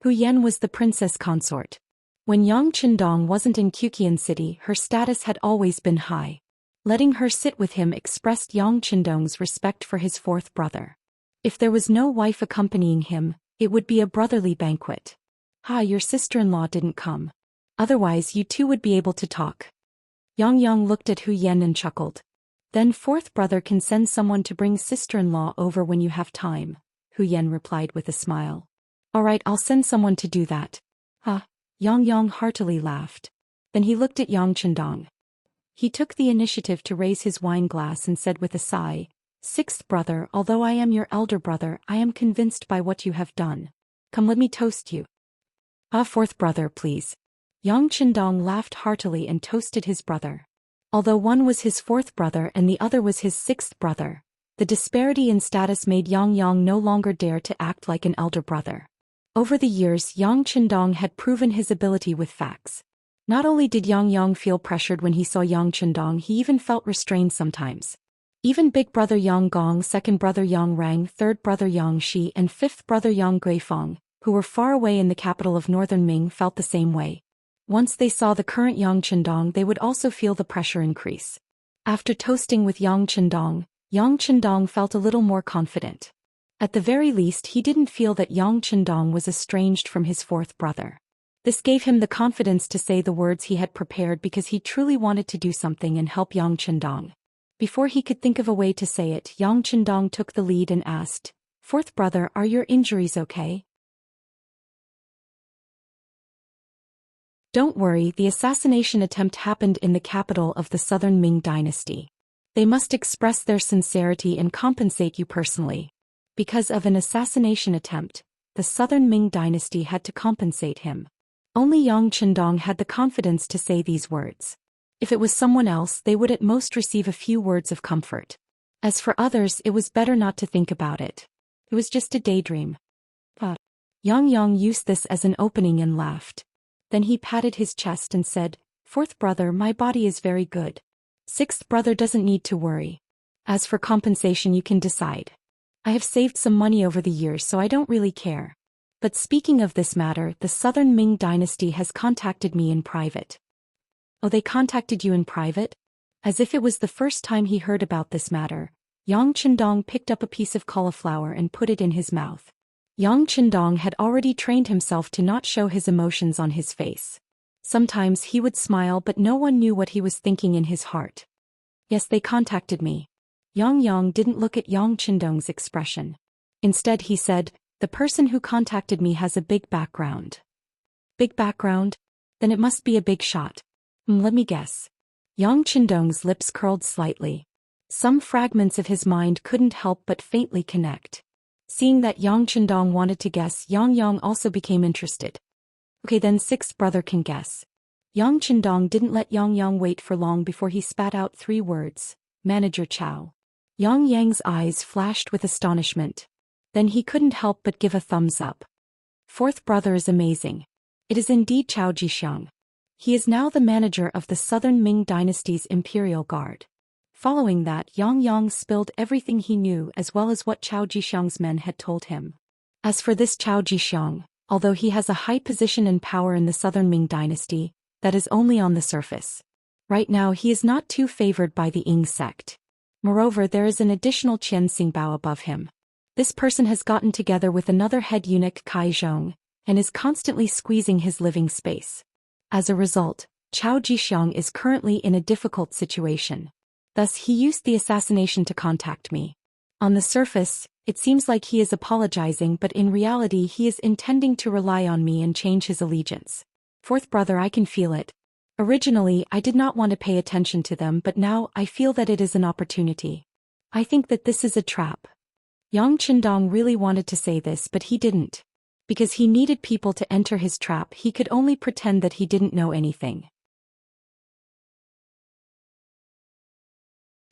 Hu Yan was the princess consort. When Yang Chendong wasn't in Cultivation city, her status had always been high. Letting her sit with him expressed Yang Chendong's respect for his fourth brother. If there was no wife accompanying him, it would be a brotherly banquet. Your sister-in-law didn't come. Otherwise you two would be able to talk. Yang Yang looked at Hu Yan and chuckled. Then fourth brother can send someone to bring sister-in-law over when you have time, Hu Yan replied with a smile. Alright, I'll send someone to do that. Yang Yang heartily laughed. Then he looked at Yang Chendong. He took the initiative to raise his wine glass and said with a sigh, "Sixth brother, although I am your elder brother, I am convinced by what you have done. Come, let me toast you." Fourth brother, please. Yang Chendong laughed heartily and toasted his brother. Although one was his fourth brother and the other was his sixth brother, the disparity in status made Yang Yang no longer dare to act like an elder brother. Over the years, Yang Chendong had proven his ability with facts. Not only did Yang Yang feel pressured when he saw Yang Chendong, he even felt restrained sometimes. Even big brother Yang Gong, second brother Yang Rang, third brother Yang Shi, and fifth brother Yang Guifeng, who were far away in the capital of northern Ming, felt the same way. Once they saw the current Yang Chendong, they would also feel the pressure increase. After toasting with Yang Chendong felt a little more confident. At the very least, he didn't feel that Yang Chendong was estranged from his fourth brother. This gave him the confidence to say the words he had prepared because he truly wanted to do something and help Yang Chendong. Before he could think of a way to say it, Yang Chendong took the lead and asked, "Fourth brother, are your injuries okay?" Don't worry, the assassination attempt happened in the capital of the southern Ming dynasty. They must express their sincerity and compensate you personally. Because of an assassination attempt, the southern Ming dynasty had to compensate him. Only Yang Chendong had the confidence to say these words. If it was someone else, they would at most receive a few words of comfort. As for others, it was better not to think about it. It was just a daydream. Yang Yang used this as an opening and laughed. Then he patted his chest and said, "Fourth brother, my body is very good. Sixth brother doesn't need to worry. As for compensation, you can decide. I have saved some money over the years, so I don't really care. But speaking of this matter, the southern Ming dynasty has contacted me in private." "Oh, they contacted you in private?" As if it was the first time he heard about this matter, Yang Chendong picked up a piece of cauliflower and put it in his mouth. Yang Chendong had already trained himself to not show his emotions on his face. Sometimes he would smile, but no one knew what he was thinking in his heart. "Yes, they contacted me." Yang Yang didn't look at Yang Chendong's expression. Instead he said, "The person who contacted me has a big background." "Big background? Then it must be a big shot. Let me guess." Yang Chendong's lips curled slightly. Some fragments of his mind couldn't help but faintly connect. Seeing that Yang Chendong wanted to guess, Yang Yang also became interested. "Okay, then sixth brother can guess." Yang Chendong didn't let Yang Yang wait for long before he spat out 3 words, "Manager Chow." Yang Yang's eyes flashed with astonishment. Then he couldn't help but give a thumbs up. "Fourth brother is amazing. It is indeed Zhou Xian. He is now the manager of the southern Ming dynasty's Imperial Guard." Following that, Yang Yang spilled everything he knew as well as what Zhou Xian's men had told him. As for this Zhou Xian, although he has a high position and power in the southern Ming dynasty, that is only on the surface. Right now he is not too favored by the Ying sect. Moreover, there is an additional Qian Xingbao above him. This person has gotten together with another head eunuch Kai Zhong, and is constantly squeezing his living space. As a result, Zhou Xian is currently in a difficult situation. Thus he used the assassination to contact me. On the surface, it seems like he is apologizing, but in reality he is intending to rely on me and change his allegiance. Fourth brother, I can feel it. Originally, I did not want to pay attention to them, but now I feel that it is an opportunity. I think that this is a trap. Yang Qindong really wanted to say this, but he didn't. Because he needed people to enter his trap, he could only pretend that he didn't know anything.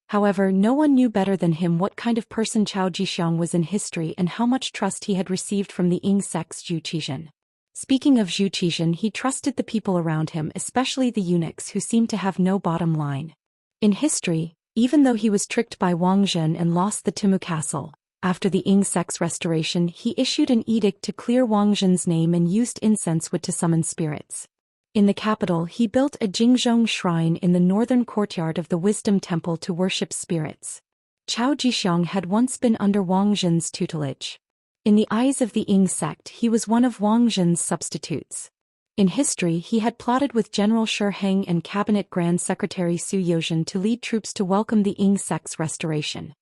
However, no one knew better than him what kind of person Zhou Xian was in history and how much trust he had received from the Ying sect's Zhou Xian. Speaking of Zhou Xian, he trusted the people around him, especially the eunuchs who seemed to have no bottom line. In history, even though he was tricked by Wang Zhen and lost the Timu castle, after the Ying sect's restoration he issued an edict to clear Wang Zhen's name and used incense wood to summon spirits. In the capital he built a Jingzhong shrine in the northern courtyard of the Wisdom Temple to worship spirits. Zhou Xian had once been under Wang Zhen's tutelage. In the eyes of the Ying sect he was one of Wang Zhen's substitutes. In history he had plotted with General Shi Heng and Cabinet Grand Secretary Su Yozhen to lead troops to welcome the Ying sect's restoration.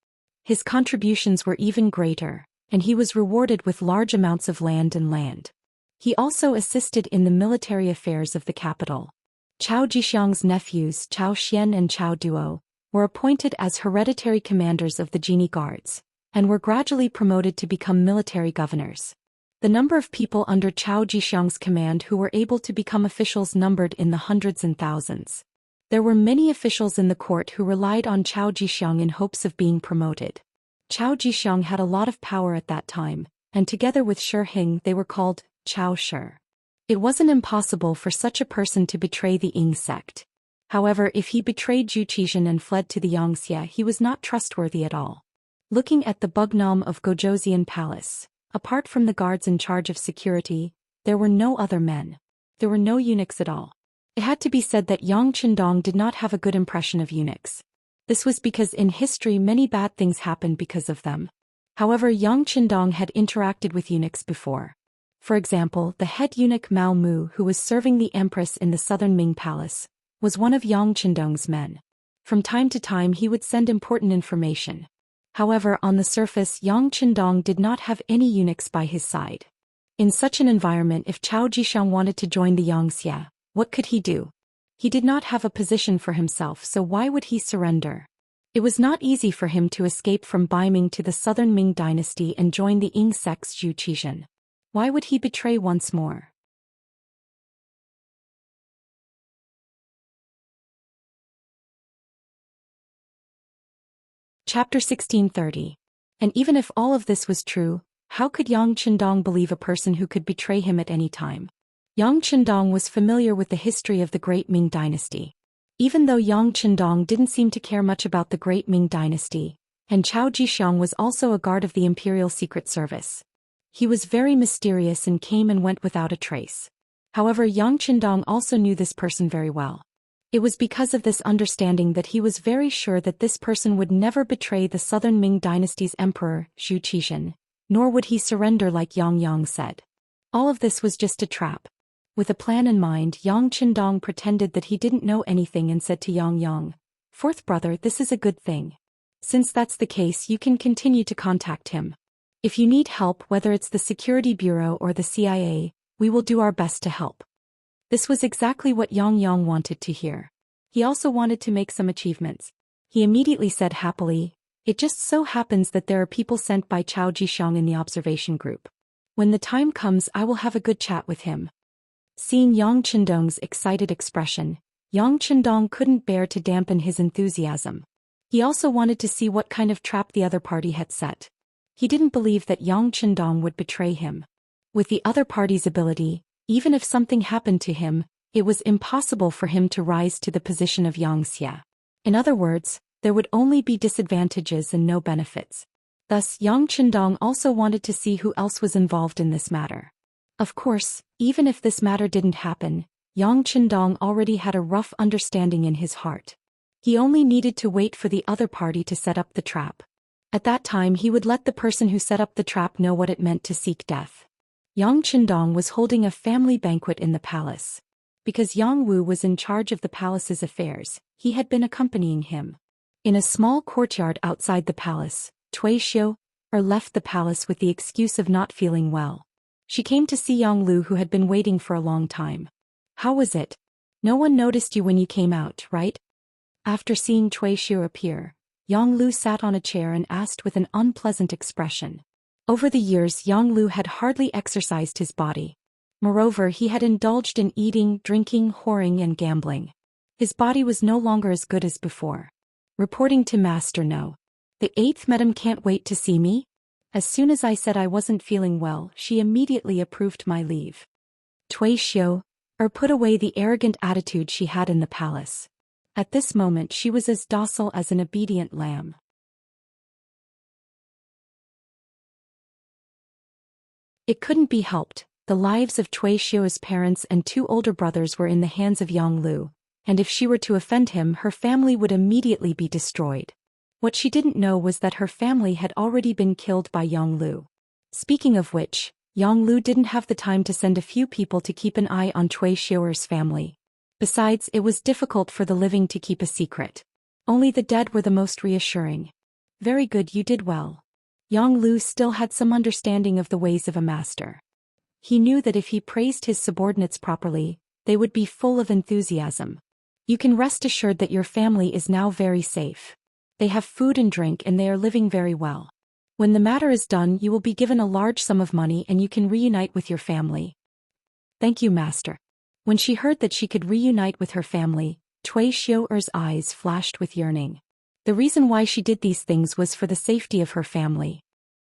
His contributions were even greater, and he was rewarded with large amounts of land. He also assisted in the military affairs of the capital. Zhou Xian's nephews Zhou Xian and Zhou Duo were appointed as hereditary commanders of the Genie Guards, and were gradually promoted to become military governors. The number of people under Zhou Xian's command who were able to become officials numbered in the hundreds and thousands. There were many officials in the court who relied on Zhou Xian in hopes of being promoted. Zhou Xian had a lot of power at that time, and together with Shi Heng they were called Zhao Shi. It wasn't impossible for such a person to betray the Ying sect. However, if he betrayed Zhou Xian and fled to the Xianxia, he was not trustworthy at all. Looking at the Bugnam of Gojosian Palace, apart from the guards in charge of security, there were no other men. There were no eunuchs at all. It had to be said that Yang Qindong did not have a good impression of eunuchs. This was because in history many bad things happened because of them. However, Yang Qindong had interacted with eunuchs before. For example, the head eunuch Mao Mu, who was serving the empress in the southern Ming palace, was one of Yang Qindong's men. From time to time he would send important information. However, on the surface Yang Qindong did not have any eunuchs by his side. In such an environment, if Zhou Xian wanted to join the Xianxia, what could he do? He did not have a position for himself, so why would he surrender? It was not easy for him to escape from Baiming to the southern Ming dynasty and join the Ying sect's Zhou Xian. Why would he betray once more? Chapter 1630. And even if all of this was true, how could Yang Qindong believe a person who could betray him at any time? Yang Qindong was familiar with the history of the Great Ming Dynasty. Even though Yang Qindong didn't seem to care much about the Great Ming Dynasty, and Zhou Xian was also a guard of the Imperial Secret Service, he was very mysterious and came and went without a trace. However, Yang Qindong also knew this person very well. It was because of this understanding that he was very sure that this person would never betray the southern Ming Dynasty's emperor, Zhou Xian, nor would he surrender like Yang said. All of this was just a trap. With a plan in mind, Yang Qindong pretended that he didn't know anything and said to Yang, "Fourth brother, this is a good thing. Since that's the case, you can continue to contact him. If you need help, whether it's the Security Bureau or the CIA, we will do our best to help." This was exactly what Yang wanted to hear. He also wanted to make some achievements. He immediately said happily, "It just so happens that there are people sent by Zhou Xian in the observation group. When the time comes, I will have a good chat with him." Seeing Yang Qindong's excited expression, Yang Qindong couldn't bear to dampen his enthusiasm. He also wanted to see what kind of trap the other party had set. He didn't believe that Yang Qindong would betray him. With the other party's ability, even if something happened to him, it was impossible for him to rise to the position of Xianxia. In other words, there would only be disadvantages and no benefits. Thus, Yang Qindong also wanted to see who else was involved in this matter. Of course, even if this matter didn't happen, Yang Qindong already had a rough understanding in his heart. He only needed to wait for the other party to set up the trap. At that time he would let the person who set up the trap know what it meant to seek death. Yang Qindong was holding a family banquet in the palace. Because Yang Wu was in charge of the palace's affairs, he had been accompanying him. In a small courtyard outside the palace, Cui Xiu left the palace with the excuse of not feeling well. She came to see Yang Lu, who had been waiting for a long time. "How was it? No one noticed you when you came out, right?" After seeing Cui Xiu appear, Yang Lu sat on a chair and asked with an unpleasant expression. Over the years Yang Lu had hardly exercised his body. Moreover, he had indulged in eating, drinking, whoring and gambling. His body was no longer as good as before. Reporting to Master No. The 8th Madam can't wait to see me? As soon as I said I wasn't feeling well, she immediately approved my leave. Tui Xiu, put away the arrogant attitude she had in the palace. At this moment she was as docile as an obedient lamb. It couldn't be helped. The lives of Tui Xiu's parents and 2 older brothers were in the hands of Yang Lu, and if she were to offend him her family would immediately be destroyed. What she didn't know was that her family had already been killed by Yang Lu. Speaking of which, Yang Lu didn't have the time to send a few people to keep an eye on Tui Xiu's family. Besides, it was difficult for the living to keep a secret. Only the dead were the most reassuring. Very good, you did well. Yang Lu still had some understanding of the ways of a master. He knew that if he praised his subordinates properly, they would be full of enthusiasm. You can rest assured that your family is now very safe. They have food and drink and they are living very well. When the matter is done, you will be given a large sum of money and you can reunite with your family. Thank you, Master. When she heard that she could reunite with her family, Tui Xiu's eyes flashed with yearning. The reason why she did these things was for the safety of her family.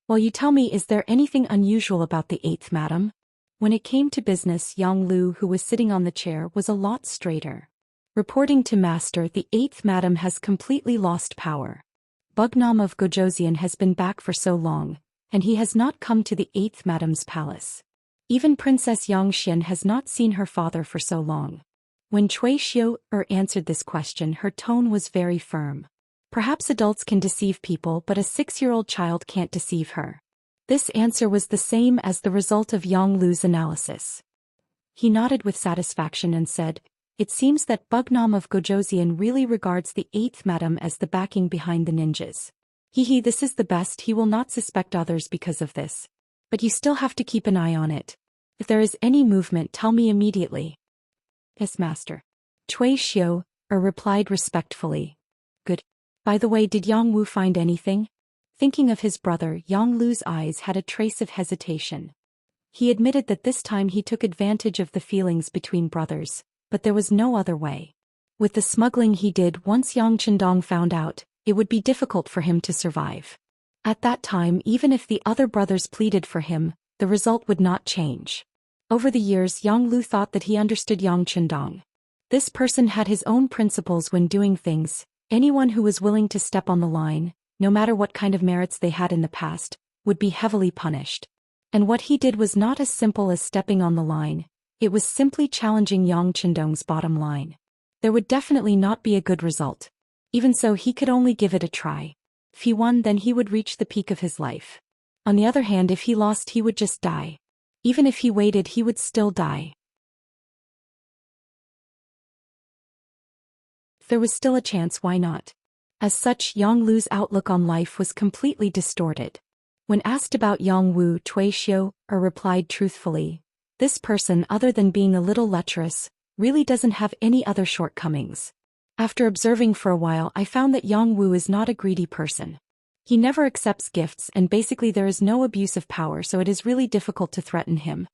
Well, you tell me, is there anything unusual about the 8th Madam? When it came to business, Yang Lu, who was sitting on the chair, was a lot straighter. Reporting to Master, the 8th Madam has completely lost power. Bugnam of Gojosian has been back for so long, and he has not come to the 8th Madam's palace. Even Princess Zhou Xian has not seen her father for so long. When Tui Xiu answered this question, her tone was very firm. Perhaps adults can deceive people, but a 6-year-old child can't deceive her. This answer was the same as the result of Yang Lu's analysis. He nodded with satisfaction and said, "It seems that Bugnam of Gojosian really regards the 8th Madam as the backing behind the ninjas. This is the best. He will not suspect others because of this. But you still have to keep an eye on it. If there is any movement, tell me immediately." "Yes, Master." Tui Xiu replied respectfully. "Good. By the way, did Yang Wu find anything?" Thinking of his brother, Yang Lu's eyes had a trace of hesitation. He admitted that this time he took advantage of the feelings between brothers, but there was no other way. With the smuggling he did, once Yang Chendong found out, it would be difficult for him to survive. At that time, even if the other brothers pleaded for him, the result would not change. Over the years, Yang Lu thought that he understood Yang Chendong. This person had his own principles when doing things. Anyone who was willing to step on the line, no matter what kind of merits they had in the past, would be heavily punished. And what he did was not as simple as stepping on the line. It was simply challenging Yang Chendong's bottom line. There would definitely not be a good result. Even so, he could only give it a try. If he won, then he would reach the peak of his life. On the other hand, if he lost, he would just die. Even if he waited, he would still die. If there was still a chance, why not? As such, Yang Lu's outlook on life was completely distorted. When asked about Yang Wu, Tui Xiu replied truthfully, "This person, other than being a little lecherous, really doesn't have any other shortcomings. After observing for a while, I found that Yang Wu is not a greedy person. He never accepts gifts and basically there is no abuse of power, so it is really difficult to threaten him."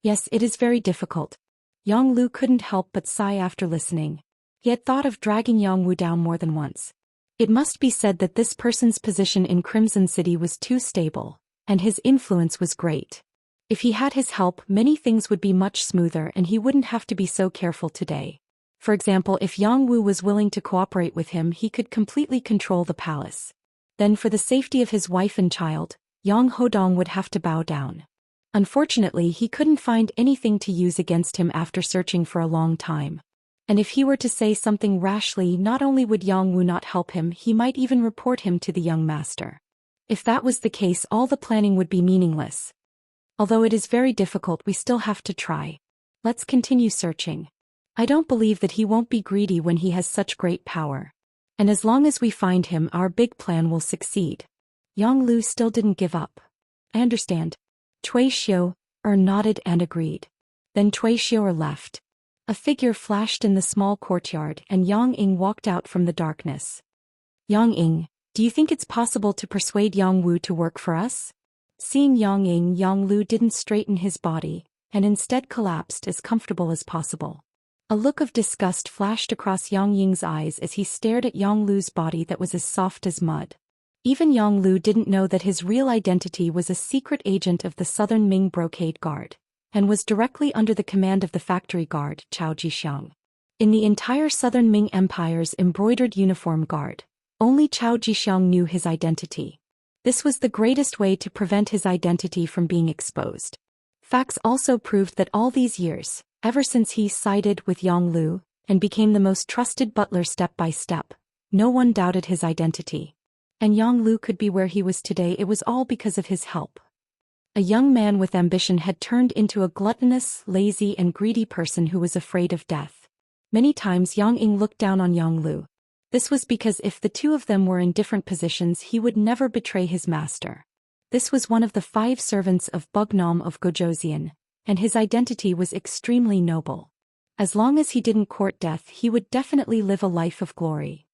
Yes, it is very difficult. Yang Lu couldn't help but sigh after listening. He had thought of dragging Yang Wu down more than once. It must be said that this person's position in Crimson City was too stable, and his influence was great. If he had his help, many things would be much smoother and he wouldn't have to be so careful today. For example, if Yang Wu was willing to cooperate with him, he could completely control the palace. Then for the safety of his wife and child, Yang Hodong would have to bow down. Unfortunately, he couldn't find anything to use against him after searching for a long time. And if he were to say something rashly, not only would Yang Wu not help him, he might even report him to the young master. If that was the case, all the planning would be meaningless. Although it is very difficult, we still have to try. Let's continue searching. I don't believe that he won't be greedy when he has such great power. And as long as we find him, our big plan will succeed. Yang Lu still didn't give up. I understand. Tui Xiu nodded and agreed. Then Tui Xiu left. A figure flashed in the small courtyard and Yang Ying walked out from the darkness. Yang Ying, do you think it's possible to persuade Yang Wu to work for us? Seeing Yang Ying, Yang Lu didn't straighten his body, and instead collapsed as comfortable as possible. A look of disgust flashed across Yang Ying's eyes as he stared at Yang Lu's body that was as soft as mud. Even Yang Lu didn't know that his real identity was a secret agent of the Southern Ming Brocade Guard, and was directly under the command of the factory guard, Zhou Xian. In the entire Southern Ming Empire's embroidered uniform guard, only Zhou Xian knew his identity. This was the greatest way to prevent his identity from being exposed. Facts also proved that all these years, ever since he sided with Yang Lu, and became the most trusted butler step by step, no one doubted his identity. And Yang Lu could be where he was today, it was all because of his help. A young man with ambition had turned into a gluttonous, lazy and greedy person who was afraid of death. Many times Yang Ying looked down on Yang Lu. This was because if the two of them were in different positions he would never betray his master. This was one of the 5 servants of Bugnam of Zhou, and his identity was extremely noble. As long as he didn't court death he would definitely live a life of glory.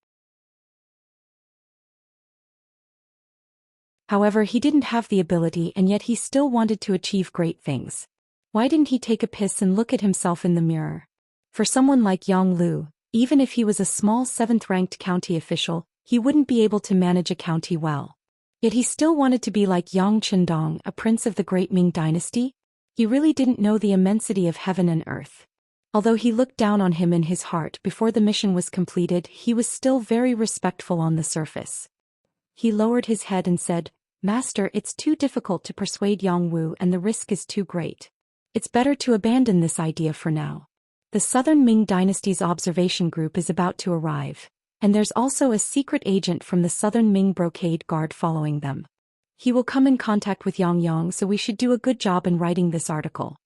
However, he didn't have the ability and yet he still wanted to achieve great things. Why didn't he take a piss and look at himself in the mirror? For someone like Yang Lu, even if he was a small 7th-ranked county official, he wouldn't be able to manage a county well. Yet he still wanted to be like Yang Qindong, a prince of the great Ming dynasty. He really didn't know the immensity of heaven and earth. Although he looked down on him in his heart before the mission was completed, he was still very respectful on the surface. He lowered his head and said, "Master, it's too difficult to persuade Yang Wu and the risk is too great. It's better to abandon this idea for now. The Southern Ming Dynasty's observation group is about to arrive, and there's also a secret agent from the Southern Ming Brocade Guard following them. He will come in contact with Yang Yang, so we should do a good job in writing this article.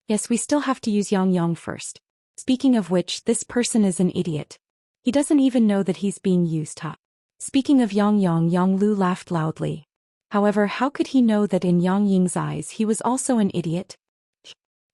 Yes, we still have to use Yang Yang first. Speaking of which, this person is an idiot. He doesn't even know that he's being used, huh?" Speaking of Yang Yang, Yang Lu laughed loudly. However, how could he know that in Yang Ying's eyes he was also an idiot?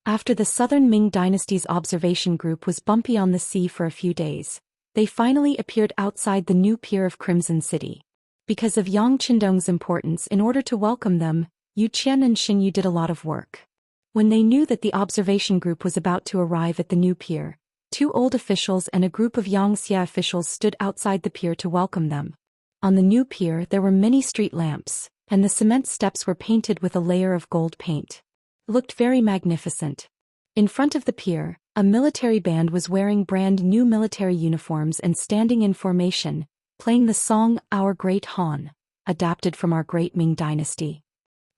After the Southern Ming Dynasty's observation group was bumpy on the sea for a few days, they finally appeared outside the new pier of Crimson City. Because of Yang Qindong's importance, in order to welcome them, Yu Qian and Xin Yu did a lot of work. When they knew that the observation group was about to arrive at the new pier, 2 old officials and a group of Xianxia officials stood outside the pier to welcome them. On the new pier there were many street lamps, and the cement steps were painted with a layer of gold paint. It looked very magnificent. In front of the pier, a military band was wearing brand new military uniforms and standing in formation, playing the song Our Great Han, adapted from our great Ming dynasty.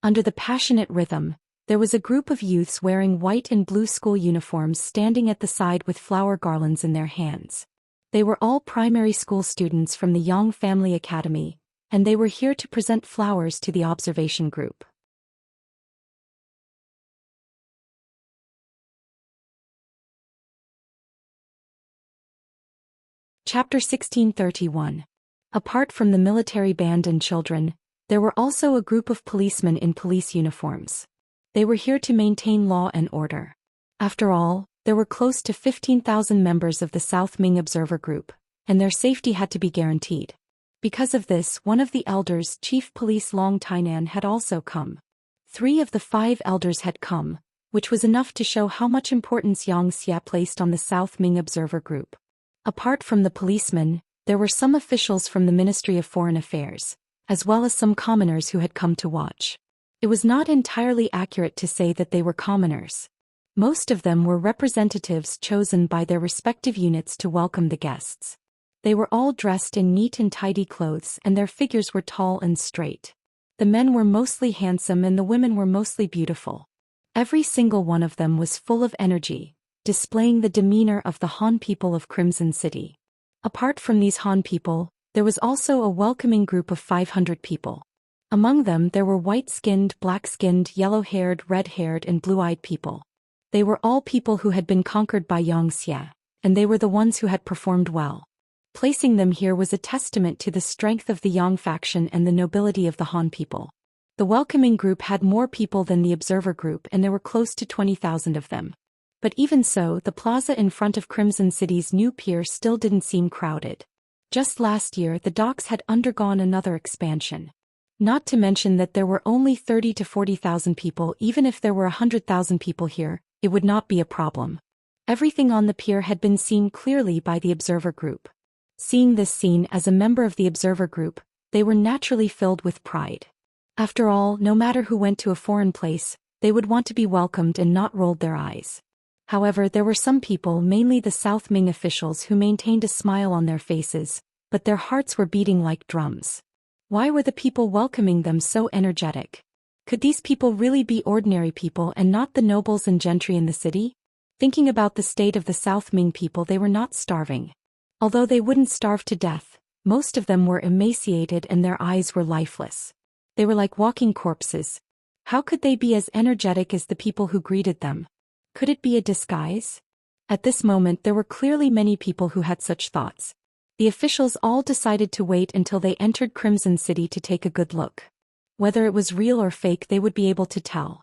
Under the passionate rhythm, there was a group of youths wearing white and blue school uniforms standing at the side with flower garlands in their hands. They were all primary school students from the Yang Family Academy, and they were here to present flowers to the observation group. Chapter 1631. Apart from the military band and children, there were also a group of policemen in police uniforms. They were here to maintain law and order. After all, there were close to 15,000 members of the South Ming Observer Group, and their safety had to be guaranteed. Because of this, one of the elders, Chief Police Long Tainan, had also come. 3 of the 5 elders had come, which was enough to show how much importance Xianxia placed on the South Ming Observer Group. Apart from the policemen, there were some officials from the Ministry of Foreign Affairs, as well as some commoners who had come to watch. It was not entirely accurate to say that they were commoners. Most of them were representatives chosen by their respective units to welcome the guests. They were all dressed in neat and tidy clothes and their figures were tall and straight. The men were mostly handsome and the women were mostly beautiful. Every single one of them was full of energy, displaying the demeanor of the Han people of Crimson City. Apart from these Han people, there was also a welcoming group of 500 people. Among them there were white-skinned, black-skinned, yellow-haired, red-haired and blue-eyed people. They were all people who had been conquered by Xianxia, and they were the ones who had performed well. Placing them here was a testament to the strength of the Yang faction and the nobility of the Han people. The welcoming group had more people than the observer group and there were close to 20,000 of them. But even so, the plaza in front of Crimson City's new pier still didn't seem crowded. Just last year the docks had undergone another expansion. Not to mention that there were only 30 to 40,000 people. Even if there were 100,000 people here, it would not be a problem. Everything on the pier had been seen clearly by the observer group. Seeing this scene as a member of the observer group, they were naturally filled with pride. After all, no matter who went to a foreign place, they would want to be welcomed and not rolled their eyes. However, there were some people, mainly the South Ming officials, who maintained a smile on their faces, but their hearts were beating like drums. Why were the people welcoming them so energetic? Could these people really be ordinary people and not the nobles and gentry in the city? Thinking about the state of the South Ming people, they were not starving. Although they wouldn't starve to death, most of them were emaciated and their eyes were lifeless. They were like walking corpses. How could they be as energetic as the people who greeted them? Could it be a disguise? At this moment there were clearly many people who had such thoughts. The officials all decided to wait until they entered Crimson City to take a good look. Whether it was real or fake, they would be able to tell.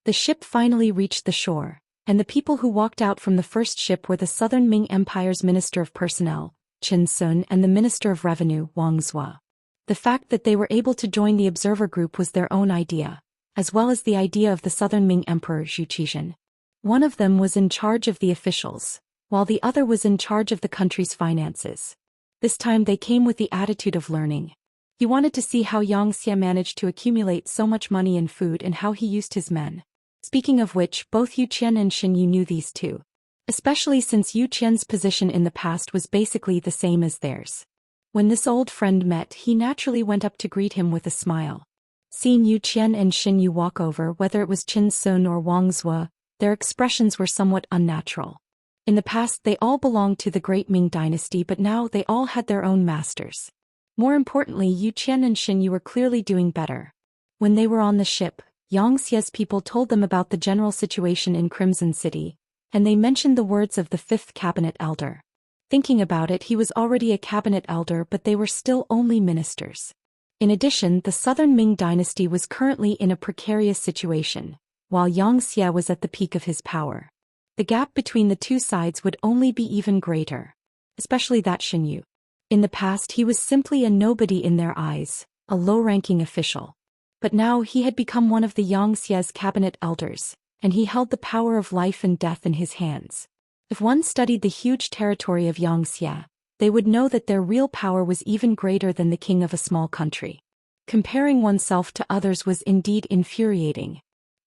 The ship finally reached the shore, and the people who walked out from the first ship were the Southern Ming Empire's Minister of Personnel, Qin Sun, and the Minister of Revenue, Wang Zhou. The fact that they were able to join the observer group was their own idea, as well as the idea of the Southern Ming Emperor Zhou Xian. One of them was in charge of the officials, while the other was in charge of the country's finances. This time they came with the attitude of learning. He wanted to see how Xianxia managed to accumulate so much money and food and how he used his men. Speaking of which, both Yu Qian and Xin Yu knew these two. Especially since Yu Qian's position in the past was basically the same as theirs. When this old friend met, he naturally went up to greet him with a smile. Seeing Yu Qian and Xin Yu walk over, whether it was Qin Sun or Wang Zhou, their expressions were somewhat unnatural. In the past they all belonged to the Great Ming dynasty, but now they all had their own masters. More importantly, Yu Qian and Xin Yu were clearly doing better. When they were on the ship, Xianxia's people told them about the general situation in Crimson City, and they mentioned the words of the fifth cabinet elder. Thinking about it, he was already a cabinet elder, but they were still only ministers. In addition, the Southern Ming dynasty was currently in a precarious situation, while Xianxia was at the peak of his power. The gap between the two sides would only be even greater, especially that Xin Yu. In the past he was simply a nobody in their eyes, a low-ranking official. But now he had become one of the Xianxia's cabinet elders, and he held the power of life and death in his hands. If one studied the huge territory of Xianxia, they would know that their real power was even greater than the king of a small country. Comparing oneself to others was indeed infuriating.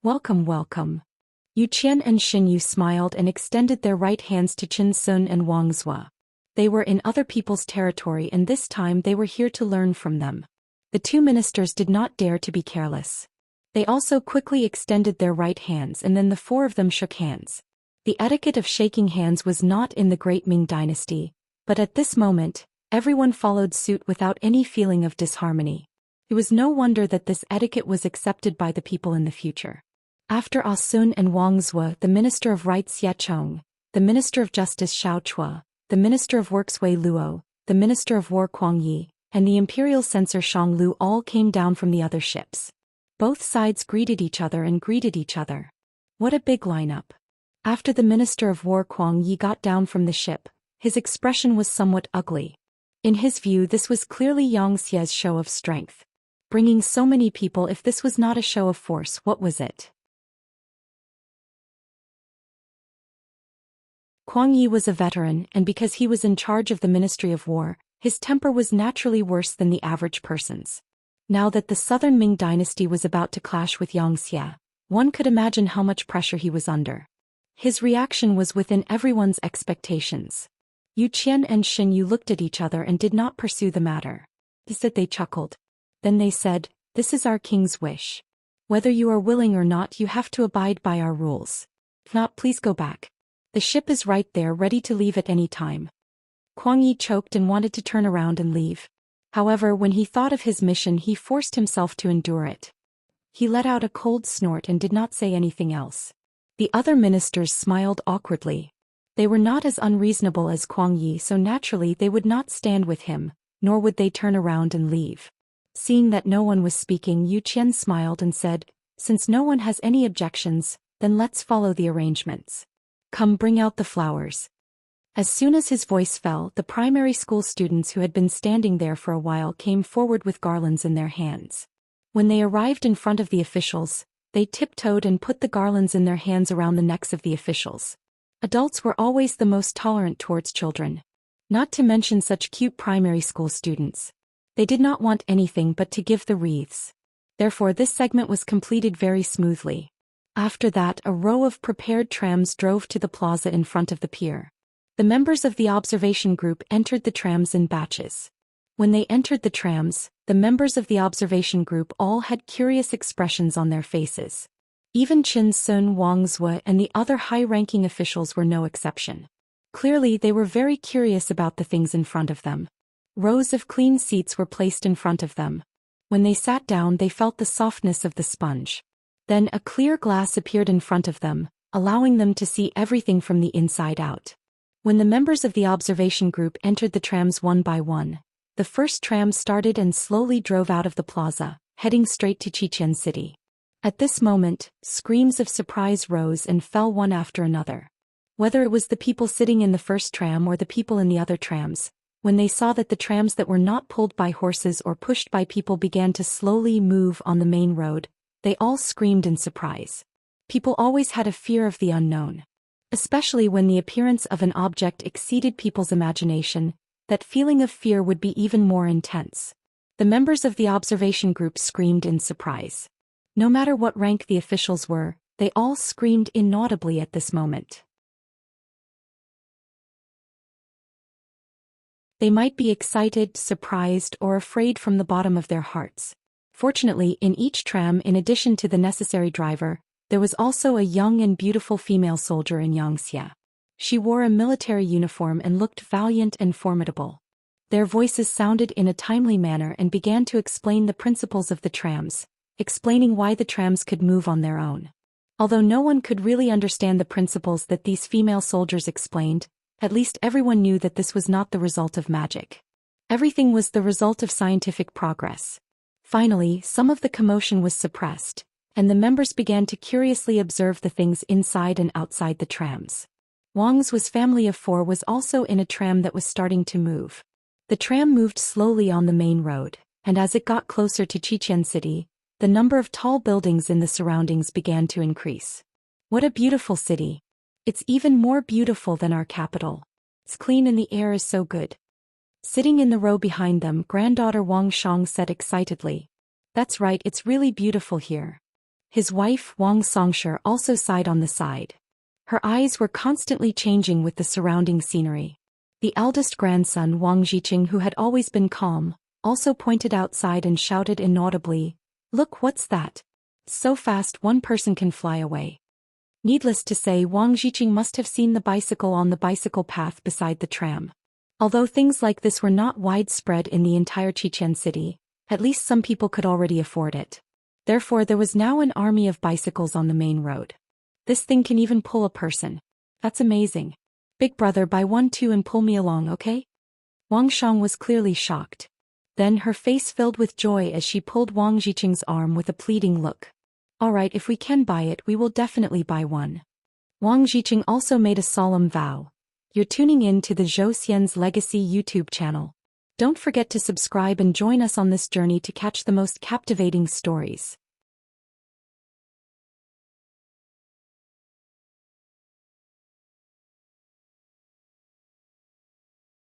Welcome, welcome. Yu Qian and Xin Yu smiled and extended their right hands to Qin Sun and Wang Zhou. They were in other people's territory, and this time they were here to learn from them. The two ministers did not dare to be careless. They also quickly extended their right hands, and then the four of them shook hands. The etiquette of shaking hands was not in the Great Ming dynasty, but at this moment, everyone followed suit without any feeling of disharmony. It was no wonder that this etiquette was accepted by the people in the future. After Ah Sun and Wang Zhou, the Minister of Rights Xie Chong, the Minister of Justice Shao Chua, the Minister of Works Wei Luo, the Minister of War Kuang Yi, and the Imperial Censor Shang Lu all came down from the other ships. Both sides greeted each other and greeted each other. What a big lineup. After the Minister of War Kuang Yi got down from the ship, his expression was somewhat ugly. In his view, this was clearly Xianxia's show of strength. Bringing so many people, if this was not a show of force, what was it? Kuang Yi was a veteran, and because he was in charge of the Ministry of War, his temper was naturally worse than the average person's. Now that the Southern Ming dynasty was about to clash with Xianxia, one could imagine how much pressure he was under. His reaction was within everyone's expectations. Yu Qian and Xin Yu looked at each other and did not pursue the matter. Instead they chuckled. Then they said, "This is our king's wish. Whether you are willing or not, you have to abide by our rules. If not, please go back. The ship is right there, ready to leave at any time." Kuang Yi choked and wanted to turn around and leave. However, when he thought of his mission, he forced himself to endure it. He let out a cold snort and did not say anything else. The other ministers smiled awkwardly. They were not as unreasonable as Kuang Yi, so naturally they would not stand with him, nor would they turn around and leave. Seeing that no one was speaking, Yu Qian smiled and said, "Since no one has any objections, then let's follow the arrangements." Come bring out the flowers. As soon as his voice fell, the primary school students who had been standing there for a while came forward with garlands in their hands. When they arrived in front of the officials, they tiptoed and put the garlands in their hands around the necks of the officials. Adults were always the most tolerant towards children. Not to mention such cute primary school students. They did not want anything but to give the wreaths. Therefore this segment was completed very smoothly. After that, a row of prepared trams drove to the plaza in front of the pier. The members of the observation group entered the trams in batches. When they entered the trams, the members of the observation group all had curious expressions on their faces. Even Chen Sun, Wang Zue, and the other high-ranking officials were no exception. Clearly they were very curious about the things in front of them. Rows of clean seats were placed in front of them. When they sat down they felt the softness of the sponge. Then a clear glass appeared in front of them, allowing them to see everything from the inside out. When the members of the observation group entered the trams one by one, the first tram started and slowly drove out of the plaza, heading straight to Xianxia city. At this moment, screams of surprise rose and fell one after another. Whether it was the people sitting in the first tram or the people in the other trams, when they saw that the trams that were not pulled by horses or pushed by people began to slowly move on the main road, they all screamed in surprise. People always had a fear of the unknown. Especially when the appearance of an object exceeded people's imagination, that feeling of fear would be even more intense. The members of the observation group screamed in surprise. No matter what rank the officials were, they all screamed inaudibly at this moment. They might be excited, surprised, or afraid from the bottom of their hearts. Fortunately, in each tram, in addition to the necessary driver, there was also a young and beautiful female soldier in Xianxia. She wore a military uniform and looked valiant and formidable. Their voices sounded in a timely manner and began to explain the principles of the trams, explaining why the trams could move on their own. Although no one could really understand the principles that these female soldiers explained, at least everyone knew that this was not the result of magic. Everything was the result of scientific progress. Finally, some of the commotion was suppressed, and the members began to curiously observe the things inside and outside the trams. Wang Zue's family of 4 was also in a tram that was starting to move. The tram moved slowly on the main road, and as it got closer to Xianxia city, the number of tall buildings in the surroundings began to increase. What a beautiful city! It's even more beautiful than our capital. It's clean and the air is so good. Sitting in the row behind them, granddaughter Wang Shang said excitedly. That's right, it's really beautiful here. His wife, Wang Songshir, also sighed on the side. Her eyes were constantly changing with the surrounding scenery. The eldest grandson, Wang Zhiqing, who had always been calm, also pointed outside and shouted inaudibly, "Look, what's that? So fast one person can fly away." Needless to say, Wang Zhiqing must have seen the bicycle on the bicycle path beside the tram. Although things like this were not widespread in the entire Xianxia city, at least some people could already afford it. Therefore there was now an army of bicycles on the main road. This thing can even pull a person. That's amazing. Big brother, buy one too and pull me along, okay? Wang Shang was clearly shocked. Then her face filled with joy as she pulled Wang Zhiqing's arm with a pleading look. Alright, if we can buy it, we will definitely buy one. Wang Zhiqing also made a solemn vow. You're tuning in to the Zhou Xian's Legacy YouTube channel. Don't forget to subscribe and join us on this journey to catch the most captivating stories.